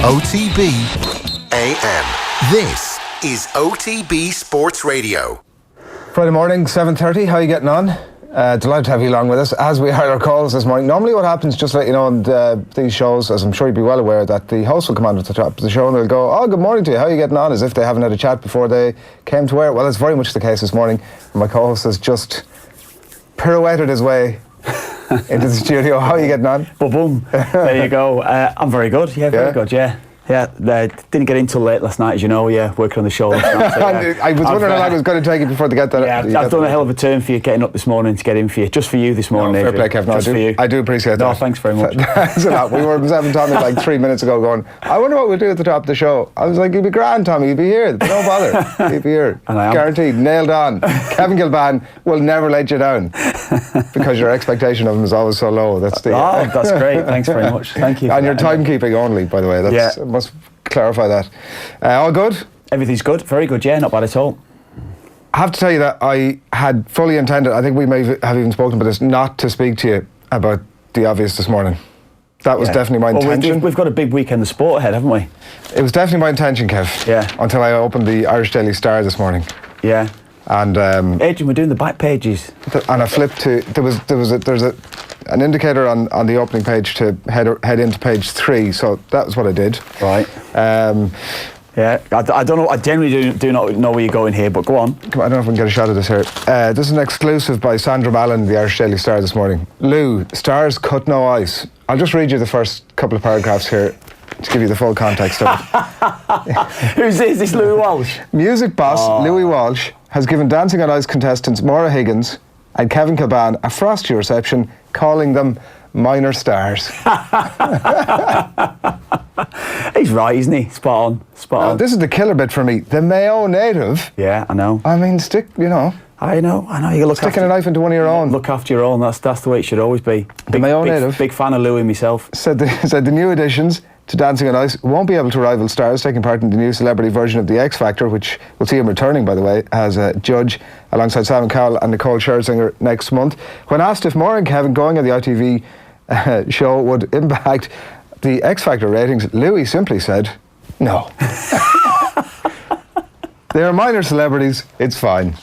OTB AM. This is OTB Sports Radio. Friday morning, 7:30. How are you getting on? Delighted to have you along with us as we had our calls this morning. Normally what happens, just to let you know, on these shows, as I'm sure you'd be well aware, that the host will come on at the top of the show and they'll go, "Oh, good morning to you, how are you getting on?" as if they haven't had a chat before they came to air. Well, that's very much the case this morning. My co-host has just pirouetted his way into the studio. How are you getting on? Boom. There you go. I'm very good. Yeah, very good. Yeah. Didn't get in till late last night, as you know. Yeah, working on the show last night. So, I was wondering how long it was going to take you before to get that. Yeah, I've done a hell of a turn for you getting up this morning to get in for you, just for you this morning. Fair play, Kevin. Just for you. I do appreciate that. No, thanks very much. Thanks a lot. We were having Tommy like 3 minutes ago going, "I wonder what we'll do at the top of the show." I was like, "You'd be grand, Tommy. You'd be here. No bother. You'd be here." And I am. Guaranteed. Nailed on. Kevin Kilbane will never let you down because your expectation of him is always so low. That's the. Oh, that's great. Thanks very much. Thank you. And your timekeeping only, by the way. That's must clarify that. All good? Everything's good. Very good. Yeah, not bad at all. I have to tell you that I had fully intended, I think we may have even spoken about this, not to speak to you about the obvious this morning. That was definitely my intention. We've got a big weekend of sport ahead, haven't we? It was definitely my intention, Kev. Yeah. Until I opened the Irish Daily Star this morning. Yeah. And Adrian, we're doing the back pages. And I flipped to there's an indicator on the opening page to head into page 3, so that was what I did. Right. Yeah, I don't know. I generally do not know where you're going here, but go on. Come on, I don't know if we can get a shot of this here. This is an exclusive by Sandra Mallon, the Irish Daily Star this morning. Lou, Stars cut no ice. I'll just read you the first couple of paragraphs here to give you the full context of it. Who's this? This Louis Walsh? Music boss Louis Walsh has given Dancing on Ice contestants Maura Higgins and Kevin Kilbane a frosty reception, calling them minor stars. He's right, isn't he? Spot on. This is the killer bit for me. The Mayo native. Yeah, I know. I mean, I know. You look sticking a knife into one of your own. Look after your own. That's the way it should always be. The Mayo native. Big fan of Louis myself. Said the new additions to Dancing on Ice won't be able to rival stars taking part in the new celebrity version of the X Factor, which we'll see him returning, by the way, as a judge alongside Simon Cowell and Nicole Scherzinger next month. When asked if Maura and Kevin going on the ITV show would impact the X Factor ratings, Louis simply said, "No." They are minor celebrities, it's fine.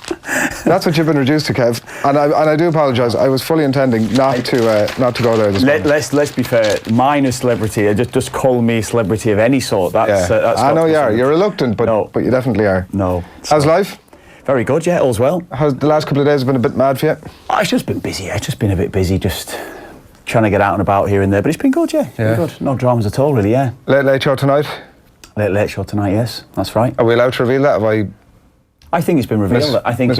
That's what you've been reduced to, Kev. And I do apologise. I was fully intending not to go there this morning. Let's be fair. Minor celebrity. Just call me a celebrity of any sort. That's I know you are. You're reluctant, but you definitely are. No. How's life? Very good. Yeah, all's well. How's the last couple of days been a bit mad for you? Oh, it's just been busy. It's just been a bit busy. Just trying to get out and about here and there. But it's been good. Yeah. Been good. No dramas at all, really. Yeah. Late show tonight. Late show tonight. Yes, that's right. Are we allowed to reveal that? I think it's been revealed. I think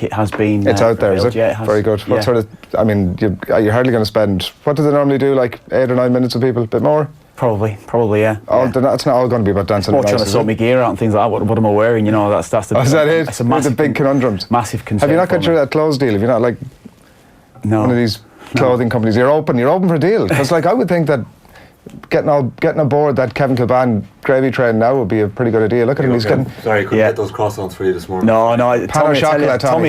it has been. It's out there, revealed. is it? Yeah, it has. Very good. What sort of? I mean, you're hardly going to spend. What do they normally do? Like 8 or 9 minutes with people? A bit more? Probably, yeah. It's not all going to be about dancing. More trying to sort my gear out and things like that. What am I wearing? You know, that's the. Is that it? It's a massive, big conundrums. Massive concern. Have you not got through that clothes deal? Have you not one of these clothing companies? You're open for a deal. Because I would think that getting aboard that Kevin Kilbane gravy train now would be a pretty good idea. Look at him, he's getting... Sorry, I couldn't get those croissants for you this morning. No, Tommy,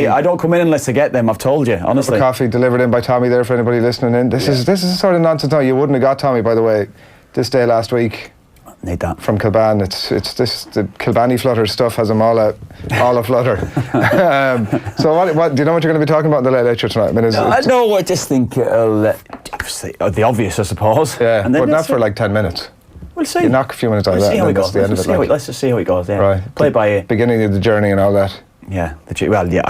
I don't come in unless I get them, I've told you, honestly. Coffee delivered in by Tommy there for anybody listening in. This is the sort of nonsense now you wouldn't have got, Tommy, by the way, this day last week. Need that. From Kilbane. It's the Kilbane flutter stuff has them all a flutter. So what do you know what you're going to be talking about in the Late Show tonight? I just think obviously the obvious, I suppose. Yeah, and but not for like 10 minutes. We'll see. You knock a few minutes out of that, and that's the end of it. Let's just see how it goes. Yeah. Right. Play by ear. Beginning of the journey and all that. Yeah, I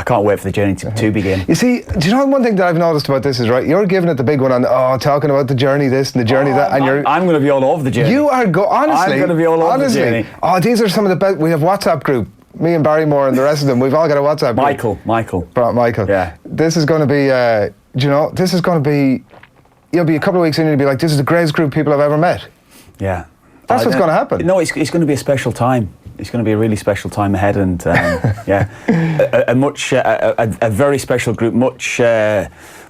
can't wait for the journey to begin. You see, do you know one thing that I've noticed about this is, right, you're giving it the big one on, talking about the journey this and the journey that, and I'm going to be all over the journey. You are, honestly. I'm going to be all over the journey. Oh, these are some of the best, we have WhatsApp group, me and Barrymore and the rest of them, we've all got a WhatsApp group. Michael. Yeah. This is going to be, you'll be a couple of weeks in and you'll be like, this is the greatest group of people I've ever met. Yeah. That's what's going to happen. No, it's going to be a special time. It's going to be a really special time ahead, and a very special group, much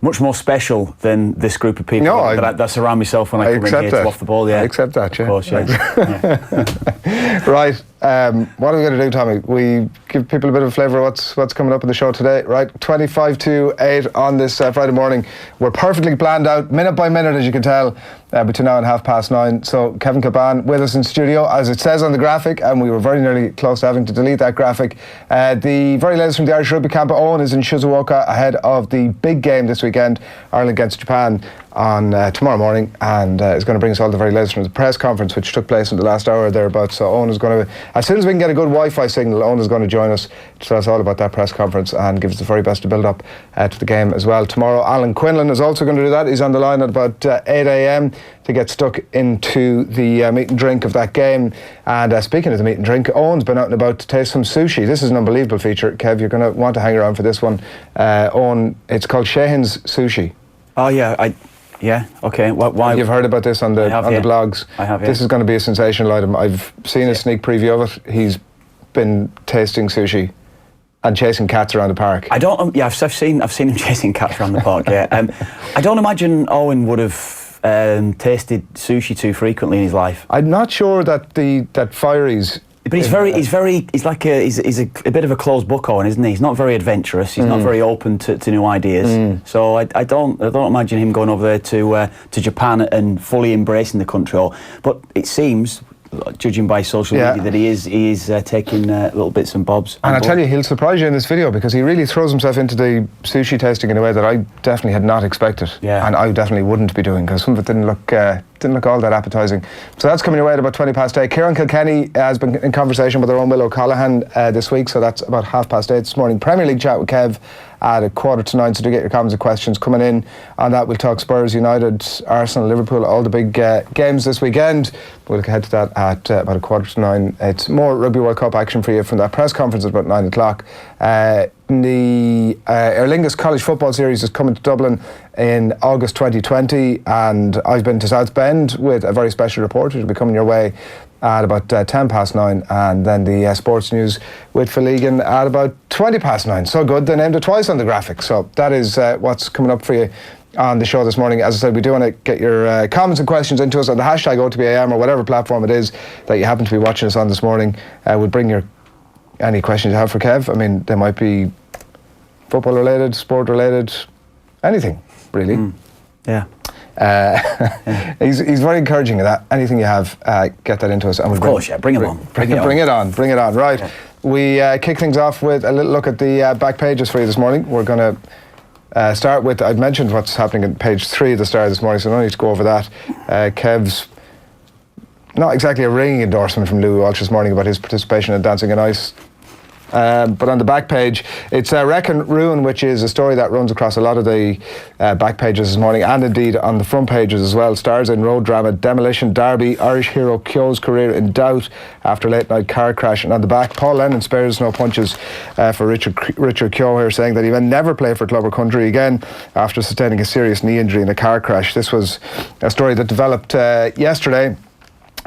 much more special than this group of people that surround myself when I come in here to off the ball. Yeah, I accept that. Yeah, of course. Yeah. Right. What are we going to do, Tommy? We give people a bit of a flavour of what's coming up in the show today. Right, 25 to 8 on this Friday morning. We're perfectly planned out, minute by minute, as you can tell, between now and 9:30. So Kevin Kilbane with us in studio, as it says on the graphic, and we were very nearly close to having to delete that graphic. The very latest from the Irish rugby camp, Eoin is in Shizuoka ahead of the big game this weekend, Ireland against Japan, on tomorrow morning, and is going to bring us all the very latest from the press conference, which took place in the last hour or thereabouts. So Eoin is going to, as soon as we can get a good Wi-Fi signal, Eoin is going to join us to tell us all about that press conference and give us the very best to build up to the game as well. Tomorrow, Alan Quinlan is also going to do that. He's on the line at about 8 a.m. to get stuck into the meat and drink of that game. And speaking of the meat and drink, Eoin's been out and about to taste some sushi. This is an unbelievable feature. Kev, you're going to want to hang around for this one. Eoin, it's called Sheahan's Sushi. Oh, yeah. Yeah, okay. Why? You've heard about this on the blogs. I have, yeah. This is going to be a sensational item. I've seen a sneak preview of it. He's been tasting sushi and chasing cats around the park. I've seen him chasing cats around the park. Yeah. I don't imagine Eoin would have tasted sushi too frequently in his life. I'm not sure that Fiery's. But he's a bit of a closed book, Eoin, isn't he? He's not very adventurous. He's not very open to new ideas. So I don't imagine him going over there to Japan and fully embracing the country. But it seems, judging by social media, that he is taking little bits and bobs. And I tell you, he'll surprise you in this video, because he really throws himself into the sushi tasting in a way that I definitely had not expected. Yeah. And I definitely wouldn't be doing, because some of it didn't look all that appetising. So that's coming your way at about 8:20. Ciaran Kilkenny has been in conversation with our own Will O'Callaghan this week, so that's about 8:30 this morning. Premier League chat with Kev at 8:45, so do get your comments and questions coming in. On that, we'll talk Spurs, United, Arsenal, Liverpool, all the big games this weekend. We'll head to that at about 8:45. It's more Rugby World Cup action for you from that press conference at about 9 o'clock. The Aer Lingus College Football Series is coming to Dublin in August 2020, and I've been to South Bend with a very special report, which will be coming your way at about 9:10, and then the sports news with Phil Egan at about 9:20. So good, they named it twice on the graphic. So that is what's coming up for you on the show this morning. As I said, we do want to get your comments and questions into us on the hashtag OTBAM or whatever platform it is that you happen to be watching us on this morning. We'll bring any questions you have for Kev. I mean, they might be football related, sport related, anything really. Yeah. He's very encouraging of that. Anything you have, get that into us. And of course, bring it on. Bring it on. Right. Yeah. We kick things off with a little look at the back pages for you this morning. We're going to start with, I've mentioned what's happening at page 3 of the Star this morning, so no need to go over that. Kev's not exactly a ringing endorsement from Louis Walsh this morning about his participation in Dancing on Ice. But on the back page, it's Wreck and Ruin, which is a story that runs across a lot of the back pages this morning, and indeed on the front pages as well. Stars in road drama, demolition derby, Irish hero Keogh's career in doubt after late night car crash. And on the back, Paul Lennon spares no punches for Richard Keogh here, saying that he may never play for club or country again after sustaining a serious knee injury in a car crash. This was a story that developed yesterday,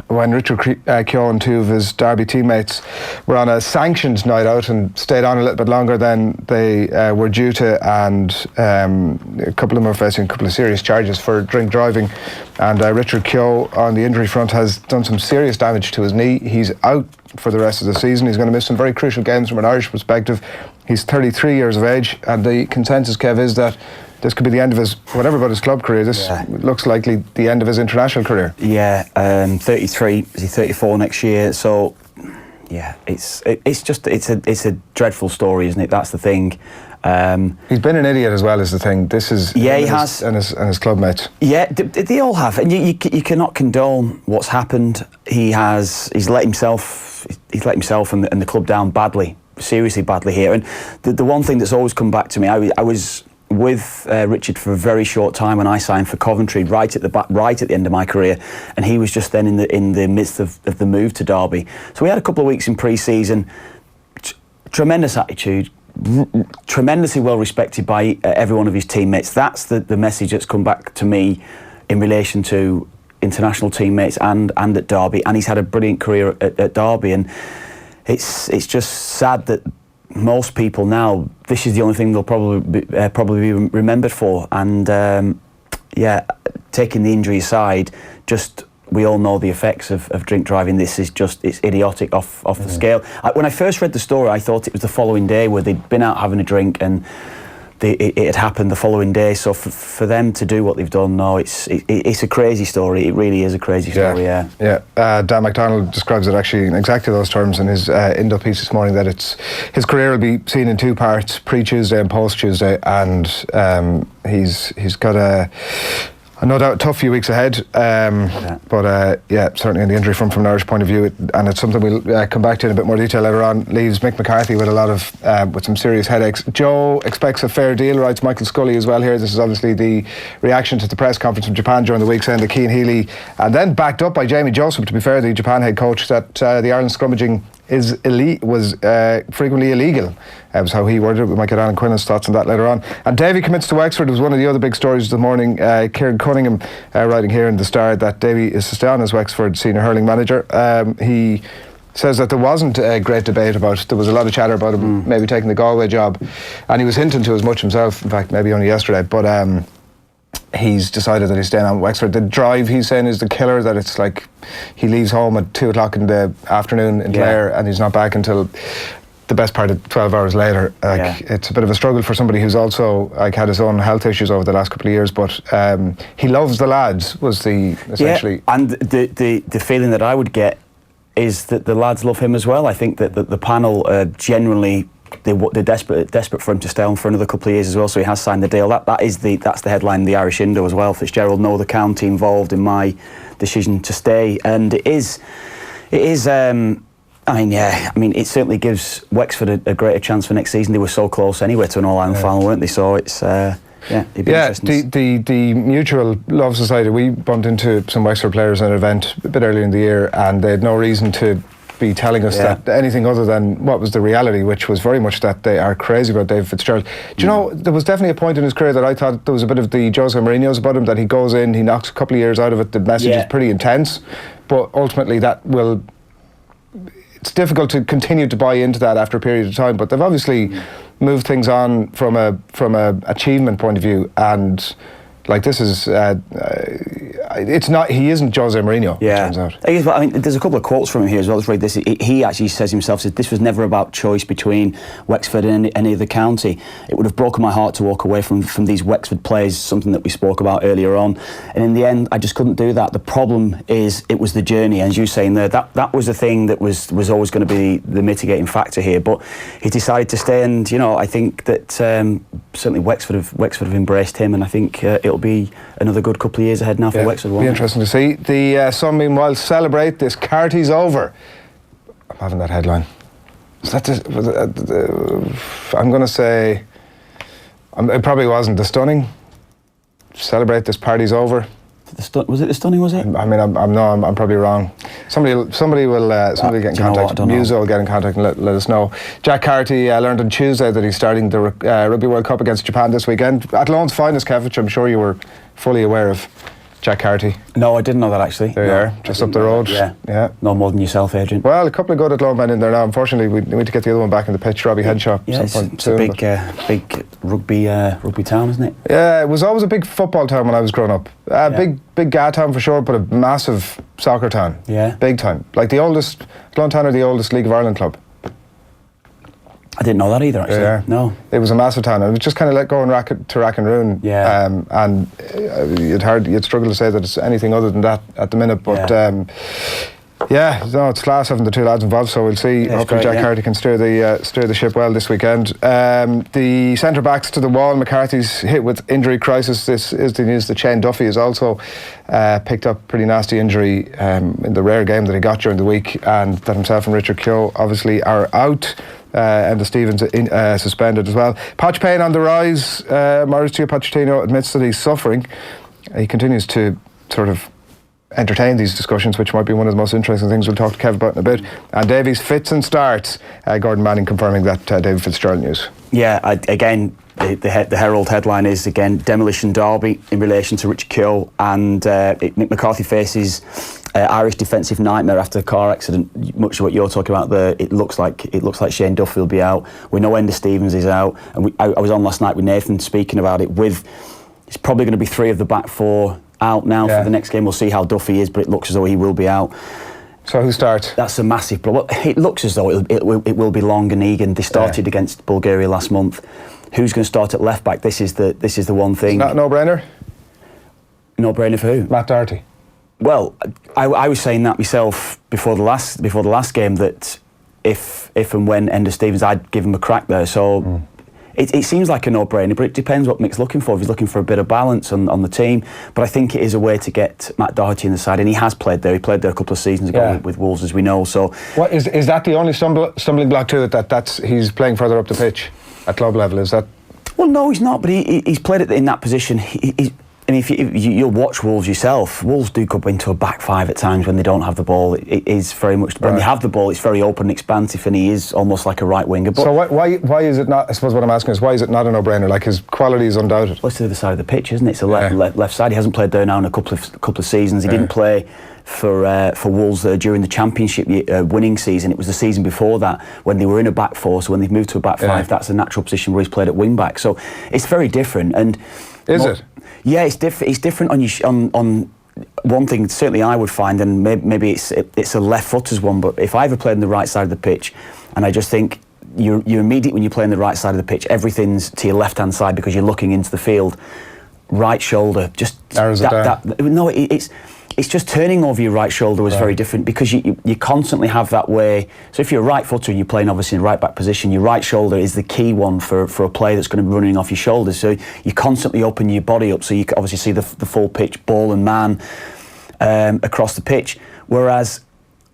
when Richard Keogh and 2 of his Derby teammates were on a sanctions night out and stayed on a little bit longer than they were due to, and a couple of them are facing a couple of serious charges for drink driving. And Richard Keogh, on the injury front, has done some serious damage to his knee. He's out for the rest of the season. He's going to miss some very crucial games from an Irish perspective. He's 33 years of age, and the consensus, Kev, is that this could be the end of his, whatever about his club career, this looks likely the end of his international career. Yeah, 33, is he 34 next year? So, yeah, it's a dreadful story, isn't it? That's the thing. He's been an idiot as well, is the thing. This is he has, and his club mates. Yeah, they all have, and you cannot condone what's happened. He's let himself and the club down badly, seriously badly here. And the one thing that's always come back to me, I was with Richard for a very short time when I signed for Coventry, right at the end of my career, and he was just then in the midst of the move to Derby. So we had a couple of weeks in pre-season. Tremendous attitude, tremendously well respected by every one of his teammates. That's the message that's come back to me in relation to international teammates and at Derby. And he's had a brilliant career at Derby, and it's just sad that most people now, this is the only thing they'll probably be remembered for. And taking the injury aside, just we all know the effects of drink driving. This is just, it's idiotic off the scale. When I first read the story, I thought it was the following day where they'd been out having a drink and it had happened the following day. So for them to do what they've done, no, it's a crazy story. It really is a crazy story. Yeah. Dan McDonald describes it actually in exactly those terms in his Indo piece this morning, that his career will be seen in two parts: pre-Tuesday and post-Tuesday, and he's got no doubt a tough few weeks ahead, but certainly in the injury from an Irish point of view, and it's something we'll come back to in a bit more detail later on, leaves Mick McCarthy with a lot of with some serious headaches. Joe expects a fair deal, writes Michael Scully as well here. This is obviously the reaction to the press conference from Japan during the week's end, the Cian Healy, and then backed up by Jamie Joseph, to be fair, the Japan head coach, that the Ireland scrummaging was frequently illegal. That was how he worded it. We might get Alan Quinlan's thoughts on that later on. And Davy commits to Wexford was one of the other big stories of the morning. Ciaran Cunningham writing here in the Star that Davy is to stay on as Wexford senior hurling manager. He says that there wasn't a great debate about it. There was a lot of chatter about him maybe taking the Galway job, and he was hinting to as much himself, in fact maybe only yesterday, but he's decided that he's staying on Wexford. The drive, he's saying, is the killer, that it's like he leaves home at 2 o'clock in the afternoon in Clare and he's not back until the best part of 12 hours later. It's a bit of a struggle for somebody who's also had his own health issues over the last couple of years, but he loves the lads, was the essentially. Yeah, and the feeling that I would get is that the lads love him as well. I think that the panel generally, they're desperate for him to stay on for another couple of years as well, so he has signed the deal. That's the headline in the Irish Indo as well. Fitzgerald, no other county involved in my decision to stay, and it is it certainly gives Wexford a greater chance for next season. They were so close anyway to an All-Ireland final, weren't they? So it's it'd be interesting. The Mutual Love Society, we bumped into some Wexford players at an event a bit earlier in the year, and they had no reason to be telling us that anything other than what was the reality, which was very much that they are crazy about David Fitzgerald. Do you know, there was definitely a point in his career that I thought there was a bit of the Jose Mourinho's about him, that he goes in, he knocks a couple of years out of it, the message is pretty intense, but ultimately it's difficult to continue to buy into that after a period of time. But they've obviously moved things on from a achievement point of view, and like this is it's not, he isn't Jose Mourinho, it turns out. I mean, there's a couple of quotes from him here as well. Let's read this. He actually says himself, this was never about choice between Wexford and any other county. It would have broken my heart to walk away from these Wexford players, something that we spoke about earlier on. And in the end, I just couldn't do that. The problem is, it was the journey. And as you were saying there, that was the thing that was always going to be the mitigating factor here. But he decided to stay, and I think that certainly Wexford have embraced him, and I think it'll be another good couple of years ahead now for Wexford. Be interesting to see. The Sun, meanwhile, celebrate this Carty's over. I'm having that headline. Is that I'm going to say, it probably wasn't. The Stunning, celebrate this party's over. Was it the Stunning? Was it? I mean, I'm probably wrong. Somebody will get in contact. Musa will get in contact and let us know. Jack Carty learned on Tuesday that he's starting the Rugby World Cup against Japan this weekend. Athlon's finest, Kev, which I'm sure you were fully aware of. Jack Carty. No, I didn't know that actually. There you are, just up the road. Yeah. No more than yourself, Adrian. Well, a couple of good Athlone men in there now. Unfortunately, we need to get the other one back in the pitch, Robbie Henshaw. Yeah, it's a big rugby town, isn't it? Yeah, it was always a big football town when I was growing up. Big GA town for sure, but a massive soccer town. Yeah. Big time. Like the oldest, Athlone Town are the oldest League of Ireland club. I didn't know that either, actually. Yeah. No. It was a massive town, and it was just kind of let go and rack and ruin. Yeah. And you'd struggle to say that it's anything other than that at the minute. But it's class having the two lads involved. So we'll see. Hopefully Jack Carty can steer the ship well this weekend. The centre backs to the wall. McCarthy's hit with injury crisis. This is the news that Shane Duffy has also picked up pretty nasty injury in the rare game that he got during the week, and that himself and Richard Keogh obviously are out. And the Stevens suspended as well. Poch Payne on the rise. Mauricio Pochettino admits that he's suffering. He continues to sort of entertain these discussions, which might be one of the most interesting things we'll talk to Kev about in a bit. And Davies fits and starts. Gordon Manning confirming that David Fitzgerald news. Yeah, again, the Herald headline is, again, demolition derby in relation to Richard Keogh, and Mick McCarthy faces Irish defensive nightmare after the car accident. Much of what you're talking about there, it looks like Shane Duffy will be out. We know Enda Stevens is out, and I was on last night with Nathan speaking about it. It's probably going to be 3 of the back 4 out now for the next game. We'll see how Duffy is, but it looks as though he will be out. So who starts? That's a massive problem. It looks as though it will be Long and Egan. They started against Bulgaria last month. Who's going to start at left back? This is the one thing. Not no-brainer. No-brainer for who? Matt Doherty. Well, I was saying that myself before the last game, that if and when Enda Stevens, I'd give him a crack there. So it seems like a no-brainer, but it depends what Mick's looking for. If he's looking for a bit of balance on the team, but I think it is a way to get Matt Doherty in the side, and he has played there. He played there a couple of seasons ago with Wolves, as we know. So, what is that the only stumbling block to it? That's he's playing further up the pitch at club level? Is that? Well, no, he's not. But he's played it in that position. I mean, if you'll watch Wolves yourself, Wolves do go into a back 5 at times when they don't have the ball. It is very much, when they have the ball, it's very open and expansive, and he is almost like a right winger. But so why is it not, I suppose what I'm asking is, why is it not a no-brainer? Like, his quality is undoubted. Well, it's to the other side of the pitch, isn't it? It's the left side. He hasn't played there now in a couple of seasons. He didn't play for Wolves during the Championship winning season. It was the season before that when they were in a back 4. So when they've moved to a back 5, that's a natural position where he's played at wing back. So it's very different. And is it? Yeah, it's different. It's different on one thing. Certainly, I would find, and maybe it's a left footer's one. But if I ever played on the right side of the pitch, and I just think you're immediate when you play on the right side of the pitch, everything's to your left hand side because you're looking into the field. Right shoulder, just narrows it down. It's just turning over your right shoulder was very different because you constantly have that way. So if you're a right footer and you're playing obviously in right back position, your right shoulder is the key one for a player that's going to be running off your shoulders. So you constantly open your body up so you can obviously see the full pitch, ball and man across the pitch. Whereas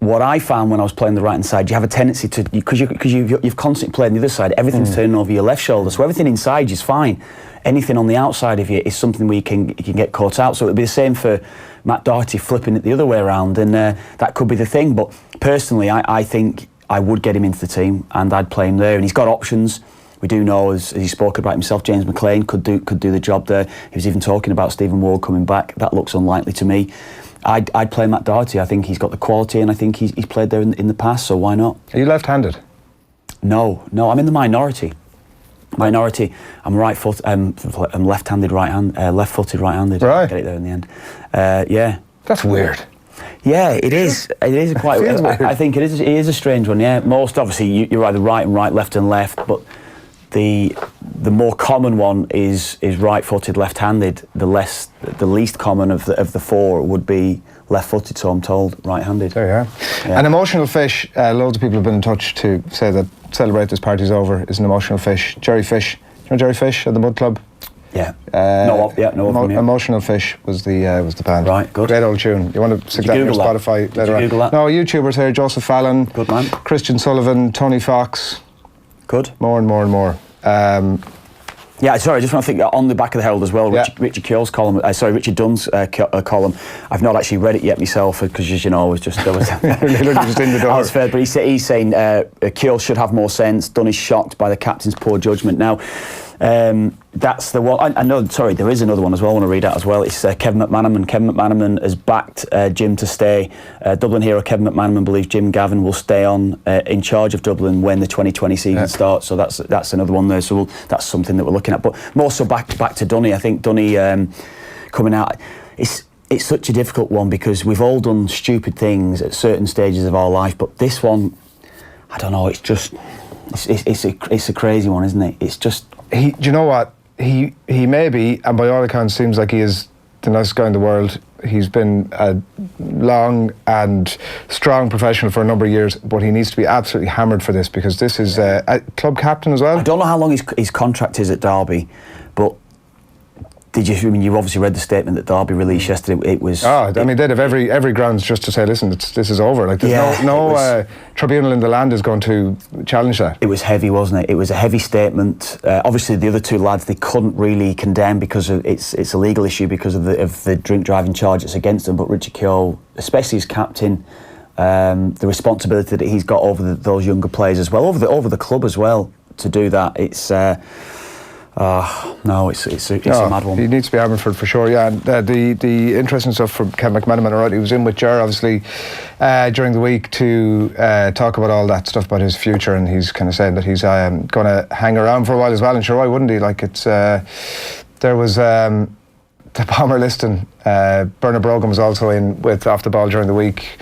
what I found when I was playing the right hand side, you have a tendency to, because you've constantly played on the other side, everything's turning over your left shoulder. So everything inside you is fine. Anything on the outside of you is something where you can get caught out. So it'd be the same for Matt Doherty flipping it the other way around, and that could be the thing. But personally, I think I would get him into the team and I'd play him there. And he's got options. We do know, as he spoke about himself, James McLean could do the job there. He was even talking about Stephen Ward coming back. That looks unlikely to me. I'd play Matt Doherty. I think he's got the quality, and I think he's played there in the past. So why not? Are you left-handed? No, I'm in the minority. I'm right foot. I'm left-handed, left-footed, right-handed. Right. Get it there in the end. Yeah. That's weird. Yeah, it is. It is quite. I think it is a strange one. Yeah. Most obviously you're either right and right, left and left, but the more common one is right-footed, left-handed. The least common of the 4 would be left-footed. So I'm told right-handed. There you are. Yeah. An emotional fish. Loads of people have been in touch to say that Celebrate This Party's Over is an emotional fish. Jerry Fish. Do you know Jerry Fish at the Mud Club? Yeah. No of them, yeah. Emotional Fish was the band. Right, good. Great old tune. You want to stick that on your Spotify later on? Google that? No, YouTubers here. Joseph Fallon. Good man. Christian Sullivan. Tony Fox. Good. More and more and more. Yeah, sorry, I just want to think on the back of the Herald as well, Richard Keogh's column, Richard Dunn's column. I've not actually read it yet myself because, as you know, I was just in the door. That's fair, but he's saying Keogh should have more sense. Dunn is shocked by the captain's poor judgment. Now, that's the one. I know. Sorry, there is another one as well. I want to read out as well. It's Kevin McManaman. Kevin McManaman has backed Jim to stay. Dublin hero Kevin McManaman believes Jim Gavin will stay on in charge of Dublin when the 2020 season starts. So that's another one there. So that's something that we're looking at. But more so back to Dunny. I think Dunny coming out. It's such a difficult one because we've all done stupid things at certain stages of our life. But this one, I don't know. It's just it's a crazy one, isn't it? It's just. Do you know what? He may be, and by all accounts seems like he is the nicest guy in the world. He's been a long and strong professional for a number of years, but he needs to be absolutely hammered for this because this is a club captain as well. I don't know how long his contract is at Derby, but you obviously read the statement that Derby released yesterday. It was. I mean, they'd have every grounds just to say, listen, this is over. Like, there's no tribunal in the land is going to challenge that. It was heavy, wasn't it? It was a heavy statement. Obviously, the other 2 lads they couldn't really condemn because it's a legal issue because of the drink driving charge that's against them. But Richard Keogh, especially as captain, the responsibility that he's got over those younger players as well, over the club as well, to do that. It's. No, it's a mad one. He needs to be Abbotsford for sure, yeah. And the interesting stuff from Kevin McManaman, all right, he was in with Ger, obviously, during the week to talk about all that stuff about his future, and he's kind of saying that he's going to hang around for a while as well, and sure, why wouldn't he? Like, it's... there was... the Bomber listing, Bernard Brogan was also in with Off the Ball during the week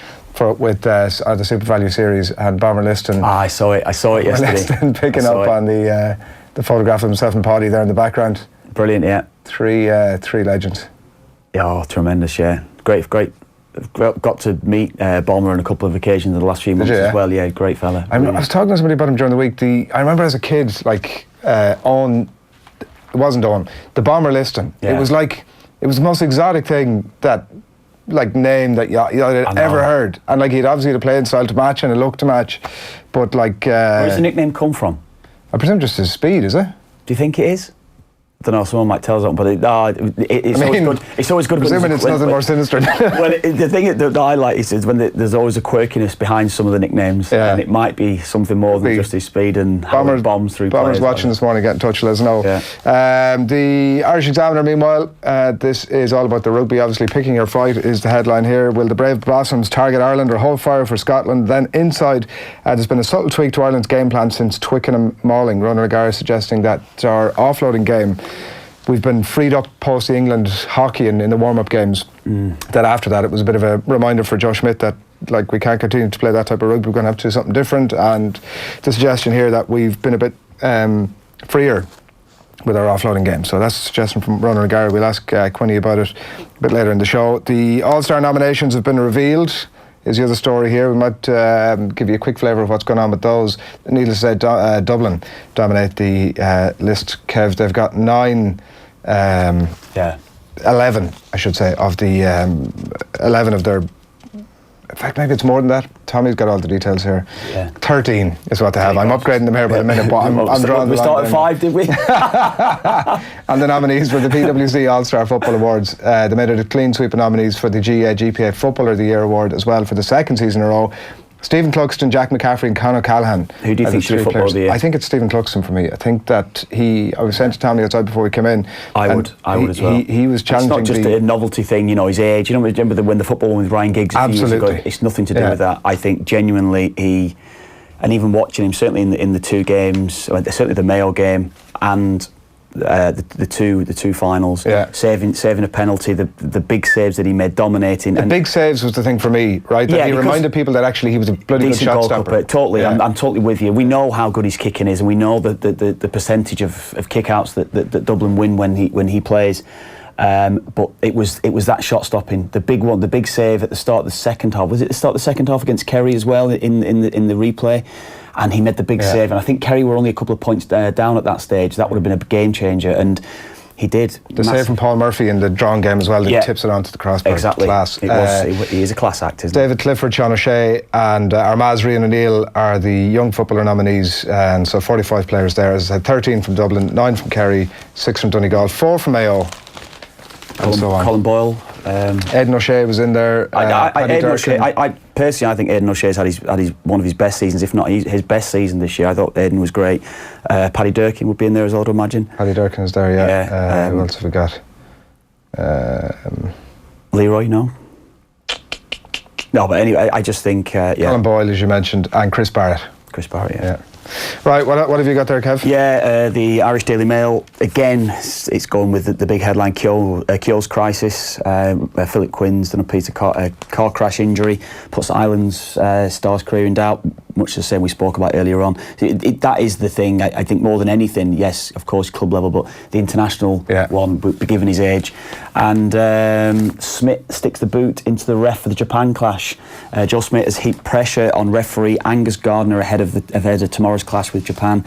with the Super Value series, and Bomber listing. I saw it yesterday. Liston picking up on the photograph of himself and Paddy there in the background. Brilliant, yeah. Three legends. Oh, tremendous, yeah. Great. Got to meet Bomber on a couple of occasions in the last few months as well. Yeah, great fella. I was talking to somebody about him during the week. I remember as a kid, like it wasn't on the Bomber listing. Yeah. It was the most exotic thing name that you ever heard, and like he'd obviously had a playing style to match and a look to match, but like. Where does the nickname come from? I presume just his speed, is it? Do you think it is? I don't know, someone might tell us that, but it's always good. It's always good. Presuming it's nothing more sinister. Well, the thing that I like is when there's always a quirkiness behind some of the nicknames, and it might be something more than just his speed and how he bombs through Bombers players. Watching this morning, get in touch, let us know. Yeah. The Irish Examiner, meanwhile, this is all about the rugby. Obviously, picking your fight is the headline here. Will the Brave Blossoms target Ireland or hold fire for Scotland? Then inside, there's been a subtle tweak to Ireland's game plan since Twickenham mauling. Ronan O'Gara suggesting that our offloading game, we've been freed up post the England hockey in the warm-up games. That after that, it was a bit of a reminder for Joe Schmidt that like we can't continue to play that type of rugby. We're going to have to do something different. And the suggestion here that we've been a bit freer with our offloading game. So that's a suggestion from Ronan O'Gara. We'll ask Quinny about it a bit later in the show. The All-Star nominations have been revealed. Is the other story here. We might give you a quick flavour of what's going on with those. Needless to say, Dublin dominate the list, Kev. They've got 11, I should say, of the 11 of their... In fact, maybe it's more than that. Tommy's got all the details here. Yeah. 13 is what they have. I'm upgrading them here by a minute, but I'm drawing the line. We started at 5, did we? And the nominees for the PwC All-Star Football Awards. They made it a clean sweep of nominees for the GPA Footballer of the Year Award as well for the second season in a row. Stephen Cluxton, Jack McCaffrey and Conor Callahan. Who do you think should be Footballer of the Year? I think it's Stephen Cluxton for me. I think that I was saying to Tommy outside before we came in. I would as well. He was challenging. It's not just a novelty thing, his age. Remember when the football with Ryan Giggs a few years ago? It's nothing to do with that. I think genuinely and even watching him, certainly in the two games, certainly the Mayo game and the two finals, saving a penalty, the big saves that he made, dominating. The big saves was the thing for me, right? That he reminded people that actually he was a bloody good shot stopper. Totally, yeah. I'm totally with you. We know how good his kicking is, and we know the percentage of kick-outs that Dublin win when he plays. But it was that shot stopping, the big one, the big save at the start of the second half. Was it the start of the second half against Kerry as well in the replay? And he made the big save, and I think Kerry were only a couple of points down at that stage. That would have been a game changer, and he did. The save from Paul Murphy in the drawn game as well, that tips it onto the crossbar. Exactly. Class. He is a class act, isn't David Clifford, Sean O'Shea and Armaz Rian O'Neill are the young footballer nominees, and so 45 players there. As I said, 13 from Dublin, 9 from Kerry, 6 from Donegal, 4 from Mayo, and so on. Colin Boyle. Aidan O'Shea was in there. Personally, I think Aidan O'Shea's had one of his best seasons, if not his best season this year. I thought Aidan was great. Paddy Durkin would be in there as well, I'd imagine. Paddy Durkin is there, yeah. Who else have we got? Leroy, no? No, but anyway, I just think... Colin Boyle, as you mentioned, and Chris Barrett. Yeah. Right, what have you got there, Kev? Yeah, the Irish Daily Mail, again, it's going with the big headline, Keogh's crisis. Philip Quinn's done a piece of car crash injury, puts Ireland's stars career in doubt, much the same we spoke about earlier on. That is the thing, I think, more than anything. Yes, of course, club level, but the international one, given his age. And Smith sticks the boot into the ref for the Japan clash. Joe Smith has heaped pressure on referee Angus Gardner ahead of tomorrow's clash with Japan.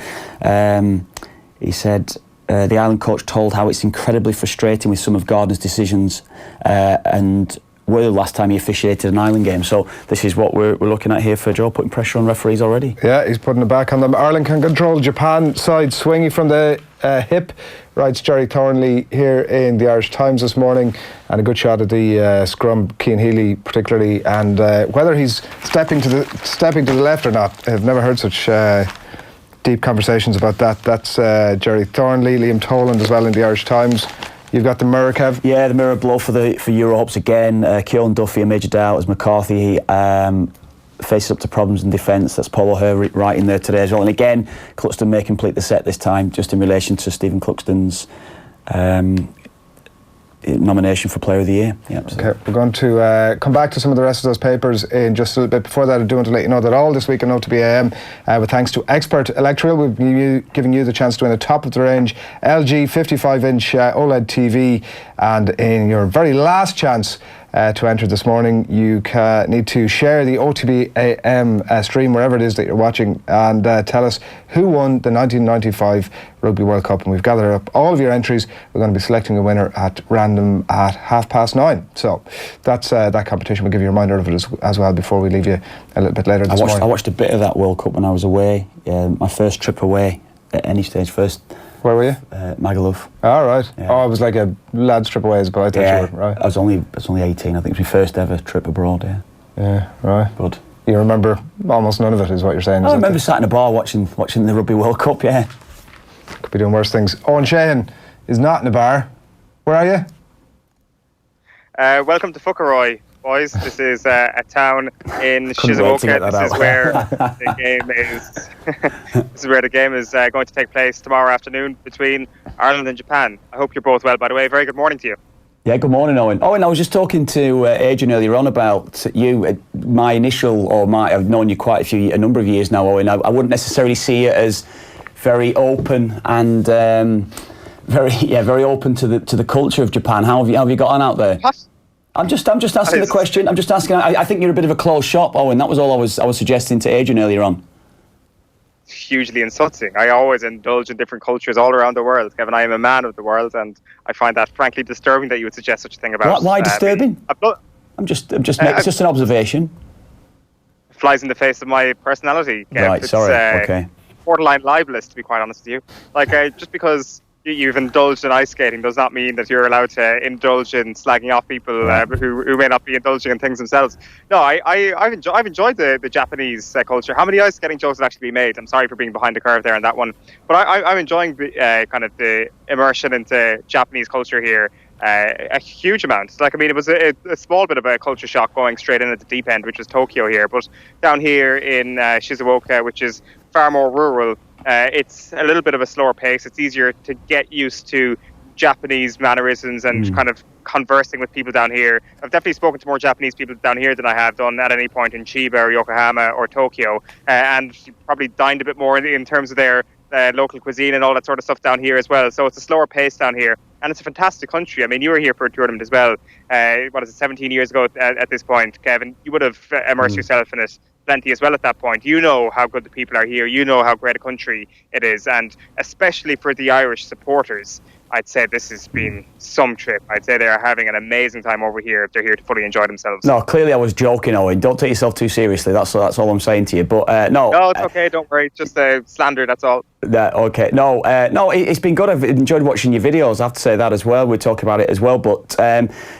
He said the Ireland coach told how it's incredibly frustrating with some of Gardner's decisions, and were the last time he officiated an Ireland game. So this is what we're looking at here for Joe, putting pressure on referees already. Yeah, he's putting it back on them. Ireland can control Japan side swingy from the hip, writes Jerry Thornley here in the Irish Times this morning, and a good shot at the scrum, Cian Healy particularly, and whether he's stepping to the left or not, I've never heard such deep conversations about that. That's Jerry Thornley, Liam Toland as well in the Irish Times. You've got the Mirror, Kev? Yeah, the Mirror blow for Euro hopes again. Kieran Duffy, a major doubt as McCarthy faces up to problems in defence. That's Paul O'Hare writing there today as well. And again, Cluxton may complete the set this time, just in relation to Stephen Cluxton's nomination for Player of the Year. Yep, so. Okay, we're going to come back to some of the rest of those papers in just a little bit. Before that, I do want to let you know that all this week on OTB AM, with thanks to Expert Electrical, we'll be giving you the chance to win a top-of-the-range LG 55-inch OLED TV. And in your very last chance to enter this morning, you need to share the OTB AM stream wherever it is that you're watching, and tell us who won the 1995 Rugby World Cup. And we've gathered up all of your entries. We're going to be selecting a winner at random at 9:30. So that's that competition. We'll give you a reminder of it as well before we leave you a little bit later this morning. I watched a bit of that World Cup when I was away. My first trip away at any stage. Where were you? Magaluf. All right. Yeah. Oh, it was like a lad's trip away, but I thought you were, right. I was only 18. I think it was my first ever trip abroad. Yeah, right. But you remember almost none of it, is what you're saying? I remember sat in a bar watching the Rugby World Cup. Yeah. Could be doing worse things. Eoin Sheahan is not in a bar. Where are you? Welcome to Fuckeroy, boys. This is a town in Shizuoka. This is where the game is. This is where the game is going to take place tomorrow afternoon between Ireland and Japan. I hope you're both well, by the way. Very good morning to you. Yeah, good morning, Owen. Owen, I was just talking to Adrian earlier on about you. I've known you quite a number of years now, Owen. I wouldn't necessarily see it as very open and very open to the culture of Japan. How have you got on out there? What? I'm just asking the question. I'm just asking. I think you're a bit of a closed shop, Owen. That was all I was suggesting to Adrian earlier on. Hugely insulting. I always indulge in different cultures all around the world, Kevin. I am a man of the world, and I find that frankly disturbing that you would suggest such a thing about. Why disturbing? It's just an observation. Flies in the face of my personality, Kev. Right. Sorry. Okay. Borderline libelous, to be quite honest with you. Like, just because you've indulged in ice skating does not mean that you're allowed to indulge in slagging off people who may not be indulging in things themselves. No, I've enjoyed the Japanese culture. How many ice skating jokes have actually been made? I'm sorry for being behind the curve there on that one, but I'm enjoying kind of the immersion into Japanese culture here. A huge amount. Like, I mean, it was a small bit of a culture shock going straight in at the deep end, which is Tokyo here, but down here in Shizuoka, which is far more rural, it's a little bit of a slower pace. It's easier to get used to Japanese mannerisms and kind of conversing with people down here. I've definitely spoken to more Japanese people down here than I have done at any point in Chiba or Yokohama or Tokyo, and probably dined a bit more in terms of their local cuisine and all that sort of stuff down here as well. So it's a slower pace down here, and it's a fantastic country. I mean, you were here for a tournament as well. 17 years ago at this point, Kevin? You would have immersed yourself in it plenty as well at that point. You know how good the people are here. You know how great a country it is, and especially for the Irish supporters, I'd say this has been some trip. I'd say they are having an amazing time over here if they're here to fully enjoy themselves. No, clearly I was joking, Owen. Don't take yourself too seriously. That's all I'm saying to you. But no, it's okay. Don't worry. Just slander. That's all. Okay. No, it's been good. I've enjoyed watching your videos. I have to say that as well. We'll talk about it as well. But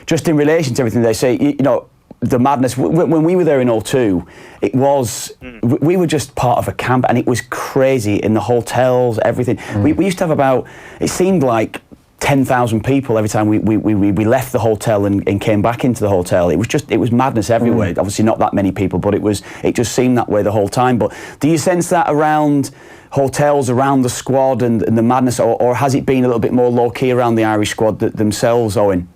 just in relation to everything they say, you know, the madness. When we were there in 2002, it was we were just part of a camp, and it was crazy in the hotels, everything. We used to have about, it seemed like 10,000 people every time we left the hotel and came back into the hotel. It was madness everywhere. Obviously not that many people, but it just seemed that way the whole time. But do you sense that around hotels, around the squad and the madness, or has it been a little bit more low key around the Irish squad themselves, Owen?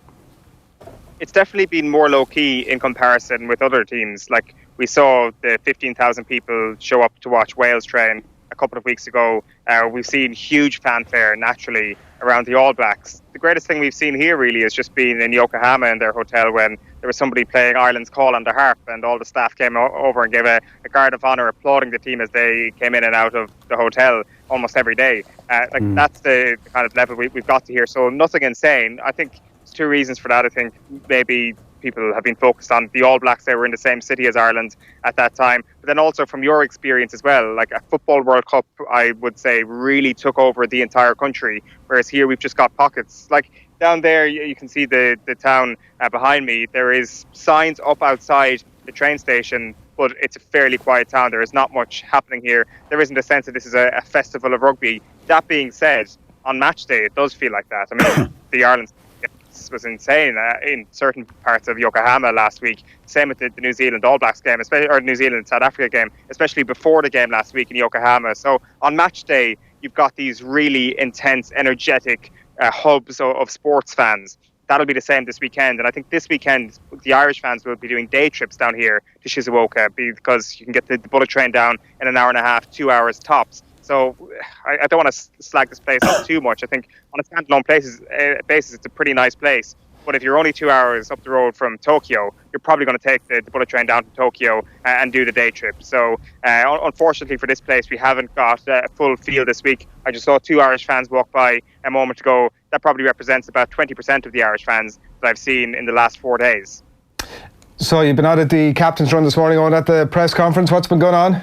It's definitely been more low-key in comparison with other teams. Like, we saw the 15,000 people show up to watch Wales train a couple of weeks ago. We've seen huge fanfare, naturally, around the All Blacks. The greatest thing we've seen here, really, is just being in Yokohama in their hotel when there was somebody playing Ireland's Call on the harp, and all the staff came over and gave a guard of honour applauding the team as they came in and out of the hotel almost every day. That's the kind of level we've got to here. So nothing insane. I think two reasons for that. I think maybe people have been focused on the All Blacks. They were in the same city as Ireland at that time, but then also from your experience as well, like a football World Cup, I would say really took over the entire country, whereas here we've just got pockets. Like down there you can see the town behind me. There is signs up outside the train station, but it's a fairly quiet town. There is not much happening here. There isn't a sense that this is a festival of rugby. That being said, on match day, it does feel like that. I mean, the Ireland was insane in certain parts of Yokohama last week. Same with the New Zealand All Blacks game, or New Zealand South Africa game, especially before the game last week in Yokohama. So on match day, you've got these really intense, energetic hubs of sports fans. That'll be the same this weekend, and I think this weekend the Irish fans will be doing day trips down here to Shizuoka because you can get the bullet train down in an hour and a half, 2 hours tops. So I don't want to slag this place up too much. I think on a standalone basis, it's a pretty nice place. But if you're only 2 hours up the road from Tokyo, you're probably going to take the bullet train down to Tokyo and do the day trip. So unfortunately for this place, we haven't got a full field this week. I just saw 2 Irish fans walk by a moment ago. That probably represents about 20% of the Irish fans that I've seen in the last 4 days. So you've been out at the captain's run this morning, on at the press conference. What's been going on?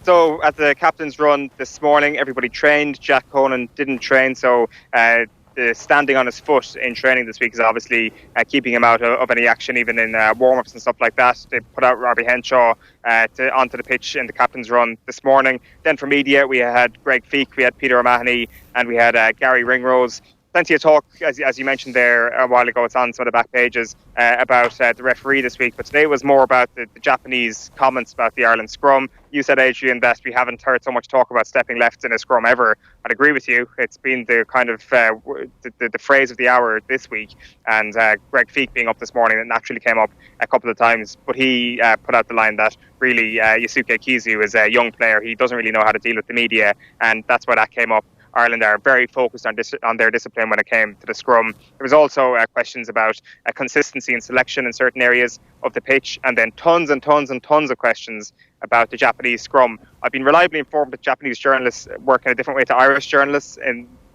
So at the captain's run this morning, everybody trained. Jack Conan didn't train, so the standing on his foot in training this week is obviously keeping him out of any action, even in warm-ups and stuff like that. They put out Robbie Henshaw onto the pitch in the captain's run this morning. Then for media, we had Greg Feek, we had Peter O'Mahony, and we had Gary Ringrose. Plenty of talk, as you mentioned there a while ago. It's on some of the back pages about the referee this week. But today was more about the Japanese comments about the Ireland scrum. You said, Adrian, that we haven't heard so much talk about stepping left in a scrum ever. I'd agree with you. It's been the kind of the phrase of the hour this week. And Greg Feek being up this morning, it naturally came up a couple of times. But he put out the line that really Yusuke Kizu is a young player. He doesn't really know how to deal with the media. And that's why that came up. Ireland are very focused on their discipline when it came to the scrum. There was also questions about consistency and selection in certain areas of the pitch, and then tons and tons and tons of questions about the Japanese scrum. I've been reliably informed that Japanese journalists work in a different way to Irish journalists,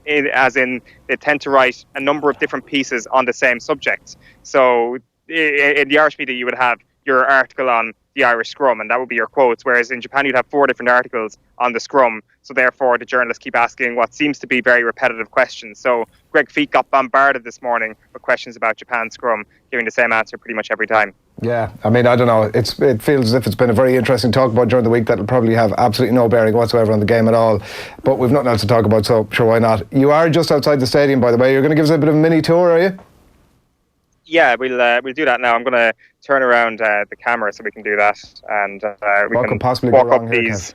as in they tend to write a number of different pieces on the same subject. So in the Irish media, you would have your article on the Irish scrum, and that would be your quotes, whereas in Japan you'd have 4 different articles on the scrum, so therefore the journalists keep asking what seems to be very repetitive questions. So Greg Feek got bombarded this morning with questions about Japan's scrum, giving the same answer pretty much every time. Yeah, I mean, I don't know, it feels as if it's been a very interesting talk about during the week that'll probably have absolutely no bearing whatsoever on the game at all, but we've nothing else to talk about, so sure, why not. You are just outside the stadium, by the way. You're going to give us a bit of a mini tour, are you? Yeah, we'll do that now. I'm going to turn around the camera so we can do that, and we what can possibly walk go wrong up here, these.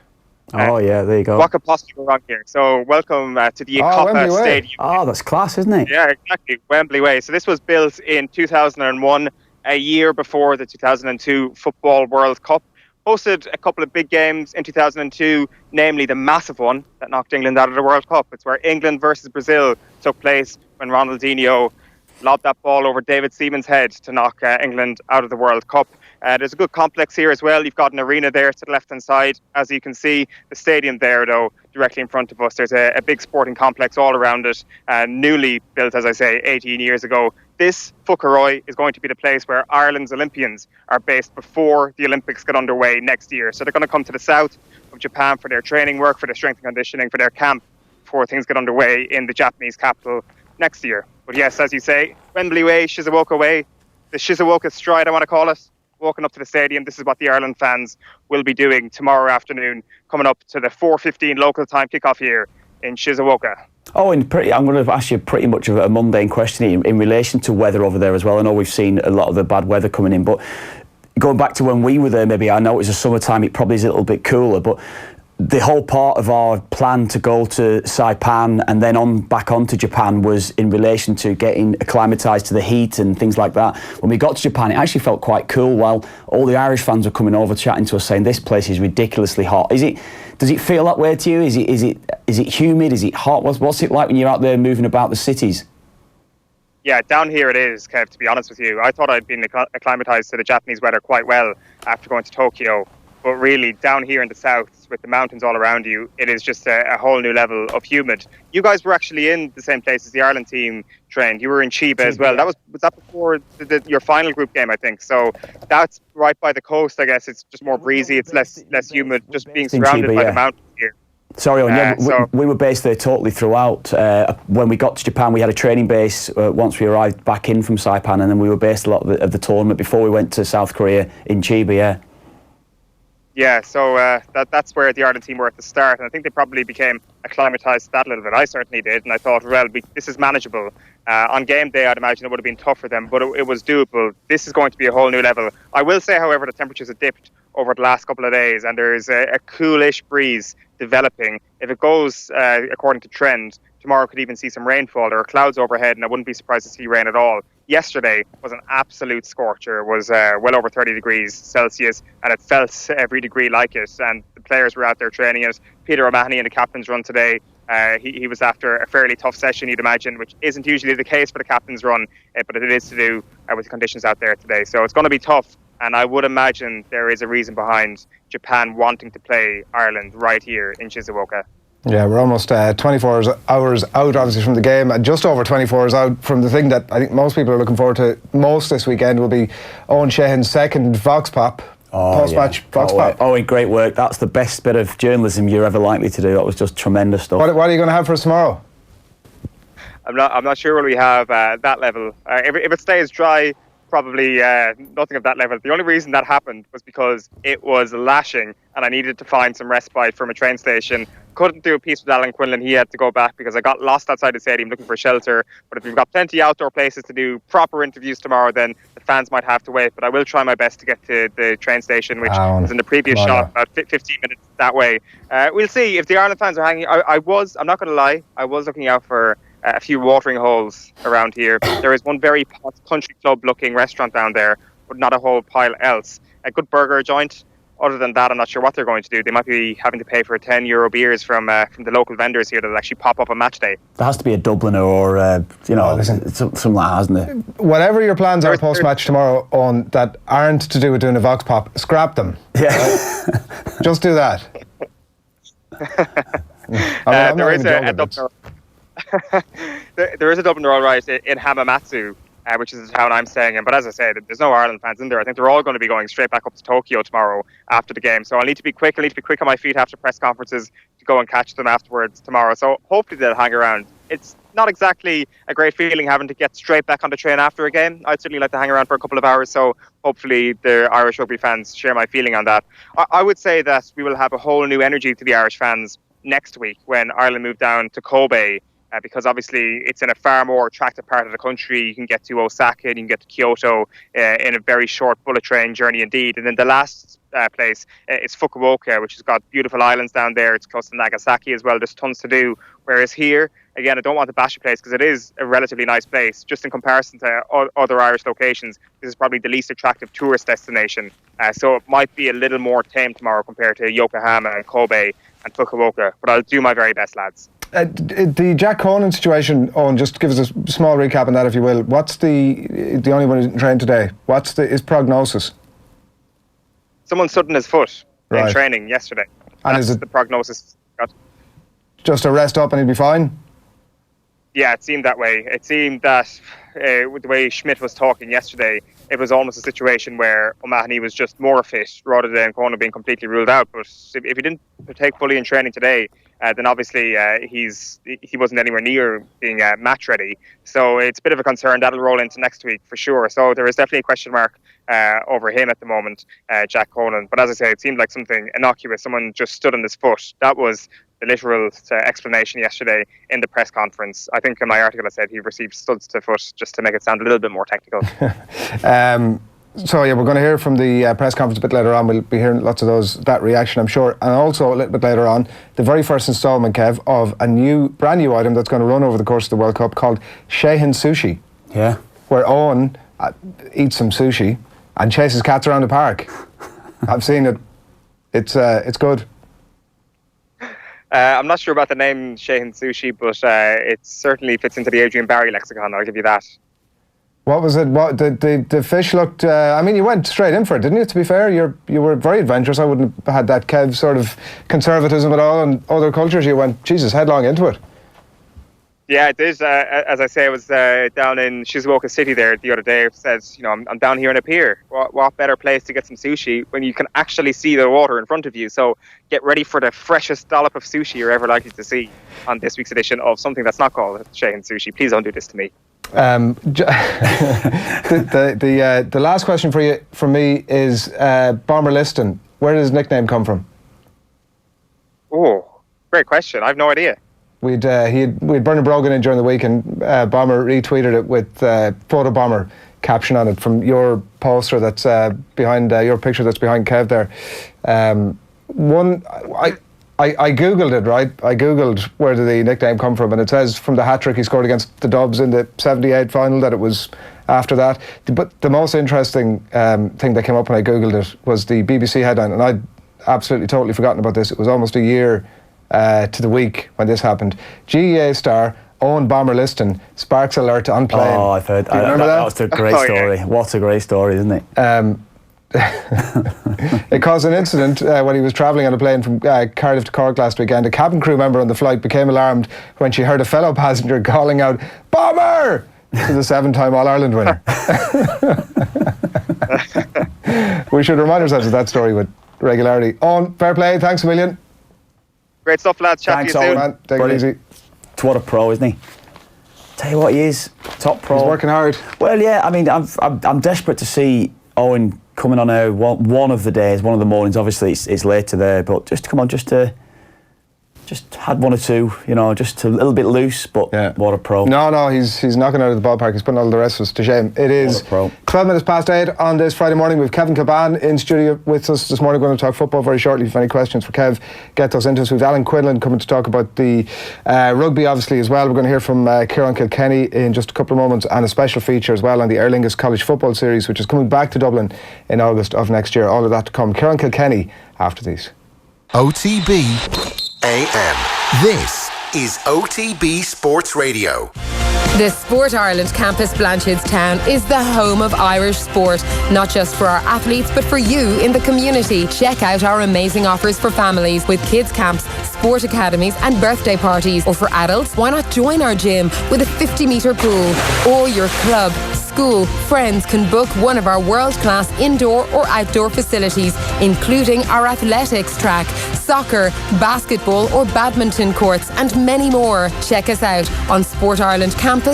Oh yeah, there you go. What could possibly go wrong here? So welcome to the Icapa Stadium. Oh, that's class, isn't it? Yeah, exactly. Wembley Way. So this was built in 2001, a year before the 2002 Football World Cup. Hosted a couple of big games in 2002, namely the massive one that knocked England out of the World Cup. It's where England versus Brazil took place when Ronaldinho lobbed that ball over David Seaman's head to knock England out of the World Cup. There's a good complex here as well. You've got an arena there to the left-hand side. As you can see, the stadium there, though, directly in front of us, there's a big sporting complex all around it, newly built, as I say, 18 years ago. This, Fukaroy, is going to be the place where Ireland's Olympians are based before the Olympics get underway next year. So they're going to come to the south of Japan for their training work, for their strength and conditioning, for their camp, before things get underway in the Japanese capital next year. But yes, as you say, Wembley Way, Shizuoka Way, the Shizuoka Stride, I want to call it, walking up to the stadium. This is what the Ireland fans will be doing tomorrow afternoon, coming up to the 4:15 local time kickoff here in Shizuoka. Oh, and I'm going to ask you pretty much of a mundane question in relation to weather over there as well. I know we've seen a lot of the bad weather coming in, but going back to when we were there, maybe I know it was the summertime, it probably is a little bit cooler, but the whole part of our plan to go to Saipan and then back on to Japan was in relation to getting acclimatised to the heat and things like that. When we got to Japan, it actually felt quite cool while all the Irish fans were coming over chatting to us saying this place is ridiculously hot. Does it feel that way to you? Is it humid? Is it hot? What's it like when you're out there moving about the cities? Yeah, down here it is, Kev, to be honest with you. I thought I'd been acclimatised to the Japanese weather quite well after going to Tokyo. But really, down here in the south, with the mountains all around you, it is just a whole new level of humid. You guys were actually in the same place as the Ireland team trained. You were in Chiba as well. Was that before your final group game, I think. So that's right by the coast, I guess. It's just more breezy. It's less humid, just being surrounded by the mountains here. Sorry, we were based there totally throughout. When we got to Japan, we had a training base once we arrived back in from Saipan, and then we were based a lot of the tournament before we went to South Korea in Chiba, yeah. Yeah, so that's where the Ireland team were at the start, and I think they probably became acclimatised to that a little bit. I certainly did, and I thought, well, this is manageable. On game day, I'd imagine it would have been tough for them, but it was doable. This is going to be a whole new level. I will say, however, the temperatures have dipped over the last couple of days, and there's a coolish breeze developing. If it goes according to trend, tomorrow could even see some rainfall. There are clouds overhead, and I wouldn't be surprised to see rain at all. Yesterday was an absolute scorcher. It was well over 30 degrees Celsius, and it felt every degree like it. And the players were out there training it. Peter O'Mahony in the captain's run today, he was after a fairly tough session, you'd imagine, which isn't usually the case for the captain's run, but it is to do with the conditions out there today. So it's going to be tough, and I would imagine there is a reason behind Japan wanting to play Ireland right here in Shizuoka. Yeah, we're almost 24 hours out, obviously, from the game, and just over 24 hours out from the thing that I think most people are looking forward to most this weekend will be Eoin Sheahan's second Vox Pop. Post-match Vox Pop. Oh, great work. That's the best bit of journalism you're ever likely to do. That was just tremendous stuff. What are you going to have for us tomorrow? I'm not sure what we have that level. If it stays dry, probably nothing of that level. The only reason that happened was because it was lashing and I needed to find some respite from a train station. Couldn't do a piece with Alan Quinlan. He had to go back because I got lost outside the stadium looking for shelter. But if we've got plenty outdoor places to do proper interviews tomorrow, then the fans might have to wait. But I will try my best to get to the train station, which was in the previous shot, about 15 minutes that way. We'll see if the Ireland fans are hanging. I'm not going to lie, I was looking out for a few watering holes around here. There is one very country club looking restaurant down there, but not a whole pile else. A good burger joint. Other than that, I'm not sure what they're going to do. They might be having to pay for €10 beers from the local vendors here that actually pop up on match day. There has to be a Dubliner or something like that, hasn't there? Whatever your plans are post-match tomorrow on that aren't to do with doing a Vox Pop, scrap them. Yeah. Just do that. There is a Dubliner. There is a Dubliner, all right, in Hamamatsu, which is the town I'm staying in. But as I said, there's no Ireland fans in there. I think they're all going to be going straight back up to Tokyo tomorrow after the game. So I'll need to be quick. I need to be quick on my feet after press conferences to go and catch them afterwards tomorrow. So hopefully they'll hang around. It's not exactly a great feeling having to get straight back on the train after a game. I'd certainly like to hang around for a couple of hours. So hopefully the Irish rugby fans share my feeling on that. I would say that we will have a whole new energy to the Irish fans next week when Ireland move down to Kobe. Because obviously it's in a far more attractive part of the country. You can get to Osaka and you can get to Kyoto in a very short bullet train journey indeed. And then the last place is Fukuoka, which has got beautiful islands down there. It's close to Nagasaki as well. There's tons to do. Whereas here, again, I don't want to bash the place because it is a relatively nice place. Just in comparison to other Irish locations, this is probably the least attractive tourist destination. So it might be a little more tame tomorrow compared to Yokohama and Kobe and Fukuoka. But I'll do my very best, lads. The Jack Conan situation, Owen, just give us a small recap on that, if you will. What's the only one who's trained today? What's his prognosis? Someone stood on his foot in training yesterday. And that's is it the prognosis? Just a rest up and he'll be fine? Yeah, it seemed that way. It seemed that with the way Schmidt was talking yesterday, it was almost a situation where O'Mahony was just more fit rather than Conan being completely ruled out. But if he didn't partake fully in training today, then obviously he wasn't anywhere near being match ready. So it's a bit of a concern. That'll roll into next week for sure. So there is definitely a question mark over him at the moment, Jack Conan. But as I say, it seemed like something innocuous. Someone just stood on his foot. That was the literal explanation yesterday in the press conference. I think in my article I said he received studs to foot, just to make it sound a little bit more technical. So yeah, we're going to hear from the press conference a bit later on. We'll be hearing lots of that reaction, I'm sure. And also a little bit later on, the very first instalment, Kev, of a brand new item that's going to run over the course of the World Cup called Sheahan Sushi. Yeah. Where Owen eats some sushi and chases cats around the park. I've seen it. It's good. I'm not sure about the name Sheahan Sushi, but it certainly fits into the Adrian Barry lexicon, I'll give you that. What was it? What the fish looked? You went straight in for it, didn't you? To be fair, you were very adventurous. I wouldn't have had that Kev sort of conservatism at all. And other cultures, you went Jesus headlong into it. Yeah, it did. As I say, I was down in Shizuoka City there the other day. It says, I'm down here in a pier. What better place to get some sushi when you can actually see the water in front of you? So get ready for the freshest dollop of sushi you're ever likely to see on this week's edition of something that's not called Sheahan Sushi. Please don't do this to me. The last question from me is Bomber Liston. Where did his nickname come from? Oh, great question. I have no idea. We'd Bernard Brogan in during the week, and Bomber retweeted it with Photo Bomber caption on it from your poster that's behind your picture that's behind Kev there. I googled it, right? I googled where did the nickname come from, and it says from the hat-trick he scored against the Dubs in the 78 final that it was after that. But the most interesting thing that came up when I googled it was the BBC headline, and I'd absolutely totally forgotten about this. It was almost a year to the week when this happened. GEA star Owen Bomber Liston sparks alert on plane. Oh, I've heard. Remember that? That was a great story. What a great story, isn't it? It caused an incident when he was travelling on a plane from Cardiff to Cork last weekend. A cabin crew member on the flight became alarmed when she heard a fellow passenger calling out, "Bomber!" to the 7-time All-Ireland winner. We should remind ourselves of that story with regularity. Owen, fair play. Thanks a million. Great stuff, lads. Chat Thanks, to you soon. Man, take it easy. What a pro, isn't he? Tell you what, he is top pro. He's working hard. Well, yeah. I mean, I'm desperate to see Owen coming on air one of the days, one of the mornings. Obviously, it's later there, but just come on, just had one or two, just a little bit loose, but what a pro. No, he's knocking out of the ballpark. He's putting all the rest of us to shame. It is 12 minutes past 8 on this Friday morning. We've Kevin Kilbane in studio with us this morning. We're going to talk football very shortly. If you have any questions for Kev, get those into us. We've Alan Quinlan coming to talk about the rugby, obviously, as well. We're going to hear from Ciaran Kilkenny in just a couple of moments, and a special feature as well on the Aer Lingus College Football Series, which is coming back to Dublin in August of next year. All of that to come. Ciaran Kilkenny after these. OTB AM. This is OTB Sports Radio. The Sport Ireland campus Blanchardstown is the home of Irish sport, not just for our athletes but for you in the community. Check out our amazing offers for families with kids camps, sport academies and birthday parties. Or for adults, why not join our gym with a 50-metre pool? Or your club, school, friends can book one of our world-class indoor or outdoor facilities, including our athletics track, soccer, basketball or badminton courts and many more. Check us out on sportirelandcampus.ie.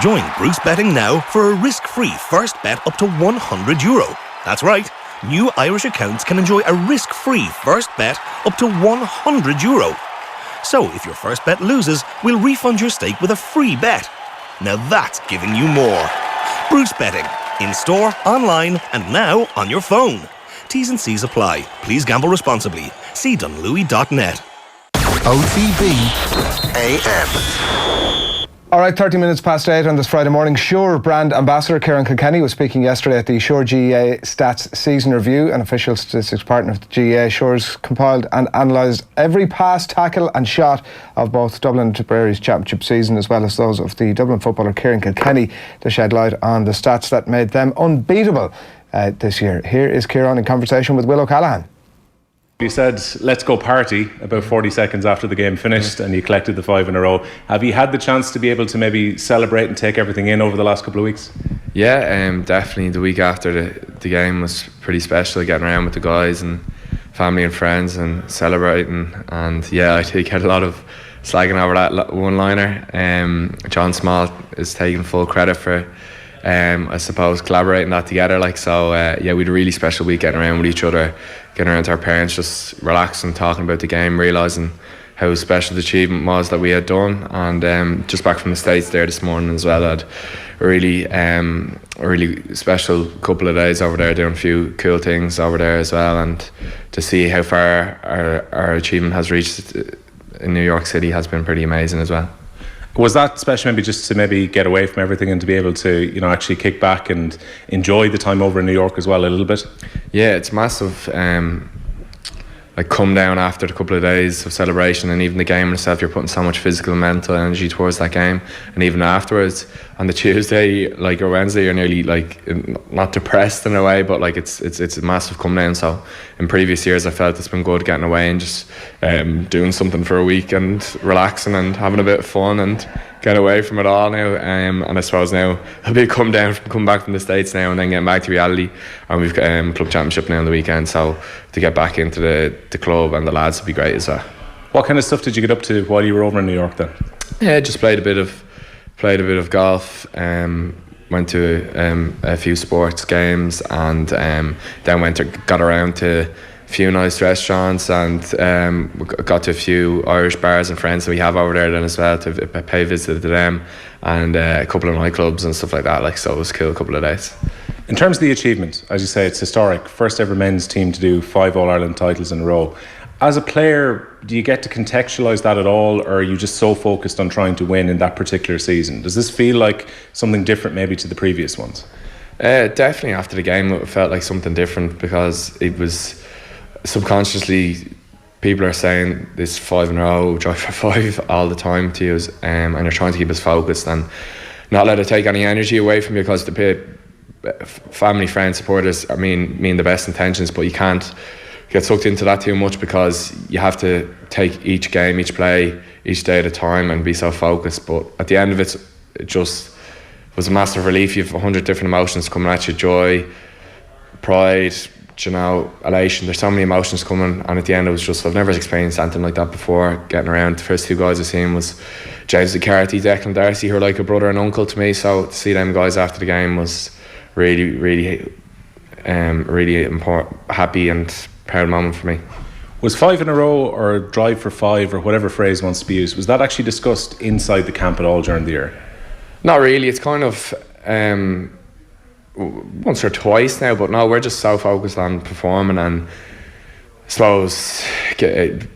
Join Bruce Betting now for a risk-free first bet up to €100. That's right. New Irish accounts can enjoy a risk-free first bet up to €100. So if your first bet loses, we'll refund your stake with a free bet. Now that's giving you more. Bruce Betting. In store, online and now on your phone. T's and C's apply. Please gamble responsibly. See dunlewy.net. OTB AM. All right, 30 minutes past 8 on this Friday morning. Sure brand ambassador Ciaran Kilkenny was speaking yesterday at the Sure GEA Stats Season Review. An official statistics partner of the GEA, Sure's compiled and analysed every pass, tackle and shot of both Dublin and Tipperary's championship season, as well as those of the Dublin footballer Ciaran Kilkenny, to shed light on the stats that made them unbeatable this year. Here is Ciaran in conversation with Will O'Callaghan. You said, let's go party about 40 seconds after the game finished, and you collected the 5 in a row. Have you had the chance to be able to maybe celebrate and take everything in over the last couple of weeks? Yeah, definitely. The week after the game was pretty special, getting around with the guys and family and friends and celebrating. And yeah, I think I had a lot of slagging over that one-liner. John Small is taking full credit for, I suppose, collaborating that together. We had a really special week getting around with each other, getting around to our parents, just relaxing, talking about the game, realising how special the achievement was that we had done. And just back from the States there this morning as well, I had a really special couple of days over there, doing a few cool things over there as well. And to see how far our achievement has reached in New York City has been pretty amazing as well. Was that special maybe just to maybe get away from everything and to be able to, actually kick back and enjoy the time over in New York as well a little bit? Yeah, it's massive. Come down after a couple of days of celebration, and even the game itself, you're putting so much physical and mental energy towards that game, and even afterwards on the Tuesday or Wednesday, you're nearly not depressed in a way, but it's a massive come down. So in previous years I felt it's been good getting away and just doing something for a week and relaxing and having a bit of fun and get away from it all now. And I suppose now a big come back from the States now and then getting back to reality. And we've got club championship now on the weekend, so to get back into the club and the lads would be great as well. What kind of stuff did you get up to while you were over in New York then? Yeah, just played a bit of golf, went to a few sports games, and then got around to a few nice restaurants, and got to a few Irish bars and friends that we have over there then as well, to pay a visit to them, and a couple of nightclubs and stuff like that. Like, so it was cool, a couple of days. In terms of the achievement, as you say, it's historic. First ever men's team to do 5 All-Ireland titles in a row. As a player, do you get to contextualise that at all, or are you just so focused on trying to win in that particular season? Does this feel like something different maybe to the previous ones? Definitely after the game it felt like something different, because it was subconsciously, people are saying this 5 in a row, drive for 5 all the time to you, and you're trying to keep us focused and not let it take any energy away from you, because the family, friends, supporters, I mean the best intentions, but you can't get sucked into that too much, because you have to take each game, each play, each day at a time and be so focused. But at the end of it, it just was a massive relief. You have 100 different emotions coming at you: joy, pride, elation. There's so many emotions coming, and at the end it was just, I've never experienced anything like that before. Getting around, the first 2 guys I seen was James McCarthy, Declan Darcy, who are like a brother and uncle to me. So to see them guys after the game was really, really, really important, happy and proud moment for me. Was 5 in a row, or drive for 5, or whatever phrase wants to be used, was that actually discussed inside the camp at all during the year? Not really. It's kind of once or twice now, but no, we're just so focused on performing, and I suppose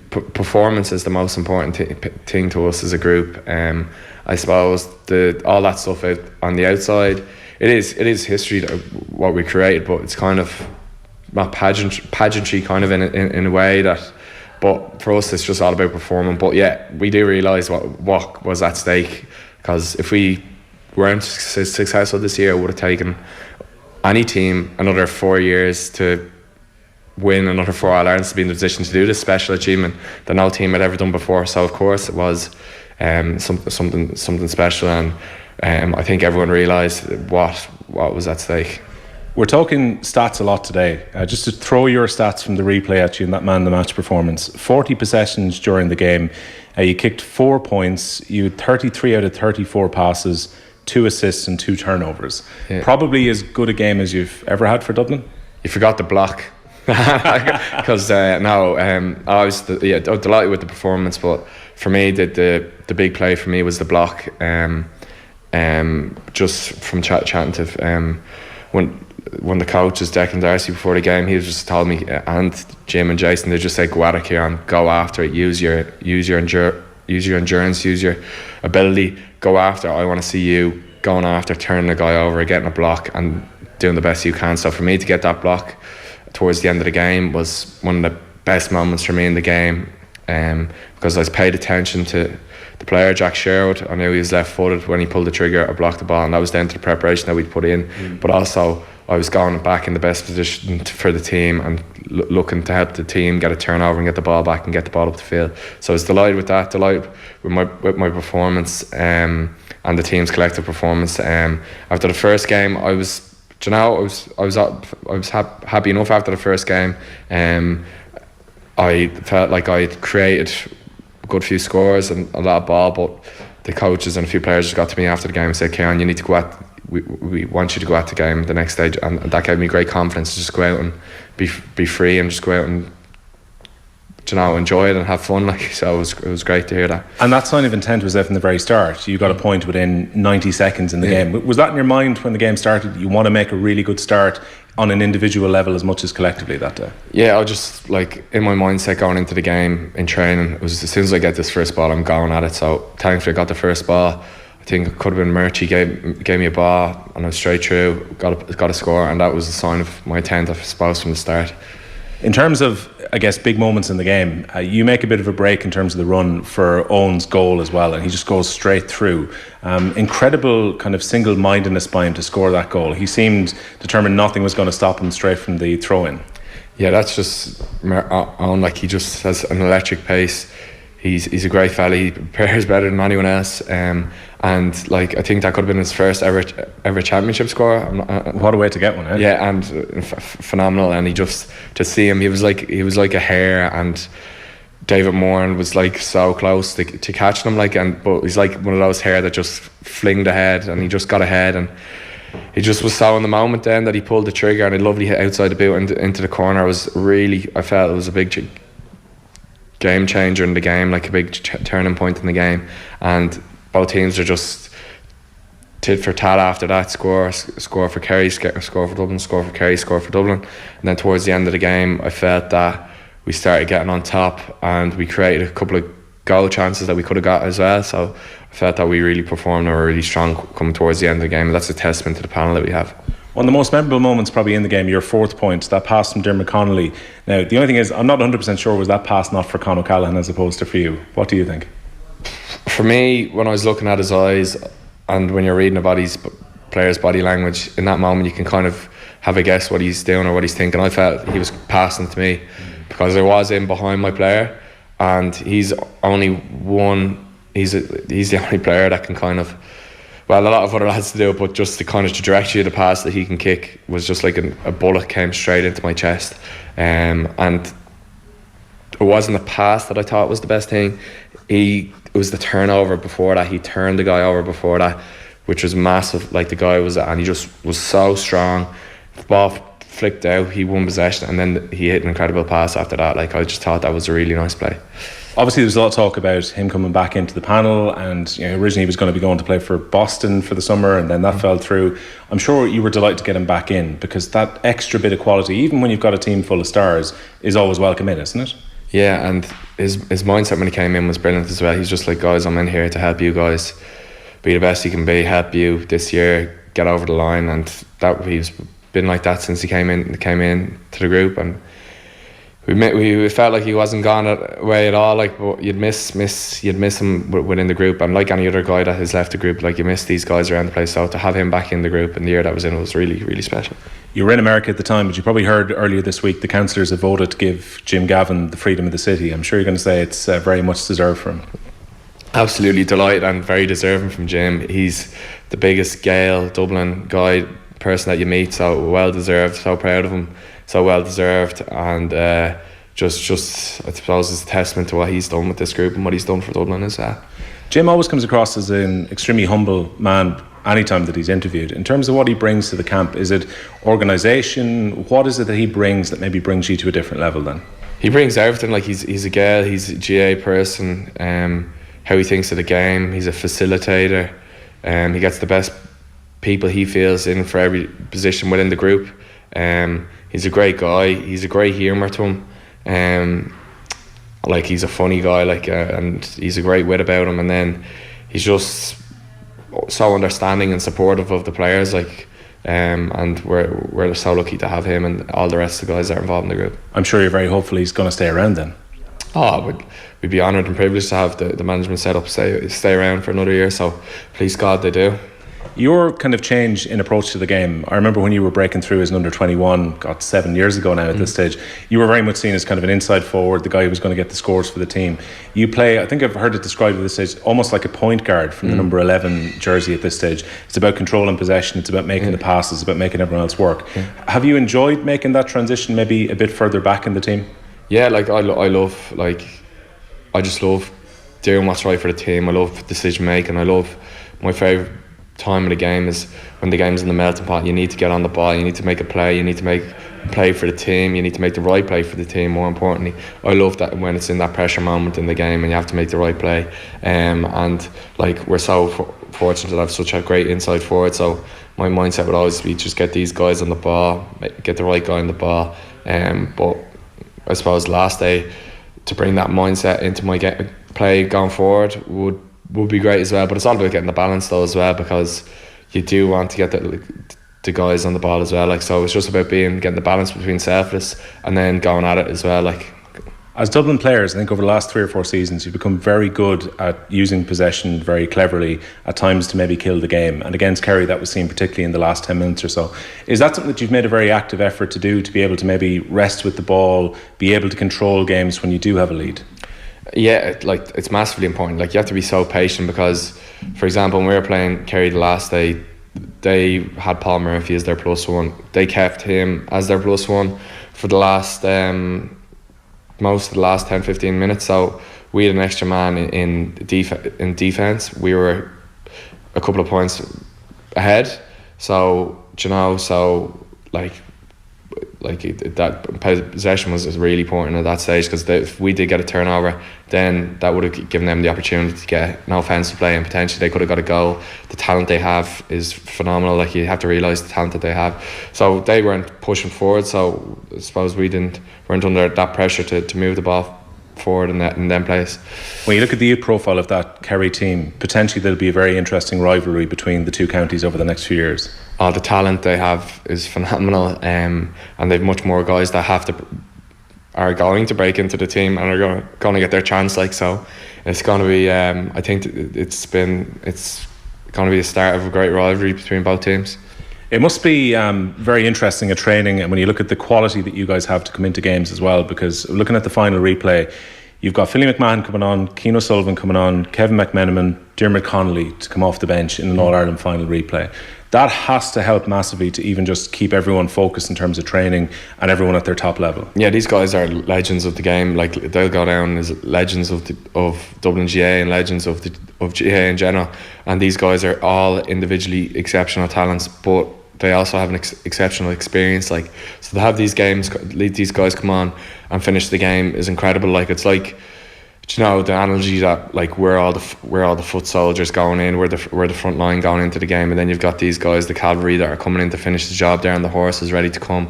performance is the most important thing to us as a group. I suppose all that stuff on the outside, it is history, what we created, but it's kind of not pageantry kind of in a way that, but for us it's just all about performing. But yeah, we do realise what was at stake, because if we weren't successful this year, it would have taken any team another 4 years to win another 4 All-Irelands, to be in the position to do this special achievement that no team had ever done before. So of course it was something special, and I think everyone realised what was at stake. We're talking stats a lot today. Just to throw your stats from the replay at you in that man-of-the-match performance: 40 possessions during the game. You kicked 4 points. You had 33 out of 34 passes, 2 assists and 2 turnovers. Yeah. Probably as good a game as you've ever had for Dublin. You forgot the block. Because I was delighted with the performance, but for me the big play for me was the block. Just from chatting to when the coaches, Declan Darcy, before the game, he just told me, and Jim and Jason, they just say, go at it, Ciaran, go after it, use your endurance, use your ability, go after it. I want to see you going after, turning the guy over, getting a block and doing the best you can. So for me to get that block towards the end of the game was one of the best moments for me in the game, because I paid attention to the player, Jack Sherwood. I knew he was left-footed when he pulled the trigger or blocked the ball, and that was down to the preparation that we'd put in. But also I was going back in the best position for the team and looking to help the team get a turnover and get the ball back and get the ball up the field. So I was delighted with that, delighted with my performance, and the team's collective performance. After the first game, I was happy enough after the first game. I felt like I had created a good few scores and a lot of ball, but the coaches and a few players just got to me after the game and said, Ciaran, you need to go out. We want you to go out the game the next stage, and that gave me great confidence to just go out and be free and just go out and enjoy it and have fun. So it was great to hear that. And that sign of intent was there from the very start. You got a point within 90 seconds in the game. Was that in your mind when the game started? You want to make a really good start on an individual level as much as collectively that day? Yeah, I just, in my mindset going into the game in training, it was as soon as I get this first ball, I'm going at it. So thankfully I got the first ball. I think it could have been Murchie gave me a ball and I was straight through, got a score, and that was a sign of my intent, I suppose, from the start. In terms of, I guess, big moments in the game, you make a bit of a break in terms of the run for Owen's goal as well, and he just goes straight through. Incredible kind of single-mindedness by him to score that goal. He seemed determined nothing was going to stop him straight from the throw-in. Yeah, that's just Owen. He just has an electric pace. He's a great fella. He prepares better than anyone else, and I think that could have been his first ever championship score. What a way to get one, eh? Yeah, and phenomenal. And he just to see him, he was like a hare, and David Moran was so close to catching him, but he's like one of those hare that just flinged ahead, and he just got ahead, and he just was so in the moment then that he pulled the trigger, and a lovely hit outside the boot into the corner. I felt it was a big game changer in the game, like a big turning point in the game, and both teams are just tit for tat after that. Score for Kerry, score for Dublin, score for Kerry, score for Dublin. And then towards the end of the game, I felt that we started getting on top, and we created a couple of goal chances that we could have got as well. So I felt that we really performed and were really strong coming towards the end of the game, and that's a testament to the panel that we have. One of the most memorable moments probably in the game, your fourth point, that pass from Dermot Connolly. Now, the only thing is, I'm not 100% sure, was that pass not for Con O'Callaghan as opposed to for you? What do you think? For me, when I was looking at his eyes, and when you're reading about his player's body language, in that moment you can kind of have a guess what he's doing or what he's thinking. I felt he was passing to me because I was in behind my player, and he's the only player that can kind of, well, a lot of other lads to do it, but just the kind of trajectory of the pass that he can kick was just like a bullet came straight into my chest. And it wasn't the pass that I thought was the best thing. It was the turnover before that. He turned the guy over before that, which was massive. Like, the guy was, and he just was so strong. The ball flicked out, he won possession, and then he hit an incredible pass after that. Like, I just thought that was a really nice play. Obviously, there's a lot of talk about him coming back into the panel, and originally he was going to be going to play for Boston for the summer, and then that fell through. I'm sure you were delighted to get him back in, because that extra bit of quality, even when you've got a team full of stars, is always welcome in, isn't it? Yeah, and his mindset when he came in was brilliant as well. He's just like, guys, I'm in here to help you guys be the best you can be, help you this year, get over the line, and that he's been like that since he came in to the group, and we felt like he wasn't gone away at all. Like, but you'd miss him within the group, and like any other guy that has left the group, like, you miss these guys around the place. So to have him back in the group in the year that was in was really, really special. You were in America at the time, but you probably heard earlier this week the councillors have voted to give Jim Gavin the freedom of the city. I'm sure you're going to say it's very much deserved for him. Absolutely delighted and very deserving from Jim. He's the biggest Gael Dublin guy person that you meet, so well deserved. So proud of him, so well deserved, and just I suppose it's a testament to what he's done with this group and what he's done for Dublin as well. Jim always comes across as an extremely humble man anytime that he's interviewed. In terms of what he brings to the camp, is it organisation? What is it that he brings that maybe brings you to a different level then? He brings everything. Like, he's a Gael, he's a GA person, how he thinks of the game, he's a facilitator, he gets the best people he feels in for every position within the group. He's a great guy, he's a great humour to him, like, he's a funny guy, like, and he's a great wit about him, and then he's just so understanding and supportive of the players, like, and we're so lucky to have him and all the rest of the guys that are involved in the group. I'm sure you're very hopeful he's going to stay around then. We'd be honoured and privileged to have the management set up stay around for another year, so please God they do. Your kind of change in approach to the game, I remember when you were breaking through as an under-21, 7 years ago now at this stage, you were very much seen as kind of an inside forward, the guy who was going to get the scores for the team. You play, I think I've heard it described at this stage, almost like a point guard from the number 11 jersey at this stage. It's about controlling possession, it's about making the passes, it's about making everyone else work. Have you enjoyed making that transition maybe a bit further back in the team? Yeah, like I just love doing what's right for the team. I love decision making. I love, my favourite time of the game is when the game's in the melting pot. You need to get on the ball, you need to make a play, you need to make a play for the team, you need to make the right play for the team, more importantly. I love that when it's in that pressure moment in the game and you have to make the right play, and like, we're so fortunate to have such a great inside forward, so my mindset would always be just get these guys on the ball, get the right guy on the ball, but I suppose last day to bring that mindset into my play going forward would be great as well. But it's all about getting the balance though as well, because you do want to get the guys on the ball as well. Like, so it's just about getting the balance between selfless and then going at it as well. Like, as Dublin players, I think over the last 3 or 4 seasons, you've become very good at using possession very cleverly, at times to maybe kill the game. And against Kerry, that was seen particularly in the last 10 minutes or so. Is that something that you've made a very active effort to do, to be able to maybe rest with the ball, be able to control games when you do have a lead? Yeah, like, it's massively important. Like, you have to be so patient, because, for example, when we were playing Kerry the last day, they had Paul Murphy as their +1. They kept him as their +1 for the last most of the last 10-15 minutes, so we had an extra man in defence. We were a couple of points ahead, So that possession was really important at that stage, because if we did get a turnover, then that would have given them the opportunity to get an offensive play, and potentially they could have got a goal. The talent they have is phenomenal. Like, you have to realise the talent that they have. So they weren't pushing forward, so I suppose we weren't under that pressure to move the ball forward in them plays. When you look at the youth profile of that Kerry team, potentially there'll be a very interesting rivalry between the two counties over the next few years. The talent they have is phenomenal, and they've much more guys that are going to break into the team and are going to get their chance. So it's going to be, I think it's going to be the start of a great rivalry between both teams. It must be very interesting at training, and when you look at the quality that you guys have to come into games as well, because looking at the final replay, you've got Philly McMahon coming on, Keane O'Sullivan coming on, Kevin McMenamin, Dermot Connolly to come off the bench in an All-Ireland final replay. That has to help massively to even just keep everyone focused in terms of training and everyone at their top level. Yeah, these guys are legends of the game. Like, they'll go down as legends of Dublin GA and legends of GA in general. And these guys are all individually exceptional talents, but they also have an exceptional experience. So to have these guys come on and finish the game is incredible. Like, it's like, the analogy that we're all the foot soldiers going in, we're the front line going into the game, and then you've got these guys, the cavalry, that are coming in to finish the job there, and the horse is ready to come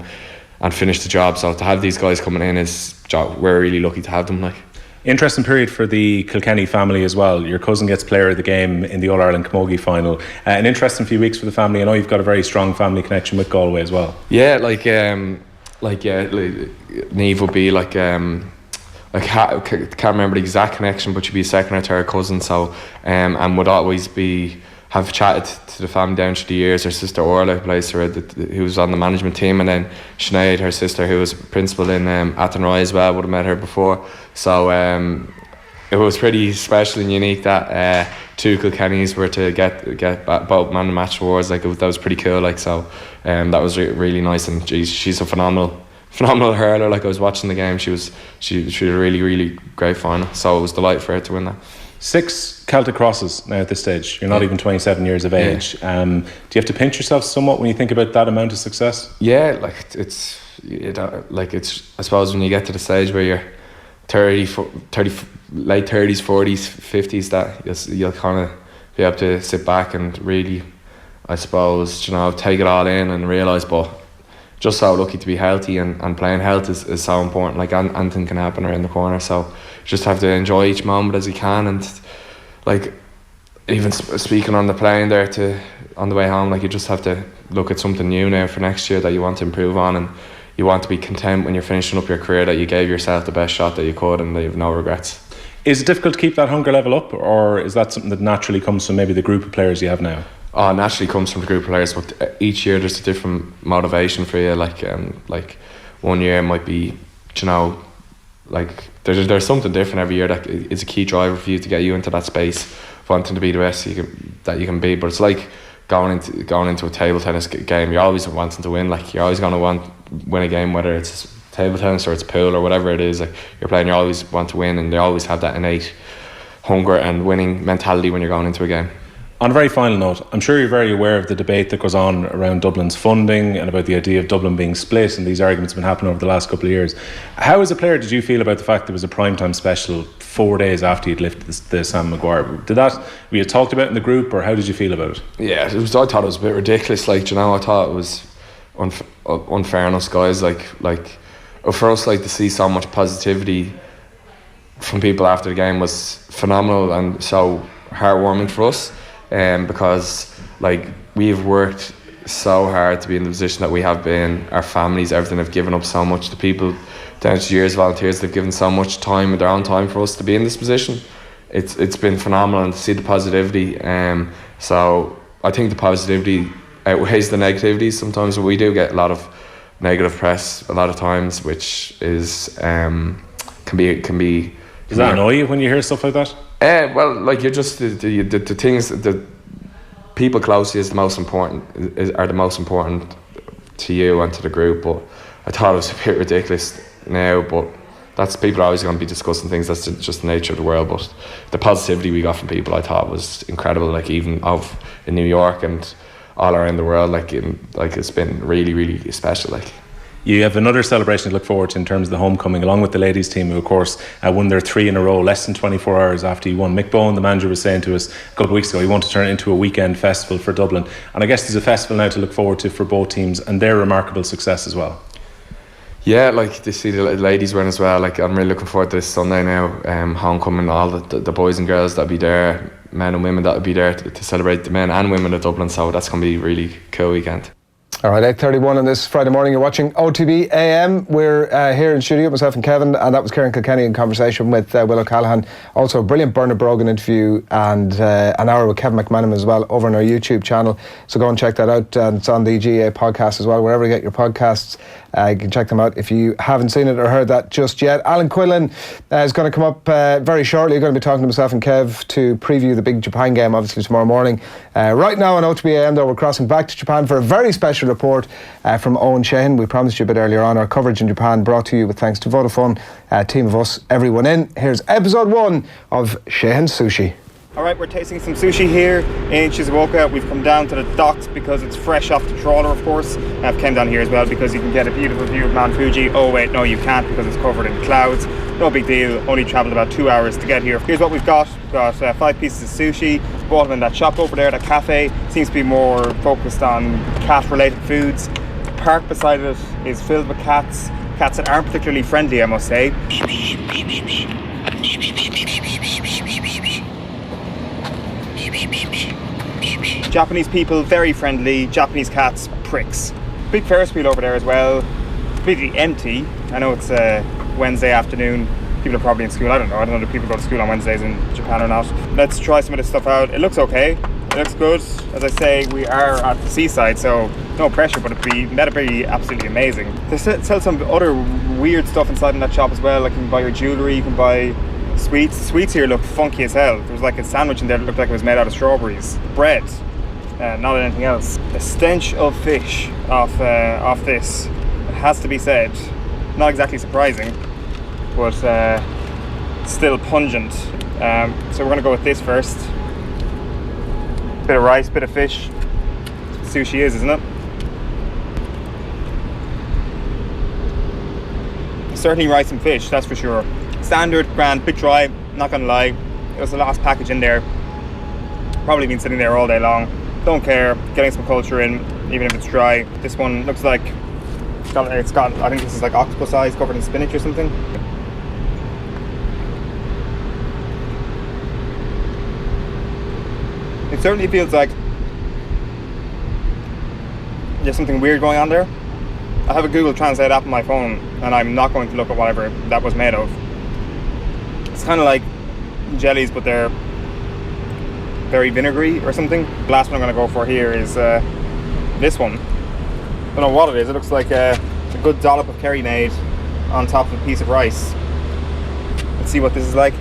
and finish the job. So to have these guys coming in we're really lucky to have them. Interesting period for the Kilkenny family as well. Your cousin gets player of the game in the All-Ireland Camogie final. An interesting few weeks for the family. I know you've got a very strong family connection with Galway as well. Yeah, Niamh would be I can't remember the exact connection, but she'd be a second or third cousin. So and would always have chatted to the family down through the years. Her sister Orla plays for who was on the management team, and then Sinead, her sister, who was principal in Athenry as well, would have met her before. So it was pretty special and unique that two Kilkennys were to get both man and match awards. That was pretty cool. That was really nice, and she's a phenomenal hurler. I was watching the game, she was a really, really great final, so it was a delight for her to win that. 6 Celtic crosses now at this stage. You're not even 27 years of age. Do you have to pinch yourself somewhat when you think about that amount of success? Yeah, it's I suppose when you get to the stage where you're 30 late 30s, 40s, 50s, that you'll kind of be able to sit back and really, I suppose, take it all in and realise, but just so lucky to be healthy, and playing health is so important. Anything can happen around the corner, so you just have to enjoy each moment as you can. And even speaking on the plane there on the way home, you just have to look at something new now for next year that you want to improve on, and you want to be content when you're finishing up your career that you gave yourself the best shot that you could, and you have no regrets. Is it difficult to keep that hunger level up, or is that something that naturally comes from maybe the group of players you have now? Naturally comes from the group of players, but each year there's a different motivation for you. One year might be, there's something different every year that is a key driver for you to get you into that space, wanting to be the best that you can be. But it's like going into a table tennis game. You're always wanting to win. You're always going to win a game, whether it's table tennis or it's pool or whatever it is. You're playing, you always want to win, and you always have that innate hunger and winning mentality when you're going into a game. On a very final note, I'm sure you're very aware of the debate that goes on around Dublin's funding and about the idea of Dublin being split, and these arguments have been happening over the last couple of years. How, as a player, did you feel about the fact there was a primetime special 4 days after you'd lifted the Sam Maguire? Were you talked about in the group, or how did you feel about it? Yeah, I thought it was a bit ridiculous. I thought it was unfairness, guys. For us, to see so much positivity from people after the game was phenomenal and so heartwarming for us. Because we've worked so hard to be in the position that we have been. Our families, everything, have given up so much. The people down to years, volunteers, they've given so much time, their own time, for us to be in this position. It's been phenomenal, and to see the positivity. So I think the positivity outweighs the negativity. Sometimes we do get a lot of negative press a lot of times, which is can be. Does that annoy you when you hear stuff like that? You're just the things, the people close to you are the most important to you and to the group. But I thought it was a bit ridiculous now, but that's, people are always going to be discussing things. That's just the nature of the world. But the positivity we got from people, I thought, was incredible. Even in New York, and all around the world. Like it's been really, really special. Like. You have another celebration to look forward to in terms of the homecoming, along with the ladies team, who of course won their 3 in a row less than 24 hours after you won. Mick Bowen, the manager, was saying to us a couple of weeks ago he wanted to turn it into a weekend festival for Dublin, and I guess there's a festival now to look forward to for both teams and their remarkable success as well. Yeah, like to see the ladies win as well. Like I'm really looking forward to this Sunday now, homecoming, all the boys and girls that'll be there, men and women that'll be there to celebrate the men and women of Dublin, so that's going to be a really cool weekend. All right, 8:31 on this Friday morning. You're watching OTB AM. We're here in studio, myself and Kevin, and that was Ciaran Kilkenny in conversation with Will O'Callaghan. Also a brilliant Bernard Brogan interview and an hour with Kevin McManaman as well over on our YouTube channel. So go and check that out. And it's on the GA podcast as well, wherever you get your podcasts. You can check them out if you haven't seen it or heard that just yet. Alan Quinlan is going to come up very shortly. You're going to be talking to myself and Kev to preview the big Japan game, obviously, tomorrow morning. Right now on OTB AM, though, we're crossing back to Japan for a very special report from Eoin Sheahan. We promised you a bit earlier on. Our coverage in Japan brought to you with thanks to Vodafone, team of us, everyone in. Here's episode 1 of Sheahan Sushi. Alright, we're tasting some sushi here in Shizuoka. We've come down to the docks because it's fresh off the trawler, of course. I've came down here as well because you can get a beautiful view of Mount Fuji. Oh wait, no you can't because it's covered in clouds. No big deal, only travelled about 2 hours to get here. Here's what we've got. We've got 5 pieces of sushi. Bought them in that shop over there, that cafe. Seems to be more focused on cat-related foods. The park beside it is filled with cats. Cats that aren't particularly friendly, I must say. Japanese people, very friendly. Japanese cats, pricks. Big Ferris wheel over there as well. Completely empty. I know it's Wednesday afternoon. People are probably in school. I don't know if people go to school on Wednesdays in Japan or not. Let's try some of this stuff out. It looks okay. It looks good. As I say, we are at the seaside, so no pressure, but it better be absolutely amazing. They sell some other weird stuff inside in that shop as well. Like you can buy your jewellery, you can buy sweets. The sweets here look funky as hell. There was like a sandwich in there that looked like it was made out of strawberries. Bread, not anything else. The stench of fish off this, it has to be said. Not exactly surprising, but still pungent. So we're going to go with this first. Bit of rice, bit of fish. That's what sushi is, isn't it? Certainly rice and fish, that's for sure. Standard, grand, bit dry, not gonna lie. It was the last package in there. Probably been sitting there all day long. Don't care, getting some culture in, even if it's dry. This one looks like it's got I think this is like octopus eyes covered in spinach or something. It certainly feels like there's something weird going on there. I have a Google Translate app on my phone and I'm not going to look at whatever that was made of. It's kind of like jellies, but they're very vinegary or something. The last one I'm going to go for here is this one. I don't know what it is. It looks like a good dollop of curry made on top of a piece of rice. Let's see what this is like.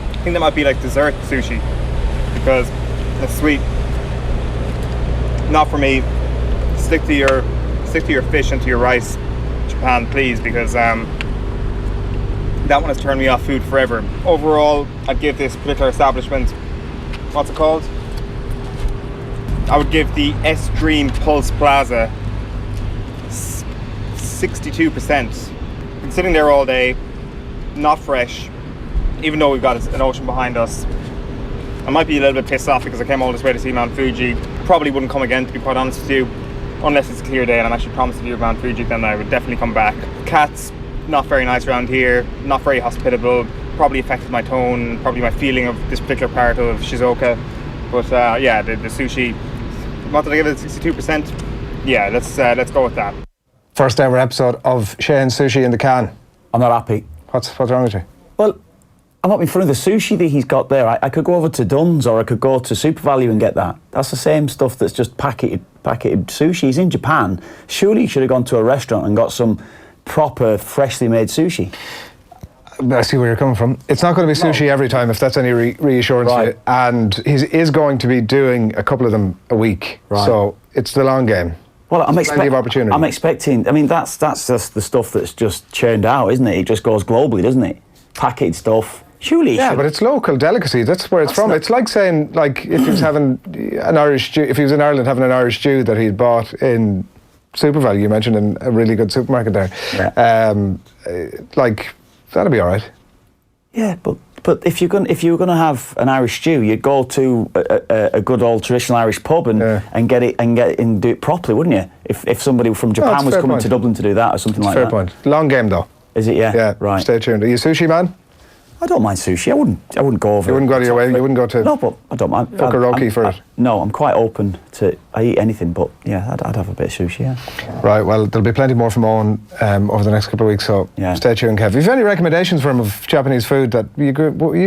I think that might be like dessert sushi because it's sweet. Not for me. Stick to your fish and to your rice, Japan, please, because that one has turned me off food forever. Overall, I'd give this particular establishment, what's it called? I would give the S Dream Pulse Plaza 62%. Been sitting there all day, not fresh, even though we've got an ocean behind us. I might be a little bit pissed off because I came all this way to see Mount Fuji. Probably wouldn't come again, to be quite honest with you, unless it's a clear day and I'm actually promised to view Mount Fuji, then I would definitely come back. Cats, not very nice around here, not very hospitable, probably affected my tone, probably my feeling of this particular part of Shizuoka. But yeah, the sushi, what did I give it, 62%? Yeah, let's go with that. First ever episode of Sheahan Sushi in the can. I'm not happy. What's wrong with you? Well, I'm not in front of the sushi that he's got there. I could go over to Dunn's or I could go to Super Value and get that. That's the same stuff that's just packeted sushi. He's in Japan. Surely he should have gone to a restaurant and got some proper, freshly made sushi. I see where you're coming from. It's not going to be sushi every time, if that's any reassurance to you. And he is going to be doing a couple of them a week. Right. So it's the long game. Well, I'm opportunity. I'm expecting. I mean, that's just the stuff that's just churned out, isn't it? It just goes globally, doesn't it? Packaged stuff, Surely. Yeah, but it's local delicacy. That's where it's from. It's like saying, like, if he was having an Irish stew, if he was in Ireland having an Irish stew that he'd bought in SuperValu, you mentioned, in a really good supermarket there. Yeah. Like, that'd be all right. Yeah, but if you were gonna have an Irish stew, you'd go to a good old traditional Irish pub and get it and do it properly, wouldn't you? If somebody from Japan was coming to Dublin to do that or something like that. Fair point. Long game though. Is it? Yeah. Yeah. Right. Stay tuned. Are you a sushi man? I don't mind sushi. I wouldn't go over. You wouldn't go to your way. You wouldn't go to. No, but I don't mind. Fukuroki for it. No, I'm quite open to. I eat anything, but yeah, I'd have a bit of sushi. Yeah. Right. Well, there'll be plenty more from Eoin over the next couple of weeks. So stay tuned, Kev. If you have any recommendations for him of Japanese food that you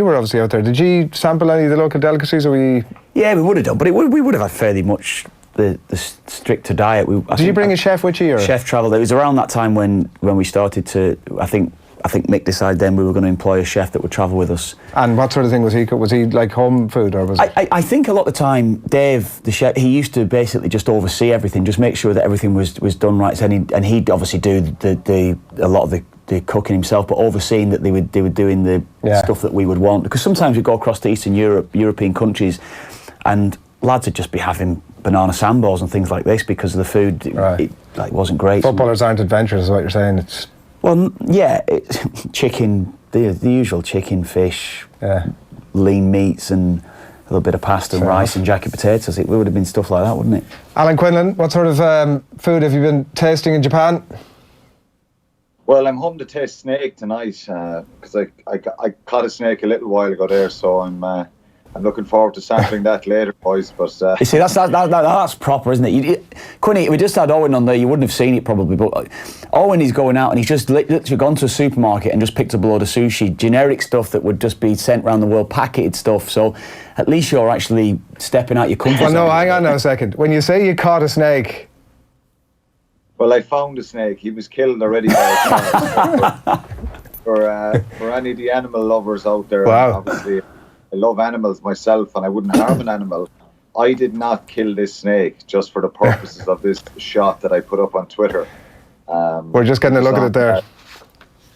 were obviously out there, did you sample any of the local delicacies? Or we? Yeah, we would have done, but we would have had fairly much the stricter diet. Did you bring a chef with you? Or? Chef travelled. It was around that time when we started to. I think Mick decided then we were going to employ a chef that would travel with us. And what sort of thing was he? Was he like home food or was it? I think a lot of the time, Dave, the chef, he used to basically just oversee everything, just make sure that everything was done right. And he'd obviously do a lot of the cooking himself, but overseeing that they were doing the stuff that we would want. Because sometimes we go across to Eastern European countries, and lads would just be having banana sandballs and things like this because of the food. It wasn't great. Footballers aren't adventurous, is what you're saying. It's. Well, yeah, chicken, the usual chicken, fish, lean meats and a little bit of pasta and rice and jacket potatoes. It would have been stuff like that, wouldn't it? Alan Quinlan, what sort of food have you been tasting in Japan? Well, I'm home to taste snake tonight because I caught a snake a little while ago there, so I'm looking forward to sampling that later, boys. But you see, that's proper, isn't it? Quinny, we just had Eoin on there. You wouldn't have seen it probably, but Eoin is going out and he's just literally gone to a supermarket and just picked up a load of sushi, generic stuff that would just be sent around the world, packeted stuff. So at least you're actually stepping out your comfort zone. Well, no, hang on now a second. When you say you caught a snake. Well, I found a snake. He was killed already by a snake. For any of the animal lovers out there, obviously. I love animals myself and I wouldn't harm an animal. I did not kill this snake just for the purposes of this shot that I put up on Twitter. We're just getting a look at it there.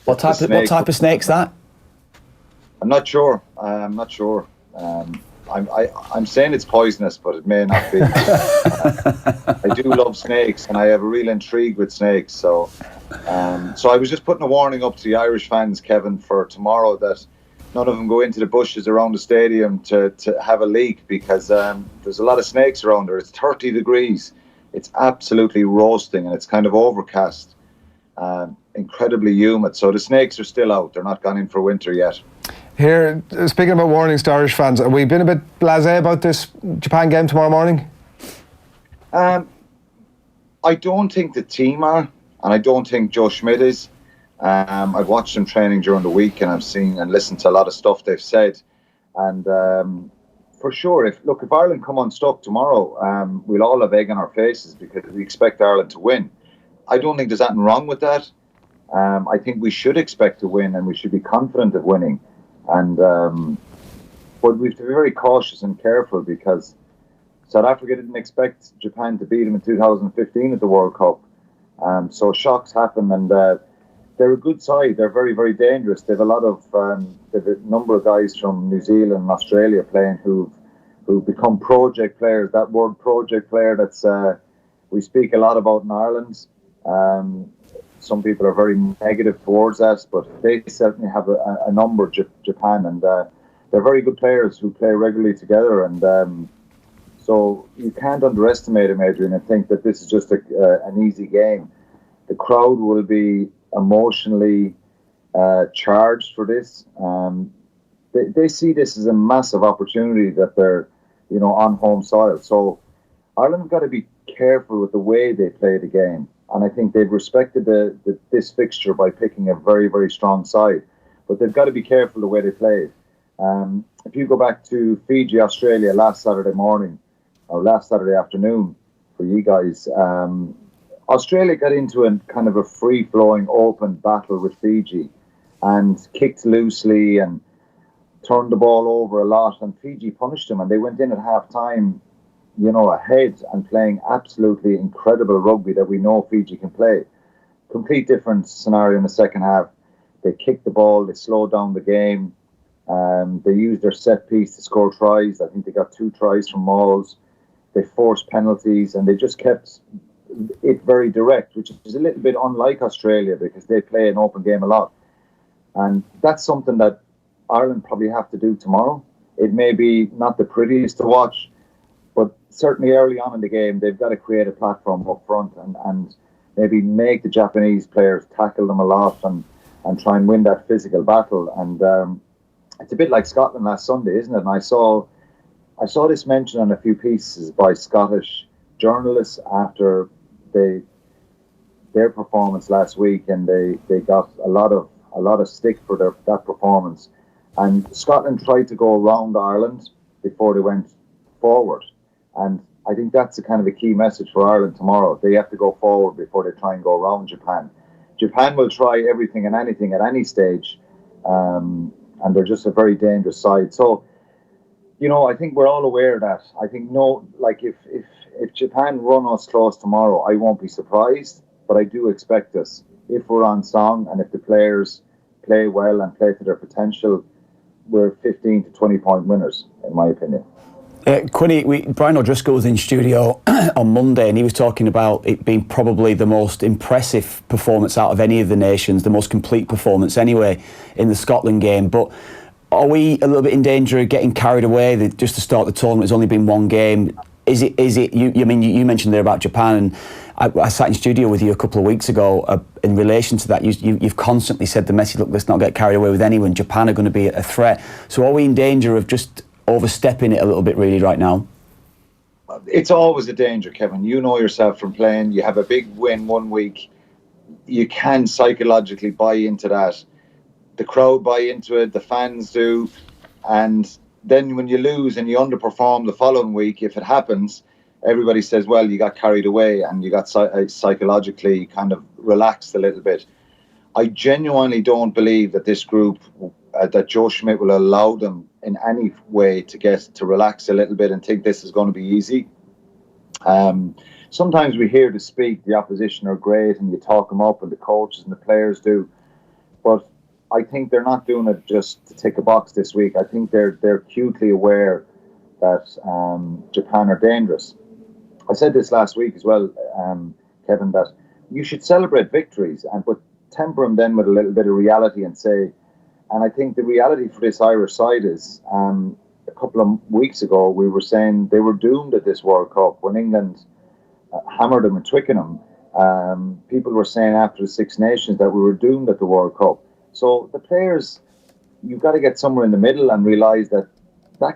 What type of snake's that? I'm not sure. I'm saying it's poisonous, but it may not be. I do love snakes and I have a real intrigue with snakes. So I was just putting a warning up to the Irish fans, Kevin, for tomorrow that none of them go into the bushes around the stadium to have a leak because there's a lot of snakes around there. It's 30 degrees. It's absolutely roasting and it's kind of overcast. Incredibly humid. So the snakes are still out. They're not gone in for winter yet. Here, speaking about warnings to Irish fans, have we been a bit blasé about this Japan game tomorrow morning? I don't think the team are, and I don't think Joe Schmidt is. I've watched them training during the week and I've seen and listened to a lot of stuff they've said. And for sure, if Ireland come unstuck tomorrow, we'll all have egg on our faces because we expect Ireland to win. I don't think there's anything wrong with that. I think we should expect to win and we should be confident of winning. And but we have to be very cautious and careful because South Africa didn't expect Japan to beat them in 2015 at the World Cup. So shocks happen and they're a good side. They're very, very dangerous. They've a lot of they've a number of guys from New Zealand and Australia playing who've become project players. That word project player that's we speak a lot about in Ireland. Some people are very negative towards that, but they certainly have a number of Japan, and they're very good players who play regularly together. And so you can't underestimate them, Adrian, and think that this is just an easy game. The crowd will be emotionally charged for this. They see this as a massive opportunity that they're, on home soil. So Ireland have got to be careful with the way they play the game. And I think they've respected this fixture by picking a very, very strong side. But they've got to be careful the way they play it. If you go back to Fiji, Australia last Saturday morning, or last Saturday afternoon for you guys, Australia got into a kind of a free-flowing, open battle with Fiji and kicked loosely and turned the ball over a lot. And Fiji punished them, and they went in at half-time ahead and playing absolutely incredible rugby that we know Fiji can play. Complete different scenario in the second half. They kicked the ball, they slowed down the game. They used their set piece to score tries. I think they got 2 tries from mauls. They forced penalties, and they just kept it very direct, which is a little bit unlike Australia because they play an open game a lot. And that's something that Ireland probably have to do tomorrow. It may be not the prettiest to watch, but certainly early on in the game, they've got to create a platform up front and maybe make the Japanese players tackle them a lot and try and win that physical battle. And it's a bit like Scotland last Sunday, isn't it? And I saw this mentioned on a few pieces by Scottish journalists after their performance last week, and they got a lot of stick for that performance. And Scotland tried to go around Ireland before they went forward, and I think that's a kind of a key message for Ireland tomorrow. They have to go forward before they try and go around Japan. Japan will try everything and anything at any stage, and they're just a very dangerous side. So, I think we're all aware of that. I think if Japan run us close tomorrow, I won't be surprised, but I do expect us, if we're on song and if the players play well and play to their potential, we're 15 to 20 point winners, in my opinion. Quinny, Brian O'Driscoll was in studio on Monday, and he was talking about it being probably the most impressive performance out of any of the nations, the most complete performance anyway in the Scotland game. But are we a little bit in danger of getting carried away? Just to start the tournament, it's only been one game. Is it? You mentioned there about Japan, and I sat in studio with you a couple of weeks ago in relation to that. You've constantly said the message, look, let's not get carried away with anyone. Japan are going to be a threat. So are we in danger of just overstepping it a little bit really right now? It's always a danger, Kevin. You know yourself from playing. You have a big win one week. You can psychologically buy into that. The crowd buy into it. The fans do. And then when you lose and you underperform the following week, if it happens, everybody says, well, you got carried away and you got psychologically kind of relaxed a little bit. I genuinely don't believe that this group, that Joe Schmidt will allow them in any way to relax a little bit and think this is going to be easy. Sometimes we hear to speak, the opposition are great and you talk them up, and the coaches and the players do. But I think they're not doing it just to tick a box this week. I think they're acutely aware that Japan are dangerous. I said this last week as well, Kevin, that you should celebrate victories, but temper them then with a little bit of reality and say, and I think the reality for this Irish side is, a couple of weeks ago we were saying they were doomed at this World Cup when England hammered them in Twickenham. People were saying after the Six Nations that we were doomed at the World Cup. So the players, you've got to get somewhere in the middle and realise that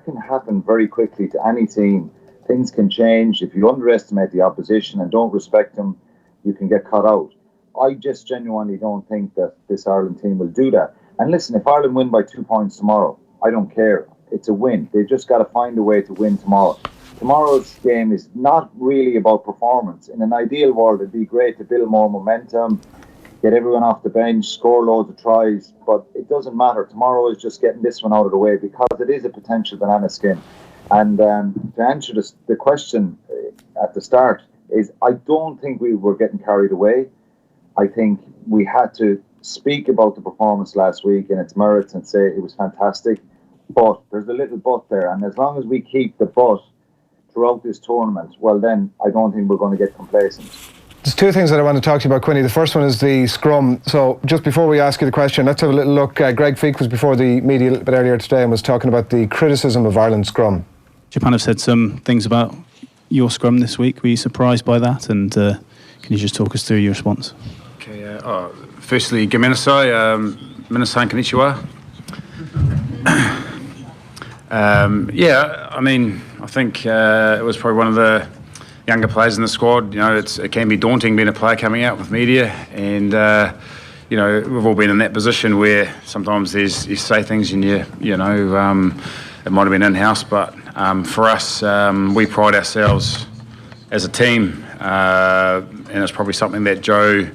can happen very quickly to any team. Things can change. If you underestimate the opposition and don't respect them, you can get caught out. I just genuinely don't think that this Ireland team will do that. And listen, if Ireland win by 2 points tomorrow, I don't care. It's a win. They've just got to find a way to win tomorrow. Tomorrow's game is not really about performance. In an ideal world, it'd be great to build more momentum, get everyone off the bench, score loads of tries, but it doesn't matter. Tomorrow is just getting this one out of the way because it is a potential banana skin. And to answer the question at the start is, I don't think we were getting carried away. I think we had to speak about the performance last week and its merits and say it was fantastic, but there's a little but there, and as long as we keep the but throughout this tournament, well then I don't think we're going to get complacent. There's two things that I want to talk to you about, Quinny. The first one is the scrum. So just before we ask you the question, let's have a little look. Greg Feek was before the media a little bit earlier today and was talking about the criticism of Ireland's scrum. Japan have said some things about your scrum this week. Were you surprised by that? And can you just talk us through your response? Okay. Firstly, Gomenasai, Minasan Konnichiwa. I mean, I think it was probably one of the younger players in the squad. You know, it can be daunting being a player coming out with media, and you know, we've all been in that position where sometimes you say things and it might have been in-house, but for us, we pride ourselves as a team, and it's probably something that Joe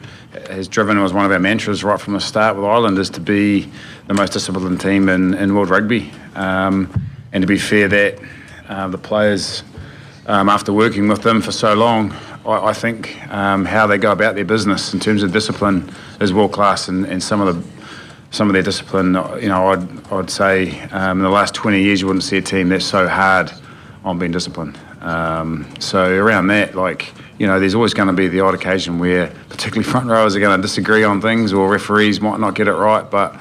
has driven as one of our mantras right from the start with Ireland, is to be the most disciplined team in world rugby, and to be fair that the players, after working with them for so long, I think how they go about their business in terms of discipline is world class, and some of some of their discipline. I'd say in the last 20 years you wouldn't see a team that's so hard on being disciplined. So around that, there's always going to be the odd occasion where particularly front rowers are going to disagree on things, or referees might not get it right, but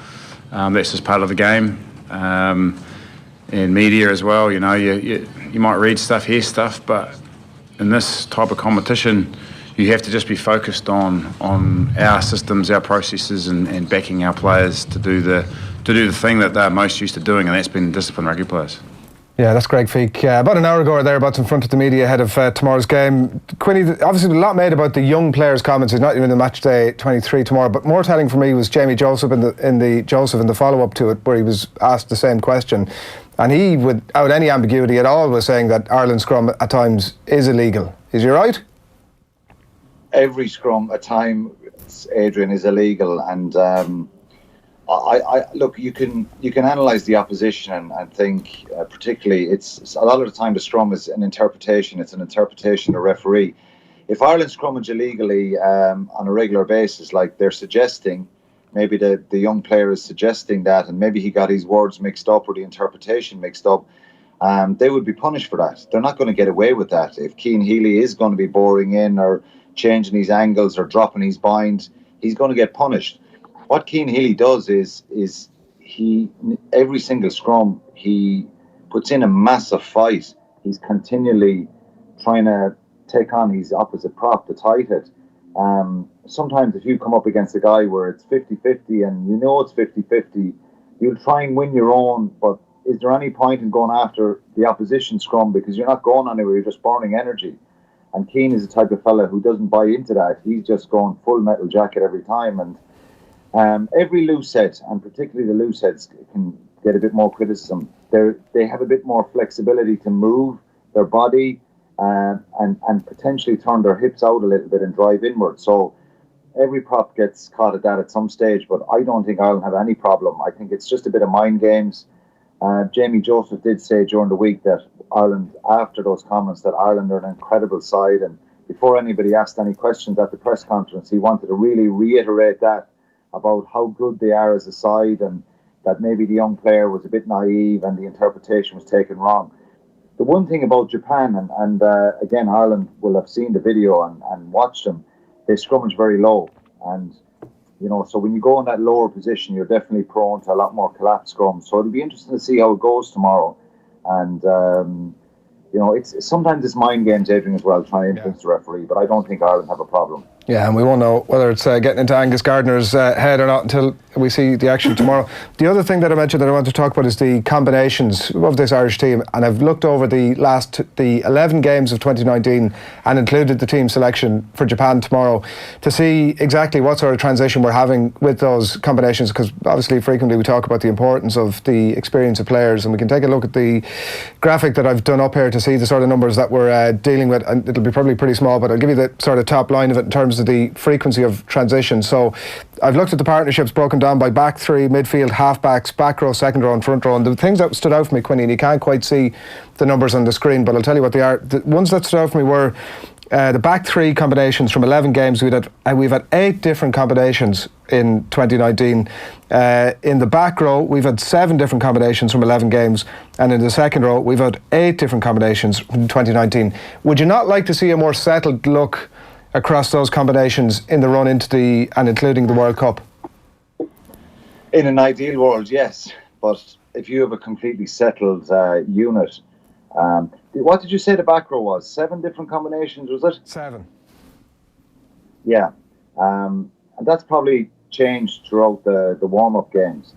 that's just part of the game. And media as well, you might read stuff, hear stuff, but in this type of competition, you have to just be focused on our systems, our processes, and backing our players to do the thing that they're most used to doing, and that's been disciplined rugby players. Yeah, that's Greg Feek. About an hour ago or thereabouts in front of the media ahead of tomorrow's game. Quinny, obviously a lot made about the young players' comments. He's not even in the match day 23 tomorrow, but more telling for me was Jamie Joseph in the follow-up to it, where he was asked the same question. And he, without any ambiguity at all, was saying that Ireland's scrum at times is illegal. Is he right? Every scrum at times, Adrian, is illegal, and I look. You can analyse the opposition and think, particularly, it's a lot of the time the scrum is an interpretation. It's an interpretation of referee. If Ireland scrummage illegally on a regular basis, like they're suggesting, maybe the young player is suggesting that, and maybe he got his words mixed up or the interpretation mixed up, they would be punished for that. They're not going to get away with that. If Ciaran Healy is going to be boring in or changing his angles or dropping his bind, he's going to get punished. What Ciaran Healy does is he, every single scrum, he puts in a massive fight. He's continually trying to take on his opposite prop to tight it. Sometimes if you come up against a guy where it's 50-50 and you know it's 50-50, you'll try and win your own, but is there any point in going after the opposition scrum, because you're not going anywhere, you're just burning energy. And Keane is the type of fella who doesn't buy into that. He's just going full metal jacket every time. And every loose head, and particularly the loose heads, can get a bit more criticism. They have a bit more flexibility to move their body and potentially turn their hips out a little bit and drive inward. So every prop gets caught at that at some stage, but I don't think Ireland have any problem. I think it's just a bit of mind games. Jamie Joseph did say during the week that Ireland, after those comments, that Ireland are an incredible side, and before anybody asked any questions at the press conference, he wanted to really reiterate that about how good they are as a side, and that maybe the young player was a bit naive and the interpretation was taken wrong. The one thing about Japan, and again, Ireland will have seen the video and watched them, they scrummage very low, and so when you go in that lower position, you're definitely prone to a lot more collapse scrums. So it'll be interesting to see how it goes tomorrow. And, it's sometimes it's mind games, Adrian, as well, trying to influence the referee, but I don't think Ireland have a problem. Yeah, and we won't know whether it's getting into Angus Gardner's head or not until we see the action tomorrow. The other thing that I mentioned that I want to talk about is the combinations of this Irish team, and I've looked over the 11 games of 2019 and included the team selection for Japan tomorrow to see exactly what sort of transition we're having with those combinations, because obviously frequently we talk about the importance of the experience of players, and we can take a look at the graphic that I've done up here to see the sort of numbers that we're dealing with, and it'll be probably pretty small, but I'll give you the sort of top line of it in terms of the frequency of transition. So I've looked at the partnerships broken down by back three, midfield, half-backs, back row, second row and front row, and the things that stood out for me, Quinny, and you can't quite see the numbers on the screen, but I'll tell you what they are. The ones that stood out for me were the back three combinations from 11 games. We've had 8 different combinations in 2019. In the back row, we've had 7 different combinations from 11 games, and in the second row, we've had 8 different combinations from 2019. Would you not like to see a more settled look across those combinations in the run into and including the World Cup? In an ideal world, yes, but if you have a completely settled unit, what did you say the back row was? 7 different combinations, was it? 7. Yeah, and that's probably changed throughout the warm-up games.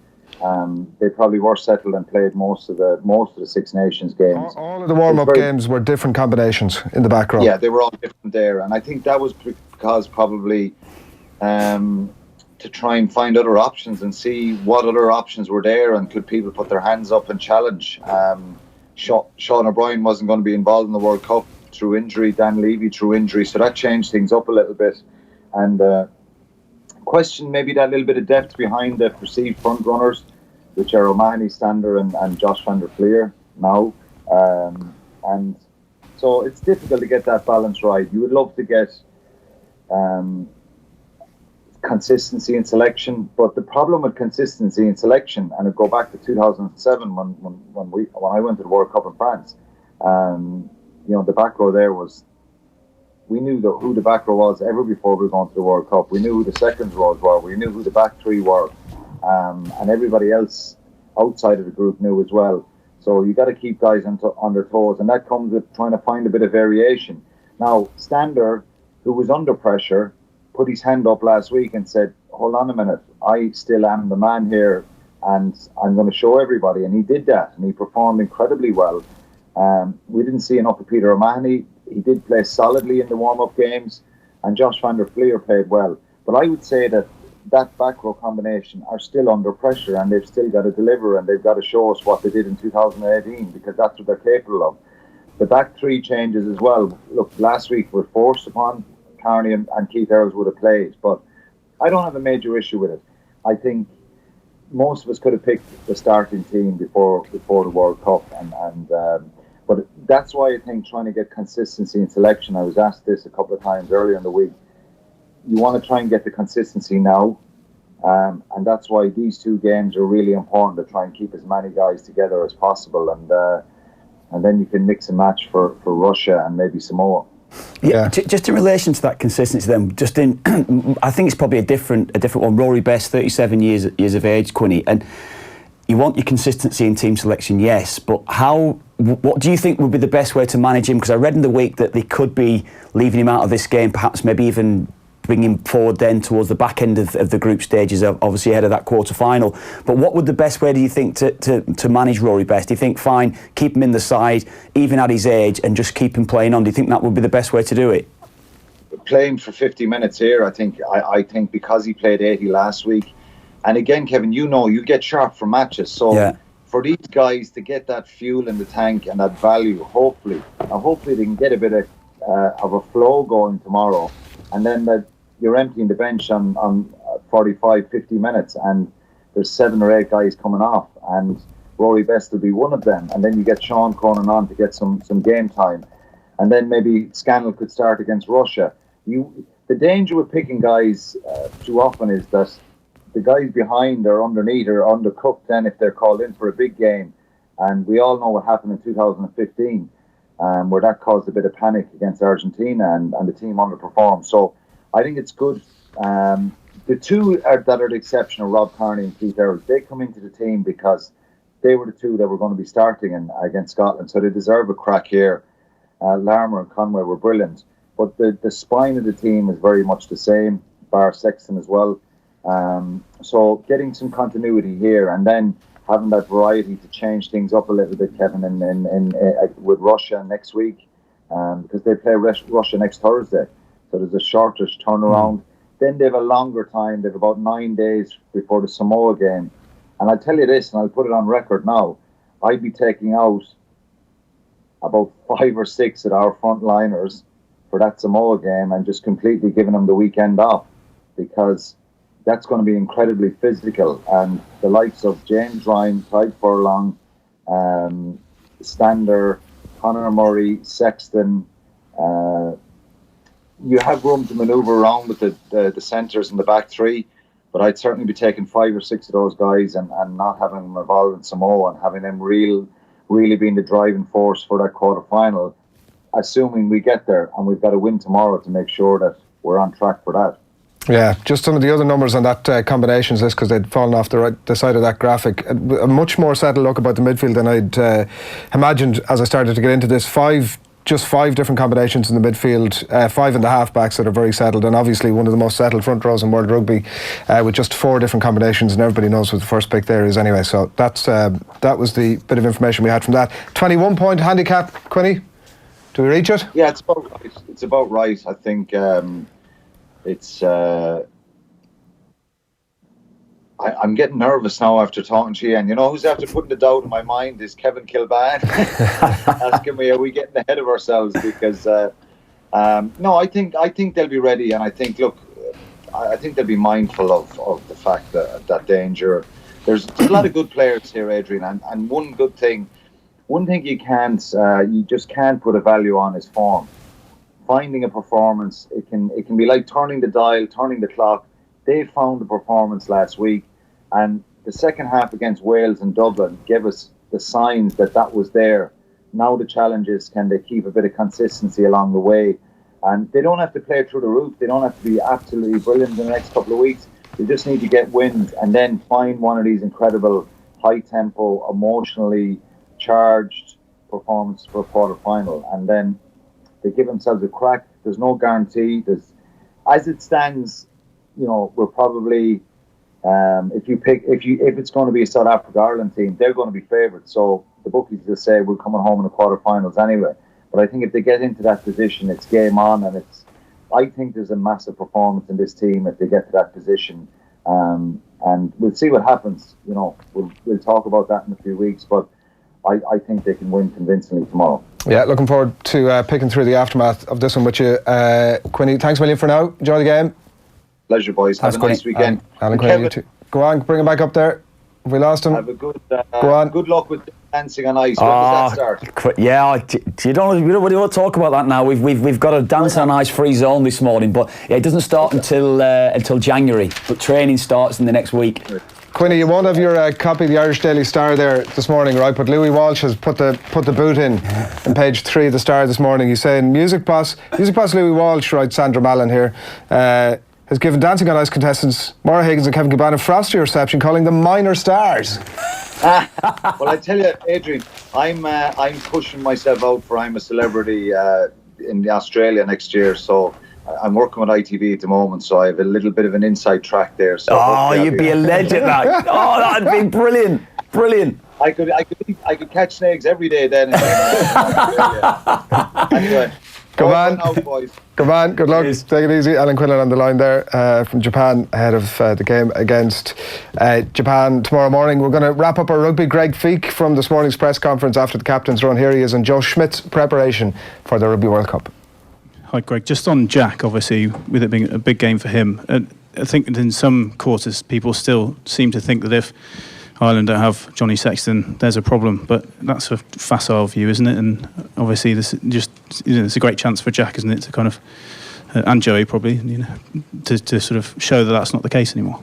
They probably were settled and played most of the Six Nations games. All of the warm-up games were different combinations in the back row. Yeah, they were all different there, and I think that was because probably to try and find other options and see what other options were there, and could people put their hands up and challenge. Sean O'Brien wasn't going to be involved in the World Cup through injury, Dan Levy through injury, so that changed things up a little bit, and question maybe that little bit of depth behind the perceived front runners, which are Omani, Stander and Josh van der Fleer now, and so it's difficult to get that balance right. You would love to get consistency in selection. But the problem with consistency in selection, and it go back to 2007 when I went to the World Cup in France, the back row there was, we knew who the back row was ever before we were going to the World Cup. We knew who the second rows were. We knew who the back three were. And everybody else outside of the group knew as well. So you got to keep guys on their toes, and that comes with trying to find a bit of variation. Now, Stander, who was under pressure, put his hand up last week and said, hold on a minute, I still am the man here, and I'm going to show everybody. And he did that, and he performed incredibly well. We didn't see enough of Peter O'Mahony. He did play solidly in the warm-up games, and Josh van der Fleer played well. But I would say that back row combination are still under pressure, and they've still got to deliver, and they've got to show us what they did in 2018, because that's what they're capable of. The back three changes as well. Look, last week were forced upon Carney, and Keith Earls would have played, but I don't have a major issue with it. I think most of us could have picked the starting team before the World Cup, but that's why I think trying to get consistency in selection, I was asked this a couple of times earlier in the week, you want to try and get the consistency now, and that's why these two games are really important, to try and keep as many guys together as possible, and then you can mix and match for Russia and maybe Samoa. Yeah, just in relation to that consistency, then, I think it's probably a different one. Rory Best, 37 years of age, Quinny, and you want your consistency in team selection, yes, but what do you think would be the best way to manage him? Because I read in the week that they could be leaving him out of this game, perhaps maybe even bring him forward then towards the back end of the group stages, obviously ahead of that quarter-final. But what would the best way, do you think, to manage Rory Best? Do you think, fine, keep him in the side, even at his age, and just keep him playing on? Do you think that would be the best way to do it? Playing for 50 minutes here, I think because he played 80 last week, and again, Kevin, you get sharp for matches, so for these guys to get that fuel in the tank and that value, hopefully they can get a bit of a flow going tomorrow, and then that you're emptying the bench on 45, 50 minutes, and there's 7 or 8 guys coming off, and Rory Best will be one of them, and then you get Sean Cronin on to get some game time, and then maybe Scannell could start against Russia. The danger with picking guys too often is that the guys behind or underneath are undercooked then if they're called in for a big game, and we all know what happened in 2015, where that caused a bit of panic against Argentina, and the team underperformed. So I think it's good. The two that are the exception are Rob Kearney and Keith Earls. They come into the team because they were the two that were going to be starting against Scotland, so they deserve a crack here. Larmour and Conway were brilliant, but the spine of the team is very much the same, bar Sexton as well. So getting some continuity here, and then having that variety to change things up a little bit, Kevin, with Russia next week, because they play Russia next Thursday, so there's a shorter turnaround. Then they have a longer time. They have about 9 days before the Samoa game, and I'll tell you this, and I'll put it on record now, I'd be taking out about 5 or 6 of our frontliners for that Samoa game and just completely giving them the weekend off, because that's going to be incredibly physical, and the likes of James Ryan, Clyde Furlong, Stander, Conor Murray, Sexton, you have room to manoeuvre around with the centres and the back three, but I'd certainly be taking 5 or 6 of those guys and not having them involved in Samoa, and having them really being the driving force for that quarter final, assuming we get there, and we've got to win tomorrow to make sure that we're on track for that. Yeah, just some of the other numbers on that combinations list, because they'd fallen off the side of that graphic. A much more settled look about the midfield than I'd imagined as I started to get into this. 5 different combinations in the midfield, 5 in the half-backs that are very settled, and obviously one of the most settled front rows in world rugby, with just 4 different combinations, and everybody knows what the first pick there is anyway. So that was the bit of information we had from that. 21-point handicap, Quinny. Do we reach it? Yeah, it's about right. I think I'm getting nervous now after talking to you, and you know who's after putting the doubt in my mind is Kevin Kilbane, asking me, are we getting ahead of ourselves? Because no, I think they'll be ready, and I think I think they'll be mindful of the fact that danger. There's a lot of good players here, Adrian, and one thing you just can't put a value on is form. Finding a performance, it can be like turning the dial, turning the clock. they found the performance last week, and the second half against Wales and Dublin gave us the signs that was there. Now the challenge is, can they keep a bit of consistency along the way? And they don't have to play through the roof. They don't have to be absolutely brilliant in the next couple of weeks. They just need to get wins and then find one of these incredible, high-tempo, emotionally charged performances for a quarter-final. And then they give themselves a crack. There's no guarantee. As it stands, we're probably, if it's going to be a South Africa-Ireland team, they're going to be favourites. So the bookies just say we're coming home in the quarter-finals anyway. But I think if they get into that position, it's game on, and I think there's a massive performance in this team if they get to that position. And we'll see what happens. We'll talk about that in a few weeks, but I think they can win convincingly tomorrow. Yeah, looking forward to picking through the aftermath of this one with you. Quinny, thanks a million for now. Enjoy the game. Pleasure, boys. Have a nice weekend. Alan Quinlan, you too. Go on, bring him back up there. Have we lost him? Have a good go on. Good luck with dancing on ice. When does that start? Yeah, we don't want to talk about that now. We've got a dance on ice free zone this morning, but it doesn't start until January. But training starts in the next week. Quinny, you won't have your copy of the Irish Daily Star there this morning, right? But Louis Walsh has put the boot in page 3 of the Star this morning. He's saying music boss Louis Walsh, writes Sandra Mallon here, has given Dancing on Ice contestants Maura Higgins and Kevin Kilbane a frosty reception, calling them minor stars. Well, I tell you, Adrian, I'm pushing myself out for I'm a Celebrity in Australia next year, so I'm working with ITV at the moment, so I have a little bit of an inside track there. So you'd be a legend, that. Oh, that'd be brilliant. I could catch snakes every day then. Anyway, come on, boys. Come on, good luck. Take it easy. Alan Quinlan on the line there from Japan ahead of the game against Japan tomorrow morning. We're going to wrap up our rugby. Greg Feek from this morning's press conference after the captain's run. Here he is on Joe Schmidt's preparation for the Rugby World Cup. Hi Greg, just on Jack, obviously with it being a big game for him, I think that in some quarters people still seem to think that if Ireland don't have Johnny Sexton, there's a problem, but that's a facile view, isn't it? And obviously this it's a great chance for Jack, isn't it, to kind of and Joey probably, to sort of show that that's not the case anymore.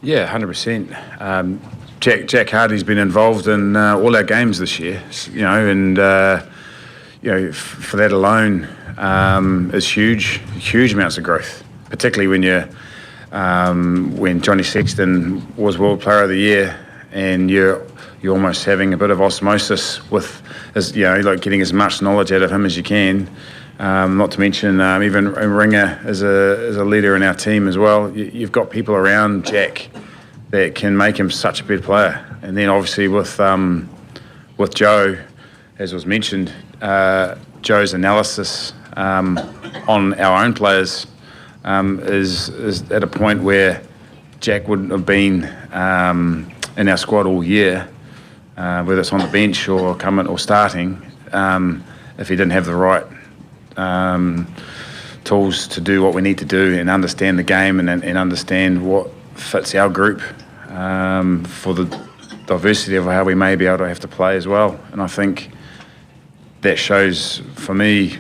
Yeah, 100%. Jack Hardy's been involved in all our games this year, and for that alone is huge amounts of growth, particularly when Johnny Sexton was World Player of the Year, and you're almost having a bit of osmosis with, like getting as much knowledge out of him as you can. Not to mention even Ringer as a leader in our team as well. You've got people around Jack that can make him such a good player. And then obviously with Joe, as was mentioned, Joe's analysis on our own players is at a point where Jack wouldn't have been in our squad all year, whether it's on the bench or coming or starting, if he didn't have the right tools to do what we need to do and understand the game and understand what fits our group for the diversity of how we may be able to have to play as well. And I think that shows, for me,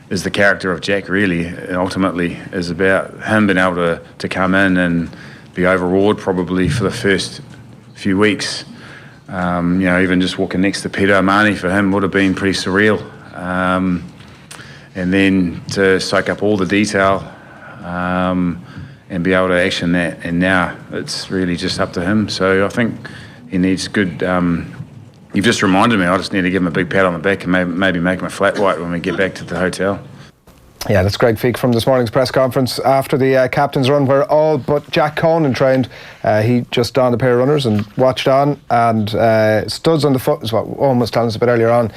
is the character of Jack really, and ultimately is about him being able to come in and be overawed probably for the first few weeks. Even just walking next to Peter Armani for him would have been pretty surreal. And then to soak up all the detail and be able to action that, and now it's really just up to him. So I think he needs good... You've just reminded me, I just need to give him a big pat on the back and maybe make him a flat white when we get back to the hotel. Yeah, that's Greg Feek from this morning's press conference after the captain's run, where all but Jack Conan trained. He just donned a pair of runners and watched on, and studs on the foot is what Owen was telling us a bit earlier on.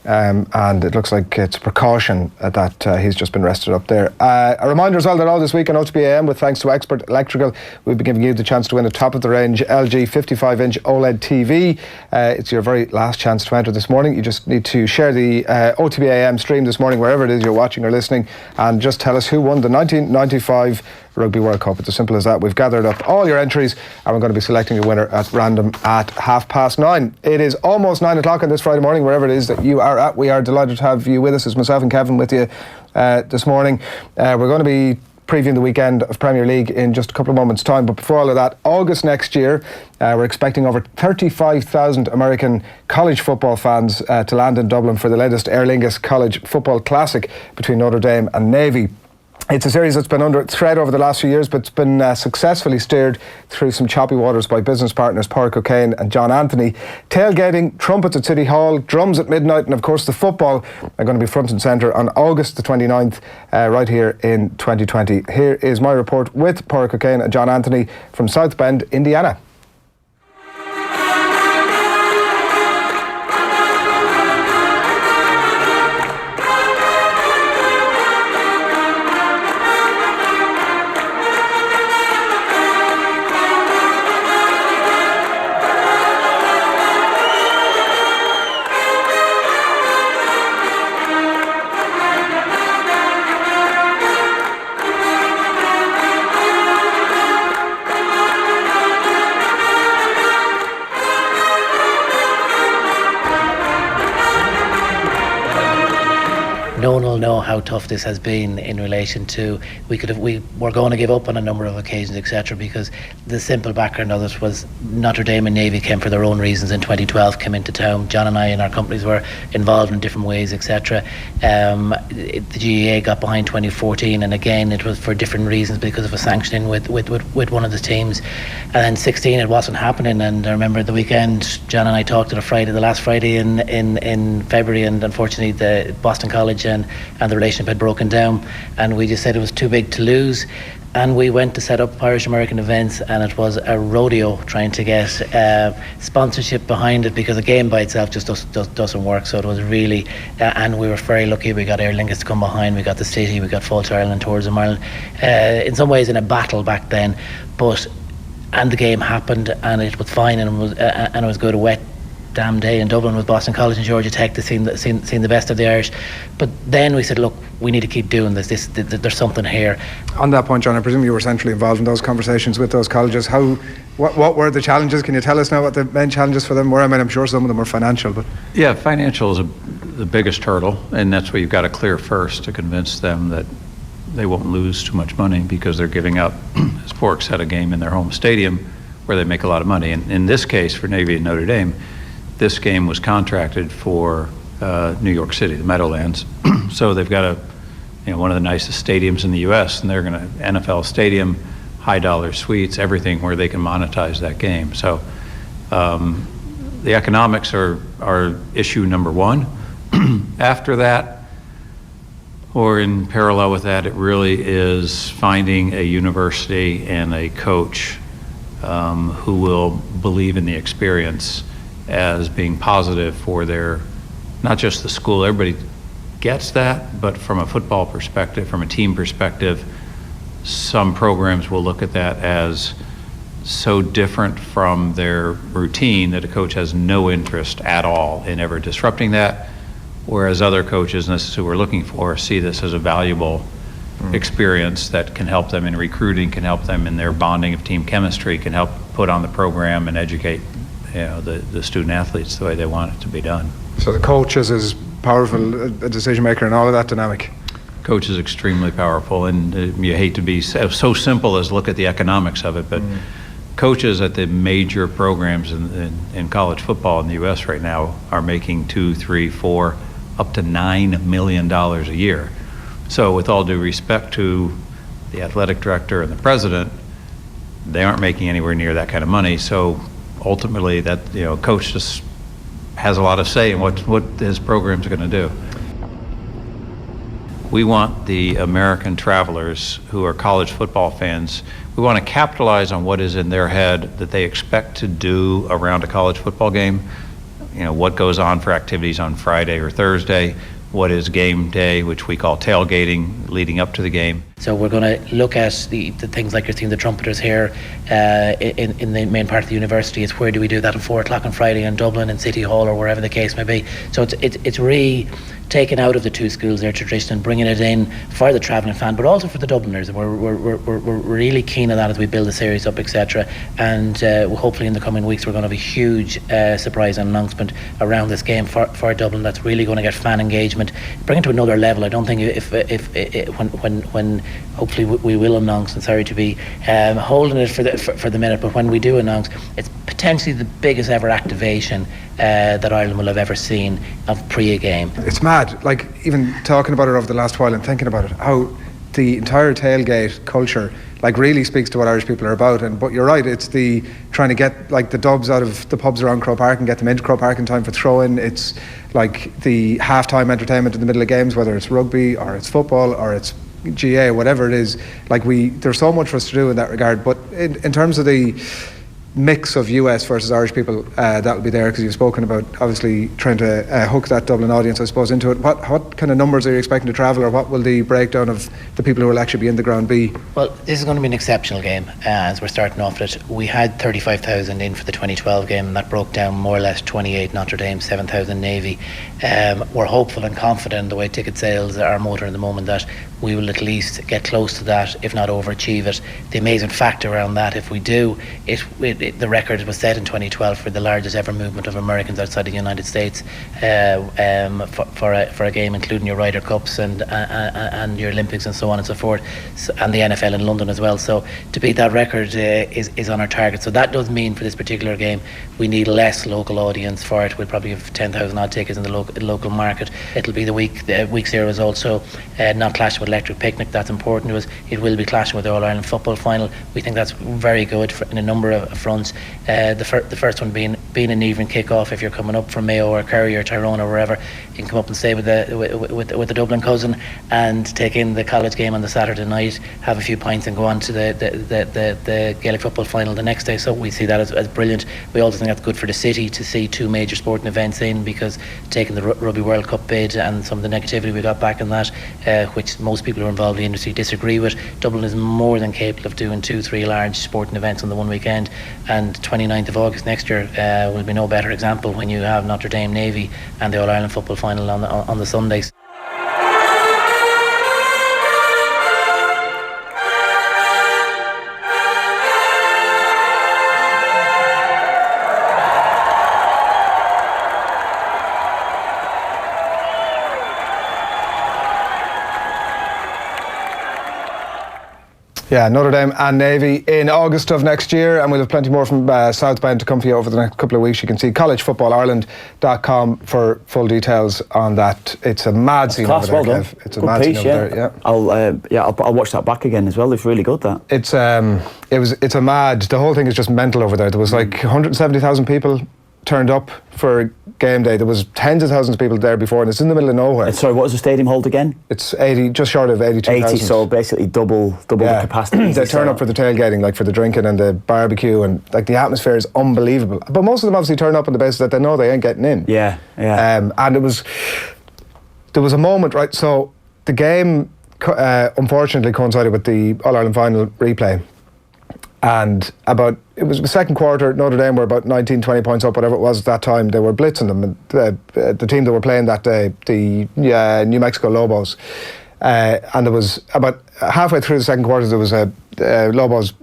And it looks like it's a precaution that he's just been rested up there. A reminder as well that all this week on OTB AM, with thanks to Expert Electrical, we'll be giving you the chance to win a top-of-the-range LG 55-inch OLED TV. It's your very last chance to enter this morning. You just need to share the OTB AM stream this morning, wherever it is you're watching or listening, and just tell us who won the 1995 Rugby World Cup. It's as simple as that. We've gathered up all your entries and we're going to be selecting a winner at random at 9:30. It is almost 9 o'clock on this Friday morning, wherever it is that you are at. We are delighted to have you with us. It's myself and Kevin with you this morning. We're going to be previewing the weekend of Premier League in just a couple of moments' time. But before all of that, August next year, we're expecting over 35,000 American college football fans to land in Dublin for the latest Aer Lingus College Football Classic between Notre Dame and Navy. It's a series that's been under threat over the last few years, but it's been successfully steered through some choppy waters by business partners Pádraig O'Kane and John Anthony. Tailgating, trumpets at City Hall, drums at midnight, and of course the football are going to be front and centre on August the 29th, right here in 2020. Here is my report with Pádraig O'Kane and John Anthony from South Bend, Indiana. No one will know how tough this has been in relation to we were going to give up on a number of occasions, etc., because the simple background of it was Notre Dame and Navy came for their own reasons in 2012, came into town. John and I and our companies were involved in different ways, etc. The GAA got behind 2014, and again it was for different reasons because of a sanctioning with one of the teams. And then 16 it wasn't happening, and I remember the weekend John and I talked on the last Friday in February, and unfortunately the Boston College and the relationship had broken down, and we just said it was too big to lose, and we went to set up Irish American events, and it was a rodeo trying to get sponsorship behind it, because a game by itself just doesn't work. So it was really and we were very lucky. We got Aer Lingus to come behind, we got the city, we got Fall to Ireland, Tourism Ireland, in some ways in a battle back then, and the game happened, and it was fine, and it was good. A wet damn day in Dublin with Boston College and Georgia Tech to seen the best of the Irish. But then we said, look, we need to keep doing this. There's something here. On that point, John, I presume you were centrally involved in those conversations with those colleges. What were the challenges? Can you tell us now what the main challenges for them were? I mean, I'm sure some of them were financial, but yeah, financial is the biggest hurdle, and that's what you've got to clear first to convince them that they won't lose too much money, because they're giving up, as Pork said, a game in their home stadium where they make a lot of money. And in this case, for Navy and Notre Dame, this game was contracted for New York City, the Meadowlands. So they've got one of the nicest stadiums in the U.S., and they're going to NFL stadium, high dollar suites, everything where they can monetize that game. So the economics are issue number one. After that, or in parallel with that, it really is finding a university and a coach who will believe in the experience as being positive for not just the school. Everybody gets that, but from a football perspective, from a team perspective, some programs will look at that as so different from their routine that a coach has no interest at all in ever disrupting that, whereas other coaches, and this is who we're looking for, see this as a valuable experience that can help them in recruiting, can help them in their bonding of team chemistry, can help put on the program and educate the student athletes the way they want it to be done. So the coach is as powerful a decision maker in all of that dynamic? Coach is extremely powerful, and you hate to be so simple as look at the economics of it, but coaches at the major programs in college football in the U.S. right now are making $2, $3, $4, up to $9 million a year. So with all due respect to the athletic director and the president, they aren't making anywhere near that kind of money. So ultimately, that coach just has a lot of say in what his programs are going to do. We want the American travelers who are college football fans, we want to capitalize on what is in their head that they expect to do around a college football game. What goes on for activities on Friday or Thursday, what is game day, which we call tailgating, leading up to the game. So we're going to look at the things like you're seeing the trumpeters here in the main part of the university. It's where do we do that at 4 o'clock on Friday in Dublin, in City Hall, or wherever the case may be. So it's really taken out of the two schools, their tradition, and bringing it in for the travelling fan, but also for the Dubliners. We're really keen on that as we build the series up, etc. And hopefully in the coming weeks we're going to have a huge surprise and announcement around this game for Dublin that's really going to get fan engagement, bring it to another level. I don't think if when hopefully we will announce, and sorry to be holding it for the minute, but when we do announce, it's potentially the biggest ever activation that Ireland will have ever seen of pre a game. It's mad, like even talking about it over the last while and thinking about it, how the entire tailgate culture like really speaks to what Irish people are about. And but you're right, it's the trying to get like the dubs out of the pubs around Croke Park and get them into Croke Park in time for throw-in. It's like the half-time entertainment in the middle of games, whether it's rugby or it's football or it's GA, whatever it is. Like there's so much for us to do in that regard. But in terms of the mix of US versus Irish people, that'll be there, because you've spoken about obviously trying to hook that Dublin audience, I suppose, into it. What kind of numbers are you expecting to travel, or what will the breakdown of the people who will actually be in the ground be? Well, this is going to be an exceptional game as we're starting off with it. We had 35,000 in for the 2012 game, and that broke down more or less 28 Notre Dame, 7,000 Navy. We're hopeful and confident the way ticket sales are motoring at the moment that we will at least get close to that, if not overachieve it. The amazing factor around that, if we do, the record was set in 2012 for the largest ever movement of Americans outside the United States for a game, including your Ryder Cups and your Olympics and so on and so forth, and the NFL in London as well. So to beat that record is on our target. So that does mean for this particular game we need less local audience for it. We'll probably have 10,000 odd tickets in the local market. It'll be the week 0 is also not clashing with Electric Picnic. That's important to us. It will be clashing with the All-Ireland football final. We think that's very good in a number of fronts. The first one being an evening kick-off. If you're coming up from Mayo or Kerry or Tyrone or wherever, you can come up and stay with the Dublin cousin and take in the college game on the Saturday night, have a few pints and go on to the Gaelic football final the next day. So we see that as brilliant. We also think that's good for the city to see two major sporting events in, because taking the Rugby World Cup bid and some of the negativity we got back in that, which most people who are involved in the industry disagree with, Dublin is more than capable of doing 2-3 large sporting events on the one weekend. And 29th of August next year will be no better example when you have Notre Dame Navy and the All-Ireland football final on the Sundays. Yeah, Notre Dame and Navy in August of next year, and we'll have plenty more from Southbound to come for you over the next couple of weeks. You can see collegefootballireland.com for full details on that. It's a mad scene over there, Kev. It's a mad scene over there. I'll watch that back again as well. It's really good, that. It's a mad. The whole thing is just mental over there. There was like 170,000 people turned up for game day. There was tens of thousands of people there before, and it's in the middle of nowhere. Sorry, what does the stadium hold again? It's 80, just short of 82,000. 80, so basically double the capacity. They turn up for the tailgating, like for the drinking and the barbecue, and like the atmosphere is unbelievable. But most of them obviously turn up on the basis that they know they ain't getting in. Yeah. And there was a moment, right? So the game unfortunately coincided with the All-Ireland final replay. And it was the second quarter, Notre Dame were about 19, 20 points up, whatever it was at that time. They were blitzing them. The team that were playing that day, the New Mexico Lobos. And there was about halfway through the second quarter, there was a Lobos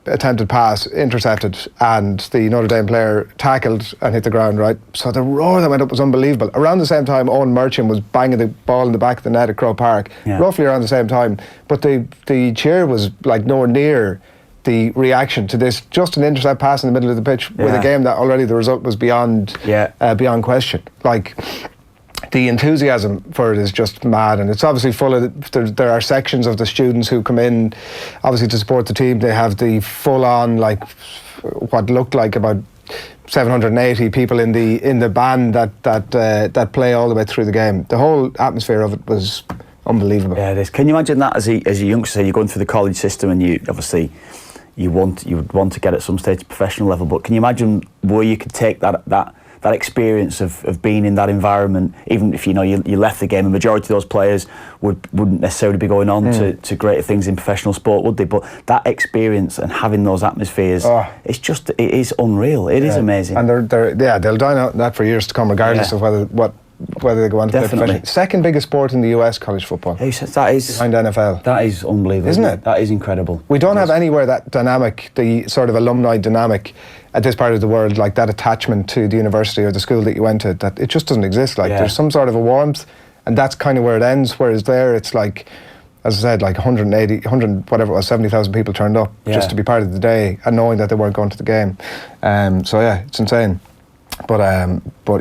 attempted pass intercepted, and the Notre Dame player tackled and hit the ground, right? So the roar that went up was unbelievable. Around the same time, Owen Murchan was banging the ball in the back of the net at Croke Park, roughly around the same time. But the cheer was like nowhere near the reaction to this, just an intercept pass in the middle of the pitch with a game that already the result was beyond question. Like, the enthusiasm for it is just mad, and it's obviously full of, there are sections of the students who come in obviously to support the team. They have the full on, like what looked like about 780 people in the band that play all the way through the game. The whole atmosphere of it was unbelievable. Yeah, it is. Can you imagine that as a youngster? You're going through the college system, and you obviously you would want to get at some stage professional level. But can you imagine where you could take that experience of being in that environment, even if you left the game? A majority of those players wouldn't necessarily be going on to greater things in professional sport, would they? But that experience and having those atmospheres, it is unreal. It is amazing. And they'll dine out on that for years to come, regardless of whether they go on to play professionally. Second biggest sport in the US, college football. That is behind NFL. That is unbelievable, isn't it? That is incredible. We don't have anywhere that dynamic, the sort of alumni dynamic at this part of the world, like that attachment to the university or the school that you went to, that it just doesn't exist. Like there's some sort of a warmth, and that's kind of where it ends. Whereas there, it's like, as I said, like 100, whatever it was, 70,000 people turned up just to be part of the day, and knowing that they weren't going to the game. So yeah, it's insane. But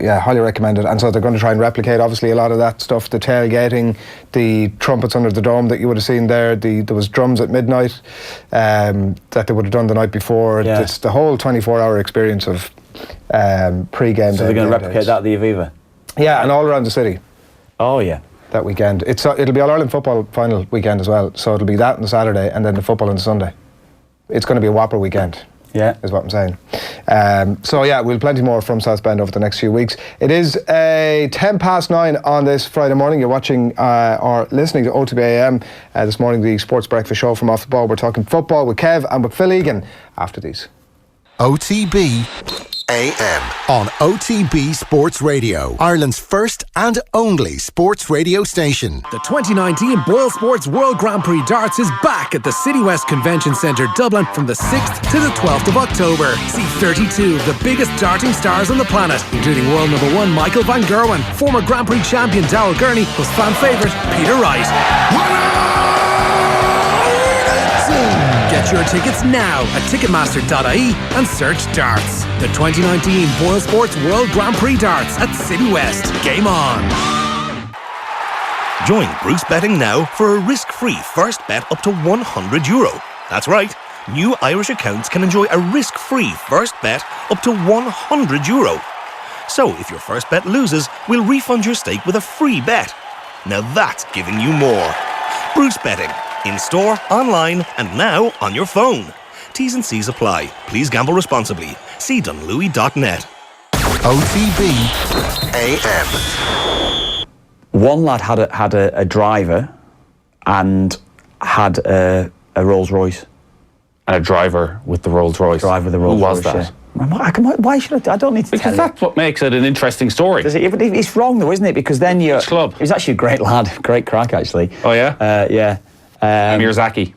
yeah, highly recommended. And so they're going to try and replicate, obviously, a lot of that stuff, the tailgating, the trumpets under the dome that you would have seen there. There was drums at midnight that they would have done the night before. Yeah. It's the whole 24-hour experience of pre-game. So they're going to replicate that at the Aviva? Yeah, and all around the city. Oh, yeah. That weekend. It'll be All-Ireland football final weekend as well. So it'll be that on the Saturday and then the football on the Sunday. It's going to be a whopper weekend. Yeah, is what I'm saying. So yeah, we'll have plenty more from South Bend over the next few weeks. It is 9:10 on this Friday morning. You're watching or listening to OTB AM this morning, the Sports Breakfast Show from Off the Ball. We're talking football with Kev and with Phil Egan after these. OTB AM on OTB Sports Radio, Ireland's first and only sports radio station. The 2019 Boyle Sports World Grand Prix Darts is back at the City West Convention Centre, Dublin, from the 6th to the 12th of October. See 32 of the biggest darting stars on the planet, including world number 1 Michael van Gerwen, former Grand Prix champion Darryl Gurney, plus fan favourite Peter Wright. Get your tickets now at ticketmaster.ie and search darts. The 2019 Boyle Sports World Grand Prix Darts at City West. Game on. Join Bruce Betting now for a risk-free first bet up to €100. That's right. New Irish accounts can enjoy a risk-free first bet up to €100. So if your first bet loses, we'll refund your stake with a free bet. Now that's giving you more. Bruce Betting. In store, online, and now on your phone. T's and C's apply. Please gamble responsibly. See dunlewy.net. OTB AM. One lad had a driver and had a Rolls Royce. And a driver with the Rolls Royce. Who was that? Yeah. Why should I don't need to tell you. Because that's what makes it an interesting story. But it's wrong though, isn't it? Because then you're... Which club? He was actually a great lad. Great crack, actually. Oh, yeah? Yeah. Amir Zaki.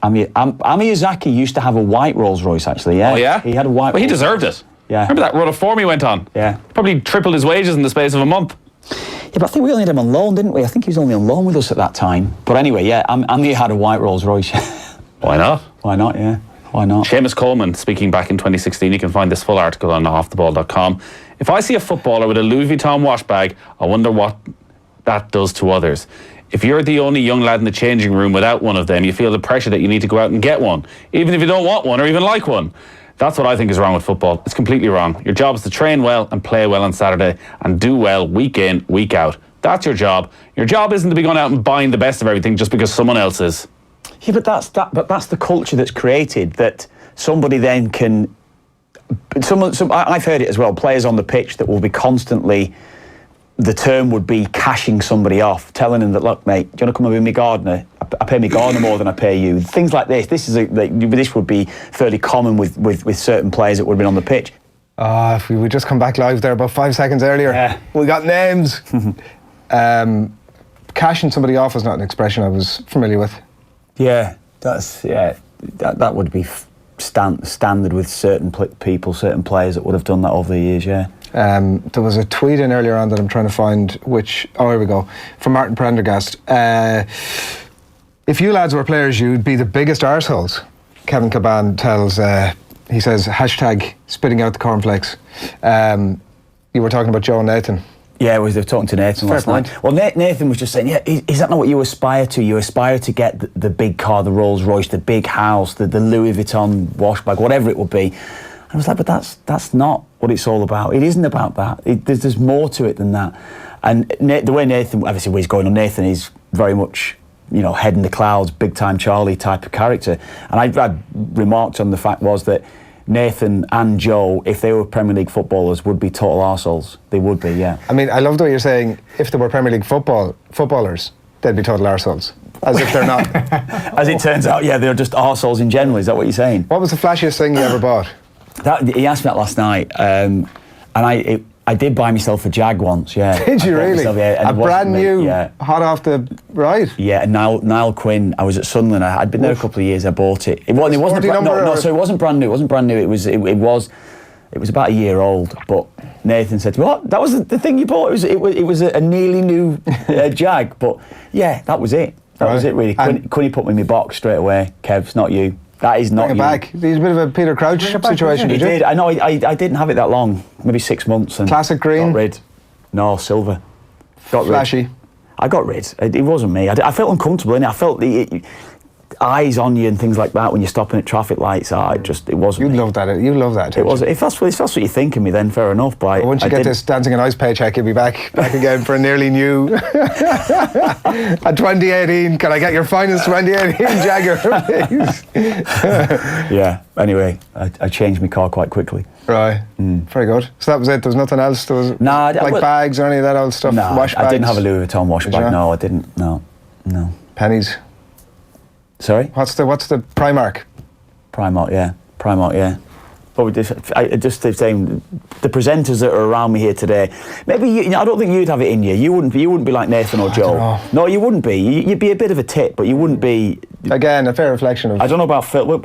Amir Zaki used to have a white Rolls Royce, actually, yeah. Oh, yeah? He had a white... Well, he deserved it. Yeah. Remember that run of form he went on? Yeah. Probably tripled his wages in the space of a month. Yeah, but I think we only had him on loan, didn't we? I think he was only on loan with us at that time. But anyway, yeah, Amir had a white Rolls Royce. Why not? Why not, yeah. Why not? Seamus Coleman, speaking back in 2016, you can find this full article on offtheball.com. If I see a footballer with a Louis Vuitton wash bag, I wonder what that does to others. If you're the only young lad in the changing room without one of them, you feel the pressure that you need to go out and get one, even if you don't want one or even like one. That's what I think is wrong with football. It's completely wrong. Your job is to train well and play well on Saturday and do well week in, week out. That's your job. Your job isn't to be going out and buying the best of everything just because someone else is. Yeah, but that's the culture that's created, that somebody then can... I've heard it as well, players on the pitch that will be constantly... The term would be cashing somebody off, telling them that, look, mate, do you want to come and be my gardener? I pay my gardener more than I pay you. Things like this. This would be fairly common with certain players that would have been on the pitch. If we would just come back live there about 5 seconds earlier. Yeah. We got names. Cashing somebody off is not an expression I was familiar with. Yeah, that would be standard with certain people, certain players that would have done that over the years, yeah. There was a tweet in earlier on that I'm trying to find here we go, from Martin Prendergast. If you lads were players, you'd be the biggest arseholes. Kevin Kilbane he says, hashtag spitting out the cornflakes. You were talking about Joe and Nathan. Yeah, they were talking to Nathan last night. Well, Nathan was just saying, yeah, is that not what you aspire to? You aspire to get the big car, the Rolls Royce, the big house, the Louis Vuitton wash bag, whatever it would be. I was like, but that's not what it's all about. It isn't about that. There's more to it than that. And the way Nathan, obviously where he's going on, Nathan is very much, head in the clouds, big time Charlie type of character. And I remarked on the fact was that Nathan and Joe, if they were Premier League footballers, would be total arseholes. They would be, yeah. I mean, I love the way you're saying, if they were Premier League footballers, they'd be total arseholes. As if they're not. As it turns out, yeah, they're just arseholes in general. Is that what you're saying? What was the flashiest thing you ever bought? He asked me that last night, and I did buy myself a Jag once, yeah. Did you really? Myself, yeah, a brand new, hot off the right? Yeah, and Niall Quinn. I was at Sunderland. I'd been there a couple of years. I bought it. It wasn't so it wasn't brand new. It wasn't brand new. It was about a year old. But Nathan said, "What? That was the thing you bought? It was a nearly new Jag." But yeah, that was it. That was it, really. Quinny put me in my box straight away. Kev, it's not you. That is not Bring it you. back. He's a bit of a Peter Crouch situation, He did. I know. I didn't have it that long. Maybe 6 months. And classic green. Got rid. No, silver. Got flashy. Rid. I got rid. It wasn't me. I felt uncomfortable, and I felt the eyes on you and things like that when you're stopping at traffic lights. It wasn't. You love that. You love that. It was. If that's what you think of me, then fair enough. But once you get this Dancing on Ice paycheck, you'll be back again for a nearly new. At 2018, can I get your finest 2018 Jagger, please? Yeah. Anyway, I changed my car quite quickly. Right. Very good. So that was it. There was nothing else. There was bags or any of that old stuff. No, wash bags. I didn't have a Louis Vuitton wash bag. No, I didn't. No. Pennies. Sorry? What's the Primark? Primark, yeah. But just saying, the presenters that are around me here today, maybe I don't think you'd have it in you. You wouldn't be like Nathan or Joe. No, you wouldn't be. You'd be a bit of a tit, but you wouldn't be. Again, a fair reflection of. I don't know about Phil.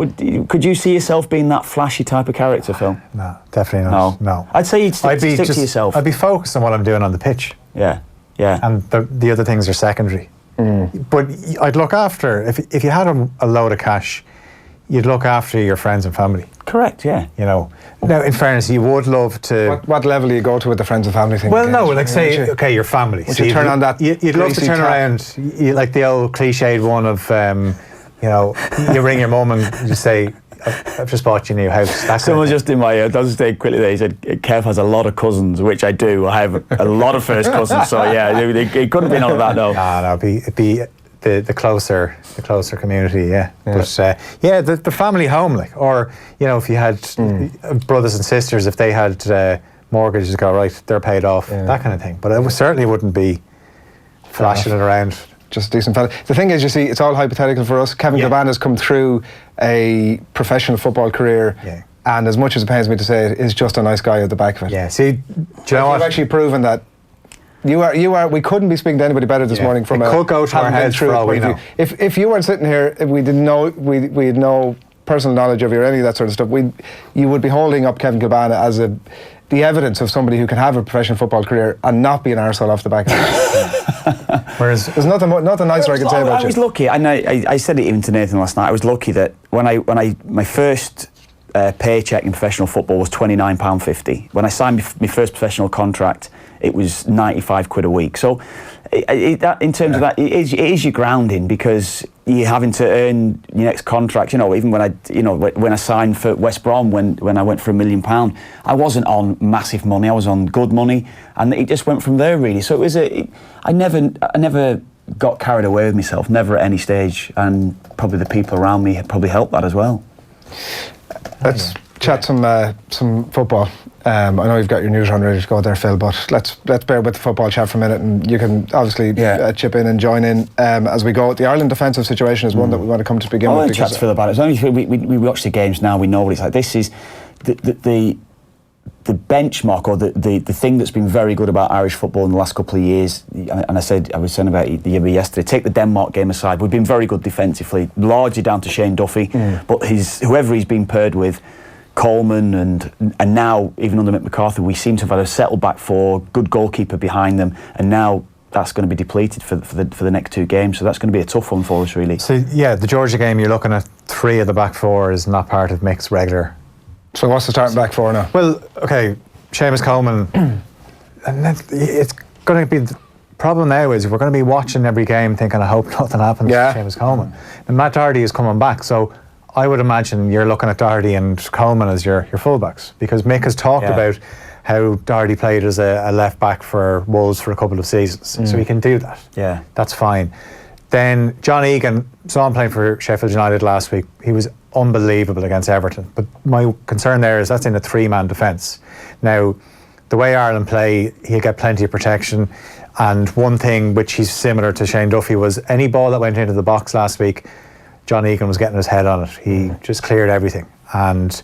Could you see yourself being that flashy type of character, Phil? No, definitely not. No. I'd say you'd stick to yourself. I'd be focused on what I'm doing on the pitch. Yeah. And the other things are secondary. But I'd look after, if you had a load of cash, you'd look after your friends and family. Correct, yeah. You know. Now, in fairness, you would love to. What level do you go to with the friends and family thing? Well, no, like say, okay, your family. Would you turn on that? You'd love to turn around, like the old cliched one of, you ring your mum and you say, I've just bought you a new house. Someone just in my ear, I'll just say quickly there, he said, Kev has a lot of cousins, which I do. I have a lot of first cousins, so yeah, it couldn't be none of that, no. No, it'd be the closer community, yeah. But the family home, like, or if you had brothers and sisters, if they had mortgages, go right, they're paid off, that kind of thing. But it certainly wouldn't be flashing it around. Just a decent fella. The thing is, you see, it's all hypothetical for us. Kevin Kilbane has come through a professional football career, and as much as it pains me to say it, is just a nice guy at the back of it. Yeah. See, do you know what? You've actually proven that. You are. We couldn't be speaking to anybody better this morning. From it could go to our heads for all we know. If you weren't sitting here, if we didn't know, we had no personal knowledge of you or any of that sort of stuff, you would be holding up Kevin Kilbane as the evidence of somebody who can have a professional football career and not be an arsehole off the back of it. Whereas there's nothing nicer I can say about you. I was lucky, and I said it even to Nathan last night. I was lucky that when my first paycheck in professional football was £29.50. When I signed my first professional contract, it was 95 quid a week. So in terms of that, it is your grounding, because you're having to earn your next contract. Even when I signed for West Brom, when I went for £1 million, I wasn't on massive money. I was on good money, and it just went from there, really. So it was I never got carried away with myself, never at any stage, and probably the people around me probably helped that as well. Let's chat some football. I know you've got your news on ready to go there, Phil, but let's bear with the football chat for a minute, and you can obviously chip in and join in as we go. The Ireland defensive situation is one that we want to come to begin with. I'll chat to Phil about it. As long as we watch the games now, we know what it's like. This is the benchmark, or the thing that's been very good about Irish football in the last couple of years. And I was saying about it yesterday. Take the Denmark game aside, we've been very good defensively, largely down to Shane Duffy, but whoever he's been paired with, Coleman and now even under Mick McCarthy, we seem to have had a settled back four, good goalkeeper behind them, and now that's going to be depleted for the next two games. So that's going to be a tough one for us, really. So the Georgia game, you're looking at 3 of the back 4 is not part of Mick's regular. So what's the starting back 4 now? Well, okay, Seamus Coleman, and it's going to be. The problem now is we're going to be watching every game thinking, I hope nothing happens to Seamus Coleman. And Matt Doherty is coming back, so I would imagine you're looking at Doherty and Coleman as your fullbacks, because Mick has talked about how Doherty played as a left back for Wolves for a couple of seasons, so he can do that. Yeah, that's fine. Then John Egan, saw him playing for Sheffield United last week. He was unbelievable against Everton, but my concern there is that's in a 3-man defence. Now, the way Ireland play, he'll get plenty of protection, and one thing which he's similar to Shane Duffy was any ball that went into the box last week, John Egan was getting his head on it. He just cleared everything. And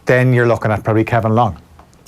then you're looking at probably Kevin Long.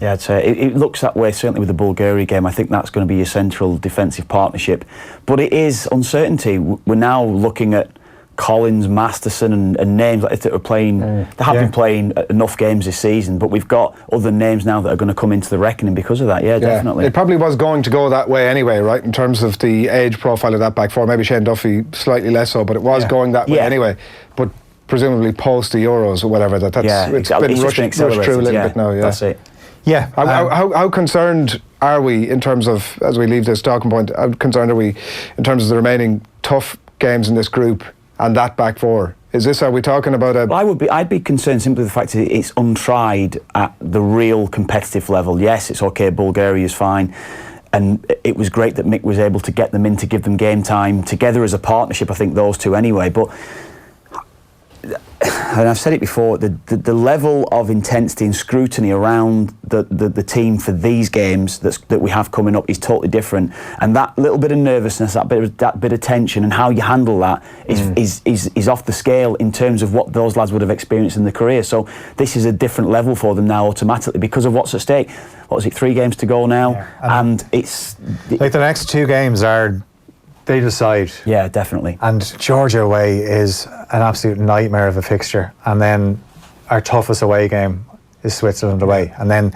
Yeah, it looks that way, certainly with the Bulgaria game. I think that's going to be your central defensive partnership. But it is uncertainty. We're now looking at Collins, Masterson, and names like this that are playing. They have been playing enough games this season, but we've got other names now that are going to come into the reckoning because of that. Yeah, definitely. It probably was going to go that way anyway, right? In terms of the age profile of that back four, maybe Shane Duffy slightly less so, but it was going that way anyway. But presumably post the Euros or whatever, it's been rushed through a little bit now. Yeah, that's it. Yeah. How concerned are we in terms of, as we leave this talking point, how concerned are we in terms of the remaining tough games in this group and that back four? Are we talking about a... I'd be concerned simply with the fact that it's untried at the real competitive level. Yes, it's okay, Bulgaria is fine. And it was great that Mick was able to get them in to give them game time together as a partnership, I think those two anyway. But, and I've said it before, the level of intensity and scrutiny around the team for these games that we have coming up is totally different. And that little bit of nervousness, that bit of tension, and how you handle that is off the scale in terms of what those lads would have experienced in their career. So this is a different level for them now automatically because of what's at stake. What is it, 3 games to go now? Yeah. And it's... Like the next 2 games they decide. Yeah, definitely. And Georgia away is an absolute nightmare of a fixture. And then our toughest away game is Switzerland away. And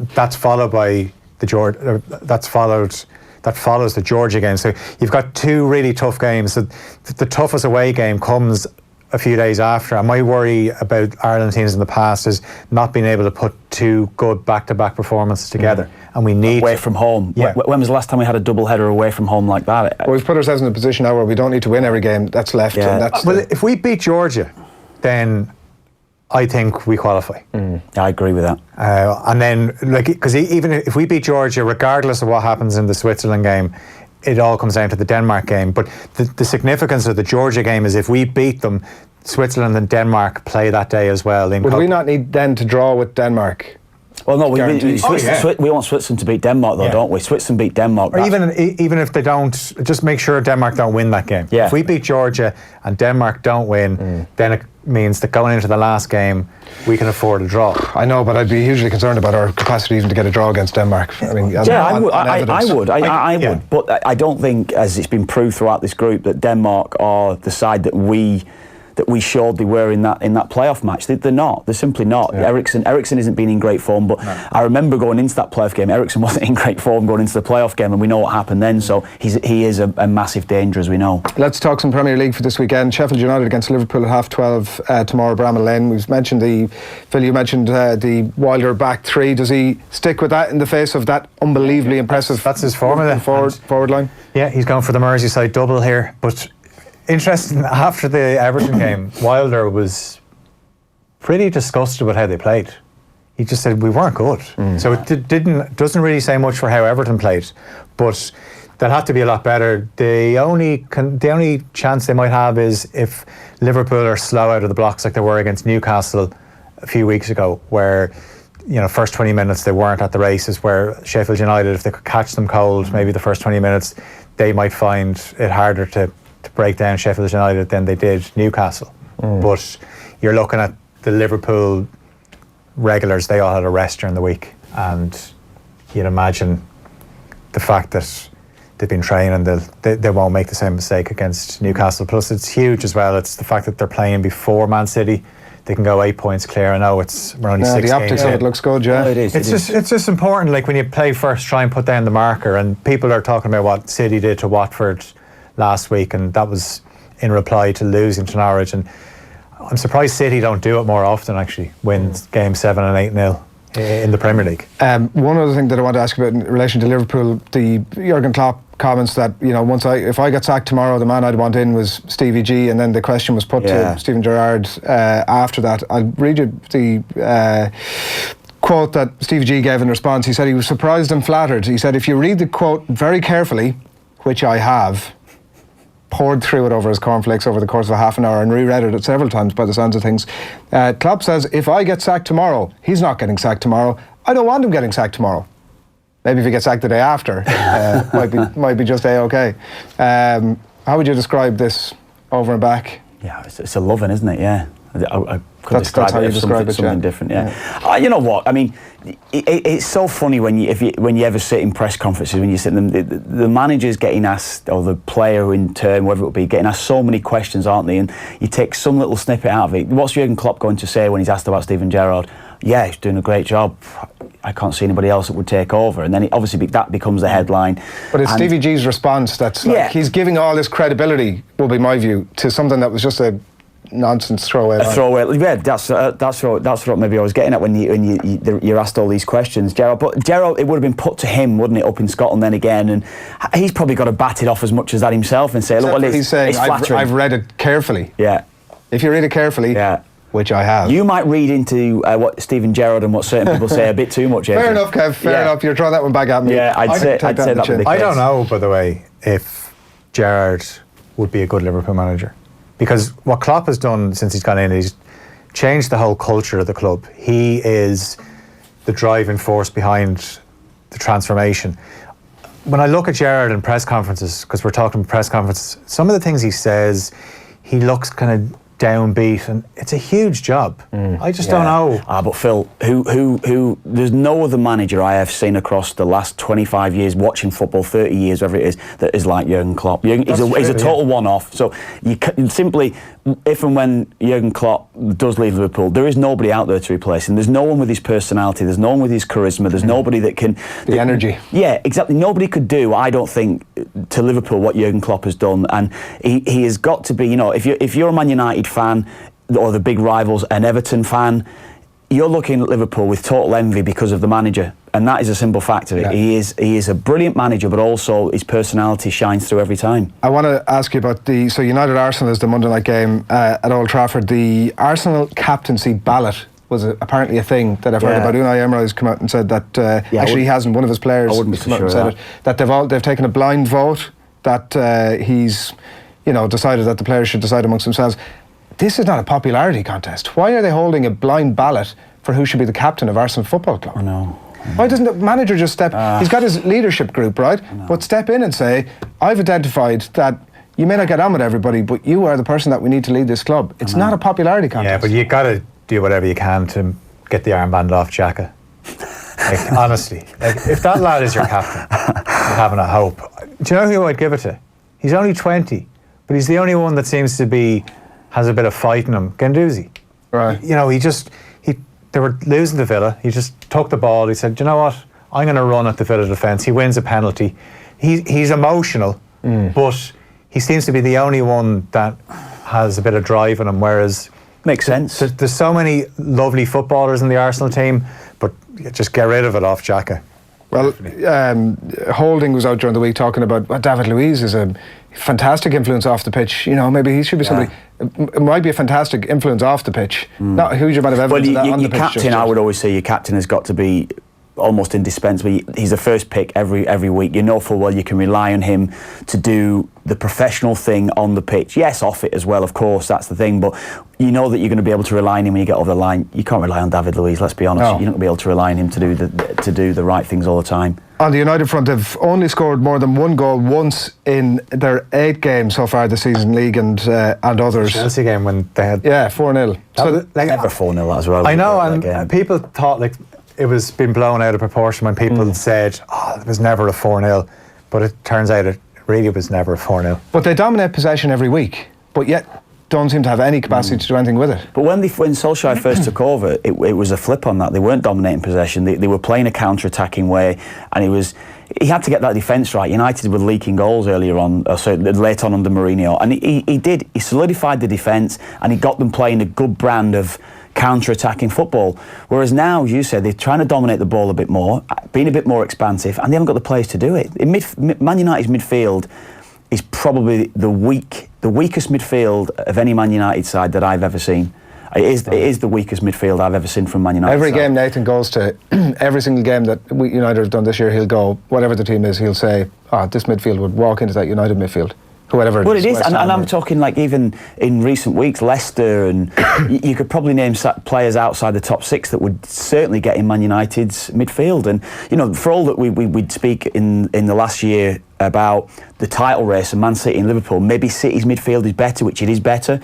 that's followed by that follows the Georgia game. So you've got 2 really tough games. So the toughest away game comes a few days after. And my worry about Ireland teams in the past is not being able to put 2 good back-to-back performances together. And we need... Away from home. Yeah. When was the last time we had a double-header away from home like that? Well, we've put ourselves in a position now where we don't need to win every game that's left. Yeah. And if we beat Georgia, then I think we qualify. I agree with that. And then, because even if we beat Georgia, regardless of what happens in the Switzerland game, it all comes down to the Denmark game. But the significance of the Georgia game is if we beat them, Switzerland and Denmark play that day as well. Would we not need then to draw with Denmark? Well, no, we want Switzerland to beat Denmark, though, don't we? Switzerland beat Denmark. Or even if they don't, just make sure Denmark don't win that game. Yeah. If we beat Georgia and Denmark don't win, then it means that going into the last game, we can afford a draw. I know, but I'd be hugely concerned about our capacity even to get a draw against Denmark. I mean, I would. But I don't think, as it's been proved throughout this group, that Denmark are the side that we showed they were in that playoff match. They're not. They're simply not. Yeah. Eriksson isn't been in great form, but I remember going into that playoff game, Eriksson wasn't in great form going into the playoff game, and we know what happened then, so he is a massive danger, as we know. Let's talk some Premier League for this weekend. Sheffield United against Liverpool at 12:30 tomorrow, Bramall Lane. We've mentioned Phil, you mentioned the Wilder back 3. Does he stick with that in the face of that unbelievably impressive... That's his formula. Forward line? Yeah, he's going for the Merseyside double here, but... Interesting, after the Everton game, Wilder was pretty disgusted with how they played. He just said, we weren't good. So it doesn't really say much for how Everton played, but they'll have to be a lot better. The only chance they might have is if Liverpool are slow out of the blocks like they were against Newcastle a few weeks ago, where first 20 minutes they weren't at the races, where Sheffield United, if they could catch them cold, maybe the first 20 minutes, they might find it harder to break down Sheffield United than they did Newcastle. But you're looking at the Liverpool regulars, they all had a rest during the week, and you'd imagine the fact that they've been training, they won't make the same mistake against Newcastle. Plus it's huge as well, it's the fact that they're playing before Man City. They can go 8 points clear. I know we're only 6 games. The optics of it looks good, yeah. No, it is. It's just important, like when you play first, try and put down the marker, and people are talking about what City did to Watford last week, and that was in reply to losing to Norwich, and I'm surprised City don't do it more often, actually, win game 7 and 8-0 in the Premier League. One other thing that I want to ask about in relation to Liverpool, the Jurgen Klopp comments that, if I get sacked tomorrow, the man I'd want in was Stevie G, and then the question was put to Steven Gerrard after that. I'll read you the quote that Stevie G gave in response. He said he was surprised and flattered. He said, if you read the quote very carefully, which I have, poured through it over his cornflakes over the course of a half an hour and reread it several times by the sounds of things. Klopp says, if I get sacked tomorrow, he's not getting sacked tomorrow. I don't want him getting sacked tomorrow. Maybe if he gets sacked the day after, might be just A-OK. How would you describe this over and back? Yeah, it's a loving, isn't it? Yeah. I could describe it as something different. Yeah. You know what? I mean, it's so funny when you ever sit in press conferences, when you sit in them, the manager's getting asked, or the player in turn, whatever it will be, getting asked so many questions, aren't they? And you take some little snippet out of it. What's Jurgen Klopp going to say when he's asked about Steven Gerrard? Yeah, he's doing a great job. I can't see anybody else that would take over. And then obviously that becomes the headline. But it's Stevie G's response that's like, he's giving all this credibility, will be my view, to something that was just a nonsense throwaway. Yeah, that's what maybe I was getting at when you're asked all these questions, Gerrard. But Gerrard, it would have been put to him, wouldn't it, up in Scotland then again? And he's probably got to bat it off as much as that himself and say, look, well, he's saying, it's flattering. I've read it carefully. Yeah. If you read it carefully, which I have. You might read into what Steven Gerrard and what certain people say a bit too much. Fair enough, Kev. Fair enough. You're throwing that one back at me. Yeah, I'd say that would be the case. I don't know, by the way, if Gerrard would be a good Liverpool manager. Because what Klopp has done since he's gone in, he's changed the whole culture of the club. He is the driving force behind the transformation. When I look at Gerrard in press conferences, because we're talking press conferences, some of the things he says, he looks kind of downbeat, and it's a huge job. I just don't know. But Phil, who? There's no other manager I have seen across the last 25 years watching football, 30 years, whatever it is, that is like Jurgen Klopp. He's a total one-off. So you can simply, if and when Jurgen Klopp does leave Liverpool, there is nobody out there to replace him. There's no one with his personality. There's no one with his charisma. There's nobody that can the energy. Yeah, exactly. Nobody could do, I don't think, to Liverpool what Jurgen Klopp has done, and he has got to be. You know, if you're a Man United fan, or the big rivals, an Everton fan, you're looking at Liverpool with total envy because of the manager, and that is a simple fact of it. He is a brilliant manager, but also his personality shines through every time. I want to ask you about United Arsenal is the Monday night game at Old Trafford. The Arsenal captaincy ballot was apparently a thing that I've heard about. Unai Emery has come out and said that actually he hasn't. One of his players come out and said that they've taken a blind vote, that he's decided that the players should decide amongst themselves. This is not a popularity contest. Why are they holding a blind ballot for who should be the captain of Arsenal Football Club? I know. Why doesn't the manager just step... he's got his leadership group, right? But step in and say, I've identified that you may not get on with everybody, but you are the person that we need to lead this club. It's not a popularity contest. Yeah, but you got to do whatever you can to get the armband off Xhaka. Like, honestly. If that lad is your captain, you're having a hope. Do you know who I'd give it to? He's only 20, but he's the only one that seems to has a bit of fight in him. Guendouzi. Right. They were losing to Villa. He just took the ball. He said, "Do you know what? I'm going to run at the Villa defence." He wins a penalty. He's emotional, but he seems to be the only one that has a bit of drive in him. Whereas, makes sense. There's so many lovely footballers in the Arsenal team, but just get rid of it off Xhaka. Well, Holding was out during the week talking about David Luiz is a fantastic influence off the pitch. Maybe he should be somebody. It might be a fantastic influence off the pitch. Not a huge amount of evidence on the pitch. Your captain, I would always say, your captain has got to be almost indispensable. He's the first pick every week. You know full well you can rely on him to do the professional thing on the pitch. Yes, off it as well, of course, that's the thing, but you know that you're going to be able to rely on him when you get over the line. You can't rely on David Luiz, let's be honest. You're not going to be able to rely on him to do the right things all the time. On the United front, they've only scored more than one goal once in their 8 games so far this season, league and others. The Chelsea game when they had 4-0. So never 4-0 as well. I know, and people thought it was been blown out of proportion when people said, it was never a 4-0, but it turns out it really was never a 4-0. But they dominate possession every week, but yet don't seem to have any capacity to do anything with it. But when Solskjaer first took over, it was a flip on that. They weren't dominating possession. They were playing a counter-attacking way, and he had to get that defence right. United were leaking goals earlier on, late on under Mourinho, and he did. He solidified the defence, and he got them playing a good brand of counter-attacking football. Whereas now, as you said, they're trying to dominate the ball a bit more, being a bit more expansive, and they haven't got the players to do it. Man United's midfield is probably the weakest midfield of any Man United side that I've ever seen. It is the weakest midfield I've ever seen from Man United. Every game Nathan goes to, every single game that United have done this year, he'll go, whatever the team is, he'll say, this midfield would walk into that United midfield. Whoever it is, and I'm talking like even in recent weeks, Leicester, and you could probably name players outside the top 6 that would certainly get in Man United's midfield. And for all that we'd speak in the last year about the title race and Man City and Liverpool, maybe City's midfield is better, which it is better.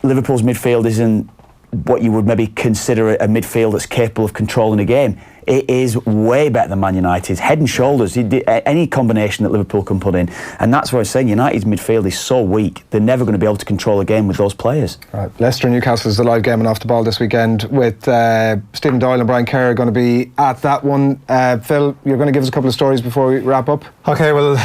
Liverpool's midfield isn't what you would maybe consider a midfield that's capable of controlling a game. It is way better than Man United's, head and shoulders. Any combination that Liverpool can put in, and that's what I was saying. United's midfield is so weak; they're never going to be able to control a game with those players. Right. Leicester Newcastle is the live game and off the ball this weekend with Stephen Doyle and Brian Kerr going to be at that one. Phil, you're going to give us a couple of stories before we wrap up. Okay, we'll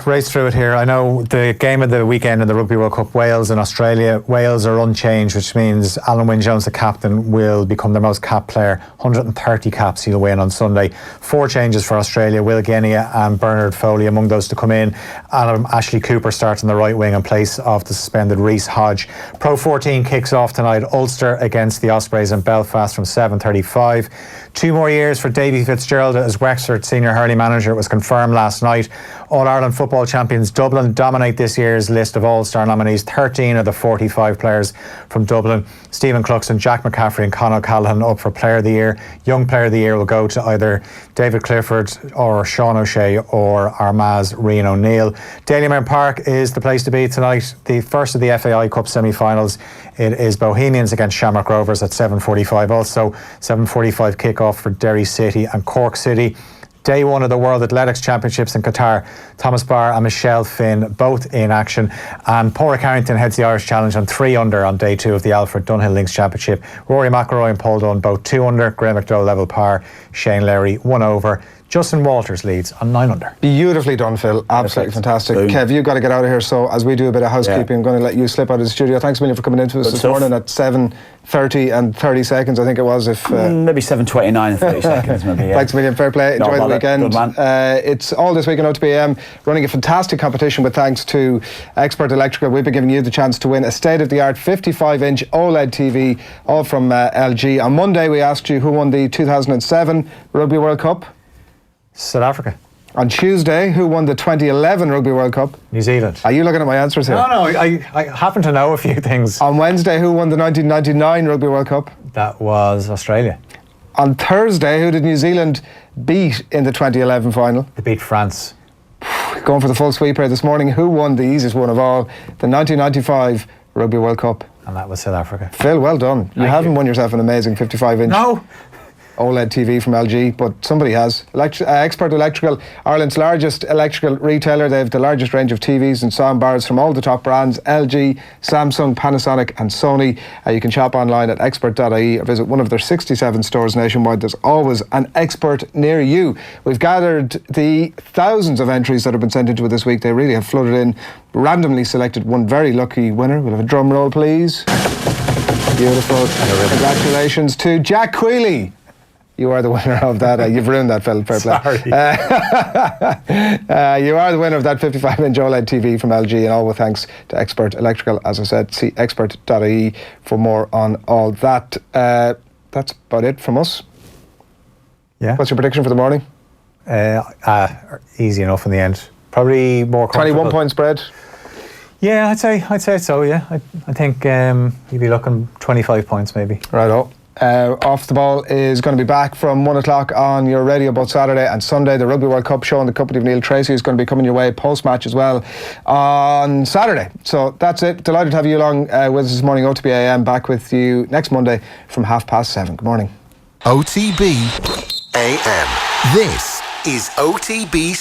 race through it here. I know the game of the weekend in the Rugby World Cup, Wales and Australia. Wales are unchanged, which means Alan Wynne-Jones, the captain, will become their most capped player. 130 caps he'll win on Sunday. 4 changes for Australia: Will Genia and Bernard Foley among those to come in. Ashley Cooper starts on the right wing in place of the suspended Reece Hodge. Pro 14 kicks off tonight. Ulster against the Ospreys in Belfast from 7:35. 2 more years for Davy Fitzgerald as Wexford senior hurling manager. It was confirmed last night. All-Ireland football champions Dublin dominate this year's list of All-Star nominees. 13 of the 45 players from Dublin. Stephen Cluxton, Jack McCaffrey and Conor Callaghan up for Player of the Year. Young Player of the Year will go to either David Clifford or Sean O'Shea or Armaz Rian O'Neill. Dalymount Park is the place to be tonight. The first of the FAI Cup semi-finals. It is Bohemians against Shamrock Rovers at 7:45. Also 7:45 kick-off for Derry City and Cork City. Day 1 of the World Athletics Championships in Qatar. Thomas Barr and Michelle Finn both in action. And Padraig Harrington heads the Irish Challenge on 3 under on day 2 of the Alfred Dunhill Links Championship. Rory McIlroy and Paul Dunne both 2 under. Graham McDowell level par. Shane Lowry 1 over. Justin Walters leads on 9 under. Beautifully done, Phil. Absolutely fantastic. Boom. Kev, you've got to get out of here, so as we do a bit of housekeeping, I'm going to let you slip out of the studio. Thanks a million for coming into us this morning at 7:30 and 30 seconds, I think it was. If maybe 7:29 and 30 seconds, maybe. Yeah. Thanks a million. Fair play. Enjoy the weekend. Good man. It's all this week on OTB AM, running a fantastic competition with thanks to Expert Electrical. We've been giving you the chance to win a state-of-the-art 55-inch OLED TV, all from LG. On Monday, we asked you who won the 2007 Rugby World Cup. South Africa. On Tuesday, who won the 2011 Rugby World Cup? New Zealand. Are you looking at my answers here? No, I happen to know a few things. On Wednesday, who won the 1999 Rugby World Cup? That was Australia. On Thursday, who did New Zealand beat in the 2011 final? They beat France. Going for the full sweep here this morning, who won the easiest one of all, the 1995 Rugby World Cup? And that was South Africa. Phil, well done. You haven't won yourself an amazing 55-inch. No. OLED TV from LG, but somebody has. Expert Electrical, Ireland's largest electrical retailer. They have the largest range of TVs and sound bars from all the top brands: LG, Samsung, Panasonic and Sony. You can shop online at expert.ie or visit one of their 67 stores nationwide. There's always an expert near you. We've gathered the thousands of entries that have been sent into it this week. They really have flooded in. Randomly selected one very lucky winner. We'll have a drum roll, please. Beautiful. Congratulations to Jack Quealy. You are the winner of that. You've ruined that, Phil. Fair play. You are the winner of that 55-inch OLED TV from LG, and all with thanks to Expert Electrical. As I said, see expert.ie for more on all that. That's about it from us. Yeah. What's your prediction for the morning? Easy enough in the end. Probably more comfortable. 21-point spread. Yeah, I'd say so. Yeah, I think you'd be looking 25 points maybe. Right-o. Off the Ball is going to be back from 1 o'clock on your radio both Saturday and Sunday. The Rugby World Cup show in the company of Neil Tracy is going to be coming your way post-match as well on Saturday. So that's it. Delighted to have you along with us this morning. OTB AM back with you next Monday from 7:30. Good morning. OTB AM. This is OTB